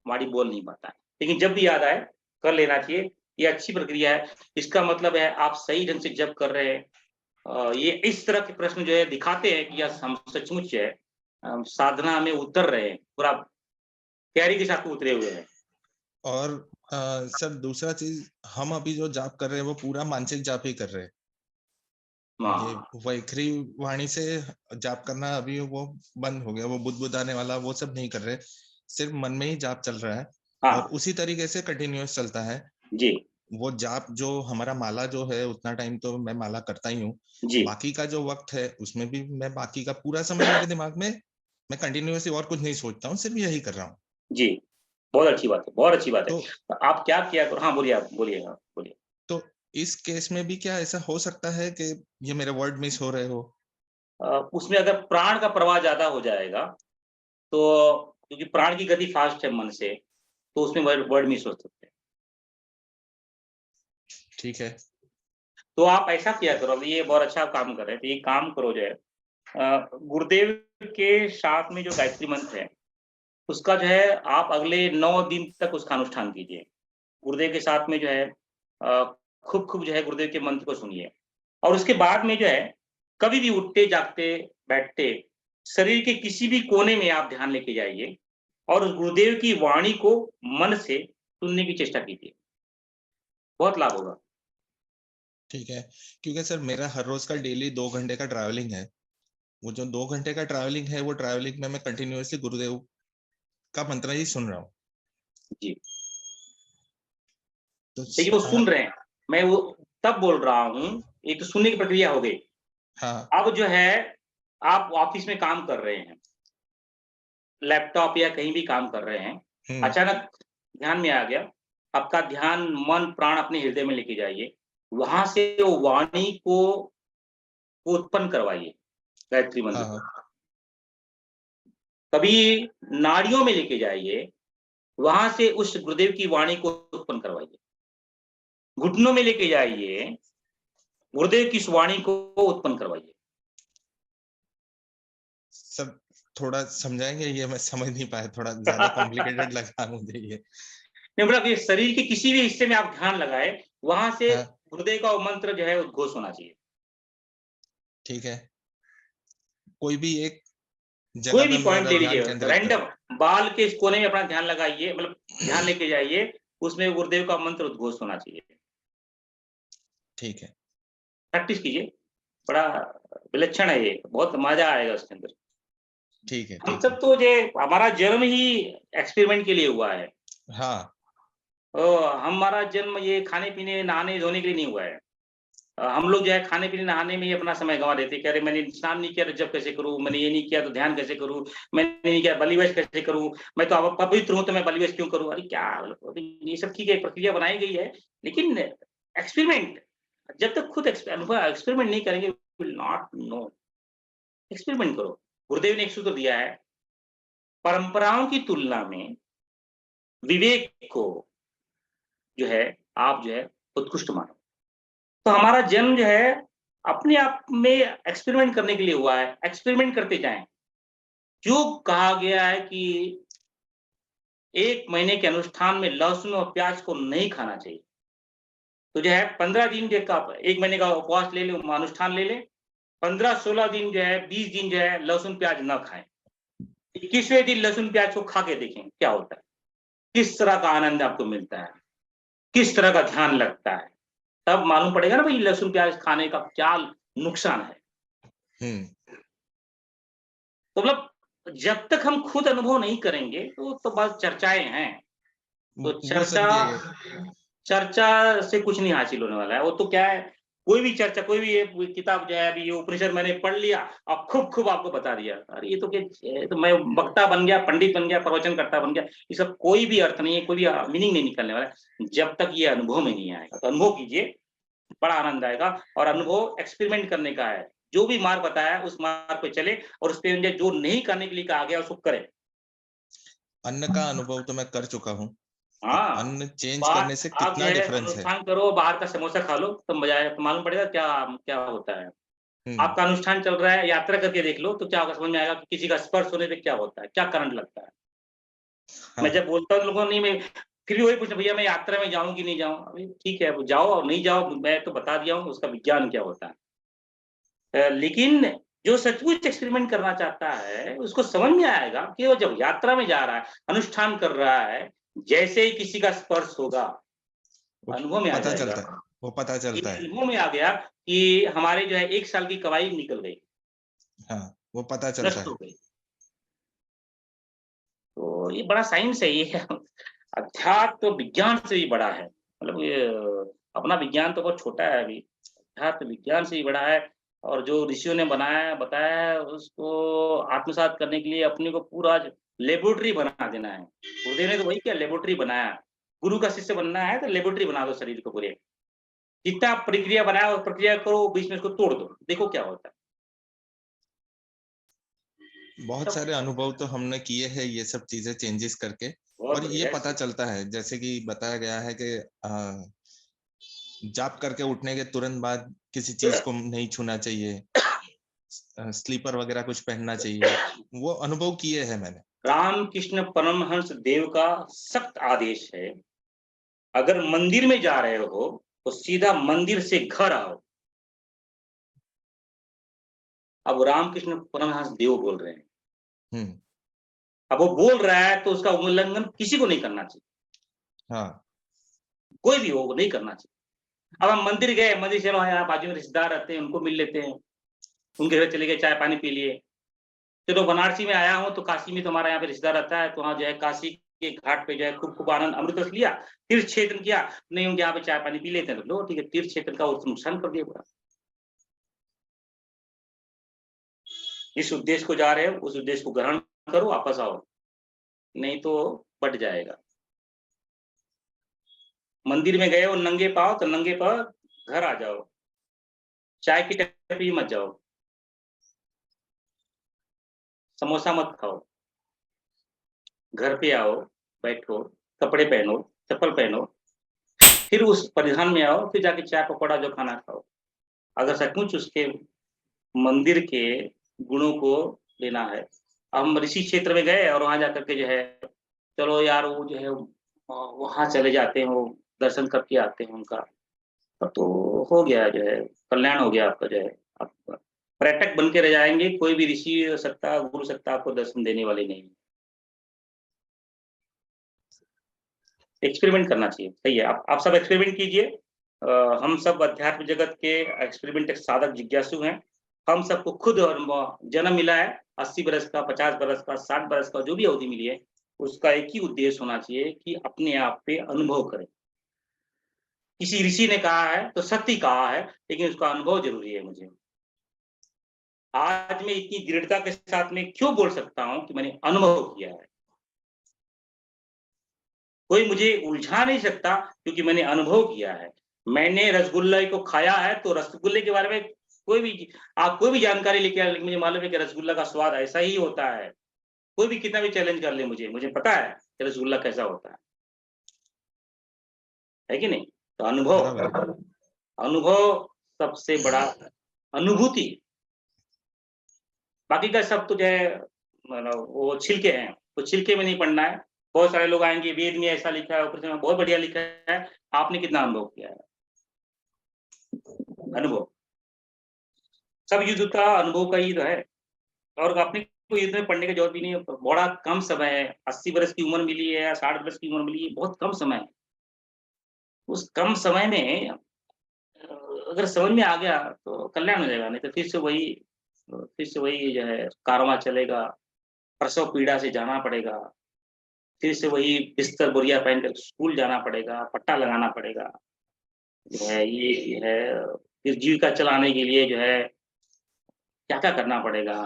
S1: वाणी बोल नहीं पाता है, लेकिन जब भी याद आए कर लेना चाहिए, ये अच्छी प्रक्रिया है। इसका मतलब है आप सही ढंग से जप कर रहे हैं। ये इस तरह के प्रश्न जो है दिखाते हैं कि हम सचमुच जो है साधना में उतर रहे हैं, पूरा तैयारी के साथ उतरे हुए हैं।
S13: और सर दूसरा चीज, हम अभी जो जाप कर रहे हैं वो पूरा मानसिक जाप ही कर रहे हैं। ये वैखरी वाणी से जाप करना अभी वो बंद हो गया, वो बुदबुदाने वाला वो सब नहीं कर रहे, सिर्फ मन में ही जाप चल रहा है। और उसी तरीके से कंटिन्यूअस चलता है
S1: जी।
S13: वो जाप जो हमारा माला जो है उतना टाइम तो मैं माला करता ही हूँ, बाकी का जो वक्त है उसमें भी मैं बाकी का पूरा समय मेरे दिमाग में मैं कंटिन्यूअसली और कुछ नहीं सोचता हूँ, सिर्फ यही कर रहा हूँ।
S1: जी, बहुत अच्छी बात है, बहुत अच्छी बात है। तो आप क्या किया करो, हाँ बोलिए, आप बोलिए, हाँ बोलिए।
S13: तो इस केस में भी क्या ऐसा हो सकता है कि ये मेरे वर्ड मिस हो रहे हो?
S1: उसमें अगर प्राण का प्रवाह ज्यादा हो जाएगा, तो क्योंकि प्राण की गति फास्ट है मन से, तो उसमें वर्ड मिस हो सकते हैं।
S13: ठीक है।
S1: तो आप ऐसा किया करो, ये बहुत अच्छा काम कर रहे हैं, तो ये काम करो जो है गुरुदेव के साथ में जो गायत्री मंत्र है, उसका जो है आप अगले 9 दिन तक उसका अनुष्ठान कीजिए। गुरुदेव के साथ में जो है खूब जो है गुरुदेव के मंत्र को सुनिए, और उसके बाद में जो है कभी भी उठते जागते बैठते शरीर के किसी भी कोने में आप ध्यान लेके जाइए और उस गुरुदेव की वाणी को मन से सुनने की चेष्टा कीजिए, बहुत लाभ होगा।
S13: ठीक है, क्योंकि सर मेरा हर रोज का डेली 2 घंटे का ट्रैवलिंग है, वो जो 2 घंटे का ट्रैवलिंग है, वो ट्रैवलिंग में मैं कंटिन्यूअसली गुरुदेव का मंत्र ही सुन रहा हूँ।
S1: जी,
S13: तो
S1: देखिए वो सुन रहे हैं, मैं वो तब बोल रहा हूँ, एक तो सुनने की प्रक्रिया हो गई।
S13: हाँ।
S1: अब जो है आप ऑफिस में काम कर रहे हैं, लैपटॉप या कहीं भी काम कर रहे हैं, अचानक ध्यान में आ गया, आपका ध्यान मन प्राण अपने हृदय में लेके जाइए, वहां से वो वाणी को उत्पन्न करवाइए, गायत्री मंत्र को। कभी नाड़ियों में लेके जाइए, वहां से उस गुरुदेव की वाणी को उत्पन्न करवाइए। घुटनों में लेके जाइए, गुरुदेव की इस वाणी को उत्पन्न करवाइए।
S13: सब थोड़ा समझाएंगे, ये मैं समझ नहीं पाया, थोड़ा ज्यादा कॉम्प्लिकेटेड लगा मुझे ये।
S1: नहीं, मतलब ये शरीर के किसी भी हिस्से में आप ध्यान लगाए, वहां से गुरुदेव का मंत्र जो है उद्घोष होना चाहिए।
S13: ठीक है, कोई भी एक
S1: कोई भी पॉइंट ले लीजिए, रैंडम बाल के इस कोने में अपना ध्यान लगाइए, मतलब ध्यान लेके जाइए, उसमें गुरुदेव का मंत्र उद्घोष होना चाहिए।
S13: ठीक है,
S1: प्रैक्टिस कीजिए, बड़ा विलक्षण है ये, बहुत मजा आएगा उसके अंदर।
S13: ठीक है।
S1: हम सब तो ये हमारा जन्म ही एक्सपेरिमेंट के लिए हुआ है।
S13: हाँ,
S1: हमारा जन्म ये खाने पीने नहाने धोने के लिए नहीं हुआ है। हम लोग जो है खाने पीने नहाने में ही अपना समय गंवा देते हैं, कह रहे मैंने स्नान नहीं किया तो जब कैसे करूं, मैंने ये नहीं किया तो ध्यान कैसे करूं, मैंने नहीं किया बलिवेश कैसे करूं, मैं तो अब पवित्र हूं तो मैं बलिवेश क्यों करूं। अरे क्या, ये सब ठीक है, प्रक्रिया बनाई गई है, लेकिन एक्सपेरिमेंट जब तक खुद एक्सपेरिमेंट नहीं करेंगे विल नॉट नो। एक्सपेरिमेंट करो। गुरुदेव ने एक सूत्र दिया है, परंपराओं की तुलना में विवेक को जो है आप जो है उत्कृष्ट मानो। तो हमारा जन्म जो है अपने आप में एक्सपेरिमेंट करने के लिए हुआ है, एक्सपेरिमेंट करते जाएं। जो कहा गया है कि 1 महीने के अनुष्ठान में लहसुन और प्याज को नहीं खाना चाहिए, तो जो है 15 दिन जो का 1 महीने का उपवास ले ले, अनुष्ठान ले ले, 15-16 दिन जो है 20 दिन जो है लहसुन प्याज न खाएं, 21वें दिन लहसुन प्याज को खा के देखें क्या होता है, किस तरह का आनंद आपको मिलता है, किस तरह का ध्यान लगता है, तब मालूम पड़ेगा ना भाई लहसुन प्याज खाने का क्या नुकसान है। तो मतलब जब तक हम खुद अनुभव नहीं करेंगे तो बस चर्चाएं हैं, तो चर्चा से कुछ नहीं हासिल होने वाला है। वो तो क्या है, कोई भी चर्चा, कोई भी ये किताब जो है, अभी ये उपनिषद मैंने पढ़ लिया और खूब आपको बता दिया, अरे ये तो क्या, तो मैं वक्ता बन गया, पंडित बन गया, प्रवचनकर्ता बन गया, ये सब कोई भी अर्थ नहीं है, कोई भी मीनिंग नहीं निकलने वाला है जब तक ये अनुभव में नहीं आएगा। तो अनुभव कीजिए, बड़ा आनंद आएगा। और अनुभव एक्सपेरिमेंट करने का है, जो भी मार्ग बताया उस मार्ग पे चले, और उस पे जो नहीं करने के लिए कहा गया उसको करे।
S13: अन्न का अनुभव तो मैं कर चुका हूँ।
S1: हाँ,
S13: अन्न चेंज करने से कितना डिफरेंस है।
S1: अनुष्ठान करो, बाहर का समोसा खा लो तो मजा आएगा, तो मालूम पड़ेगा क्या होता है। आपका अनुष्ठान चल रहा है, यात्रा करके देख लो तो क्या होगा, समझ में आएगा कि किसी का स्पर्श होने पे क्या होता है, क्या करंट लगता है। मैं जब बोलता हूँ लोगों नहीं, मैं फिर भी वही पूछना, भैया मैं यात्रा में जाऊं कि नहीं जाऊं, अभी ठीक है जाओ और नहीं जाओ, मैं तो बता दिया हूँ उसका विज्ञान क्या होता है। लेकिन जो सचमुच एक्सपेरिमेंट करना चाहता है उसको समझ में आएगा कि वो जब यात्रा में जा रहा है, अनुष्ठान कर रहा है, जैसे ही किसी का स्पर्श होगा अनुभव में आ जाएगा,
S13: वो पता चलता है।
S1: अनुभव में आ गया कि हमारे जो है 1 साल की कमाई निकल गई।
S13: हाँ, वो पता चलता है।
S1: हो गई। तो ये बड़ा साइंस है, ये अध्यात्म तो विज्ञान से भी बड़ा है। मतलब ये अपना विज्ञान तो बहुत छोटा है अभी, अध्यात्म विज्ञान से ही बड़ा है। और जो ऋषियों ने बताया है उसको आत्मसात करने के लिए अपने को पूरा लेबोरेटरी बना देना है। गुरुदेव ने तो वही क्या लेबोरेटरी बनाया, गुरु का शिष्य बनना है तो लेबोरेटरी बना दो शरीर को पूरे, जितना प्रक्रिया बनाया उस प्रक्रिया करो, बीच में इसको तोड़ दो, देखो क्या होता है।
S13: बहुत सारे अनुभव तो हमने किए हैं ये सब चीजें चेंजेस करके, और ये पता चलता है जैसे कि बताया गया है कि जाप करके उठने के तुरंत बाद किसी चीज को नहीं छूना चाहिए, स्लीपर वगैरह कुछ पहनना चाहिए, वो अनुभव किए हैं मैंने।
S1: रामकृष्ण परमहंस देव का सख्त आदेश है, अगर मंदिर में जा रहे हो तो सीधा मंदिर से घर आओ। अब रामकृष्ण परमहंस देव बोल रहे हैं, अब वो बोल रहा है तो उसका उल्लंघन किसी को नहीं करना चाहिए।
S13: हाँ,
S1: कोई भी हो नहीं करना चाहिए। अब हम मंदिर गए, मंदिर चलो यहाँ बाजू में रिश्तेदार रहते हैं, उनको मिल लेते हैं, उनके घर चले गए, चाय पानी पी लिए। चलो बनारसी में आया हूँ तो काशी में तुम्हारा यहाँ पे रिश्तेदार रहता है, तो वहाँ जो है काशी के घाट पे जो है खूब आनंद अमृत रस लिया, तीर्थ क्षेत्र किया, नहीं होंगे यहाँ पे चाय पानी पी लेते हैं, लो ठीक है, तीर्थ क्षेत्र का नुकसान कर दिया पूरा। इस उद्देश्य को जा रहे हो उस उद्देश्य को ग्रहण करो, वापस आओ, नहीं तो बट जाएगा। मंदिर में गए हो नंगे पाओ तो नंगे पाओ घर आ जाओ, चाय की टपरी मत जाओ, समोसा मत खाओ, घर पे आओ, बैठो, कपड़े पहनो, चप्पल पहनो, फिर उस परिधान में आओ, फिर जाके चाय पकौड़ा जो खाना खाओ। अगर सचमुच उसके मंदिर के गुणों को लेना है। हम ऋषि क्षेत्र में गए और वहां जाकर के जो है चलो यार वो जो है वहां चले जाते हैं, वो दर्शन करके आते हैं उनका, तो हो गया जो है कल्याण हो गया आपका, जो है आप पर्यटक बन के रह जाएंगे, कोई भी ऋषि सत्ता गुरु सत्ता आपको दर्शन देने वाले नहीं। एक्सपेरिमेंट करना चाहिए, सही है, आप सब एक्सपेरिमेंट कीजिए। हम सब अध्यात्म जगत के एक्सपेरिमेंट साधक जिज्ञासु हैं। हम सबको खुद जन्म मिला है, 80 बरस का, 50 बरस का, 60 बरस का, जो भी अवधि मिली है, उसका एक ही उद्देश्य होना चाहिए कि अपने आप पे अनुभव करें। किसी ऋषि ने कहा है तो सत्य कहा है, लेकिन उसका अनुभव जरूरी है। मुझे आज मैं इतनी दृढ़ता के साथ में क्यों बोल सकता हूं कि मैंने अनुभव किया है। कोई मुझे उलझा नहीं सकता क्योंकि मैंने अनुभव किया है। मैंने रसगुल्ले को खाया है तो रसगुल्ले के बारे में कोई भी जानकारी लेके आए, लेकिन मुझे मालूम है कि रसगुल्ला का स्वाद ऐसा ही होता है। कोई भी कितना भी चैलेंज कर ले मुझे पता है कि रसगुल्ला कैसा होता है कि नहीं। तो अनुभव सबसे बड़ा अनुभूति, बाकी का सब तो जो है मतलब वो छिलके हैं, तो छिलके में नहीं पढ़ना है। बहुत सारे लोग आएंगे, वेद में ऐसा लिखा है, उपनिषद में बहुत बढ़िया लिखा है, आपने कितना अनुभव किया है? अनुभव, सब युद्ध का अनुभव का ही तो है। और अपने को युद्ध में पढ़ने की जरूरत भी नहीं है, बड़ा कम समय है, 80 वर्ष की उम्र मिली है या 60 वर्ष की उम्र मिली है, बहुत कम समय है। उस कम समय में अगर समझ में आ गया तो कल्याण हो जाएगा, नहीं तो फिर से वही जो है कारवां चलेगा, प्रसव पीड़ा से जाना पड़ेगा, फिर से वही बिस्तर बोरिया पहन कर स्कूल जाना पड़ेगा, पट्टा लगाना पड़ेगा, जो है ये है। फिर जीविका चलाने के लिए जो है क्या क्या करना पड़ेगा,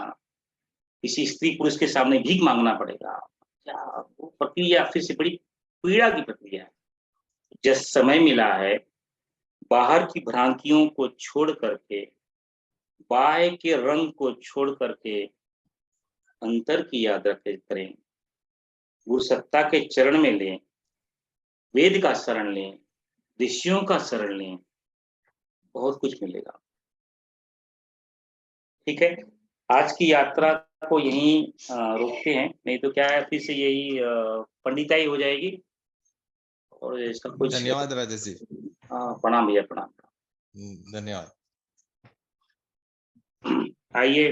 S1: किसी स्त्री पुरुष के सामने भीख मांगना पड़ेगा, क्या वो प्रक्रिया फिर से बड़ी पीड़ा की प्रक्रिया है। जब समय मिला है, बाहर की भ्रांतियों को छोड़ करके, बाह्य के रंग को छोड़ करके अंतर की याद करें, गुरु सत्ता के चरण में लें, वेद का शरण लें, ऋषियों का शरण लें, बहुत कुछ मिलेगा। ठीक है, आज की यात्रा को यहीं रोकते हैं, नहीं तो क्या है फिर से यही पंडिताई हो जाएगी और इसका कुछ।
S13: धन्यवाद राजेश जी।
S1: प्रणाम भैया, प्रणाम।
S13: धन्यवाद।
S1: आइए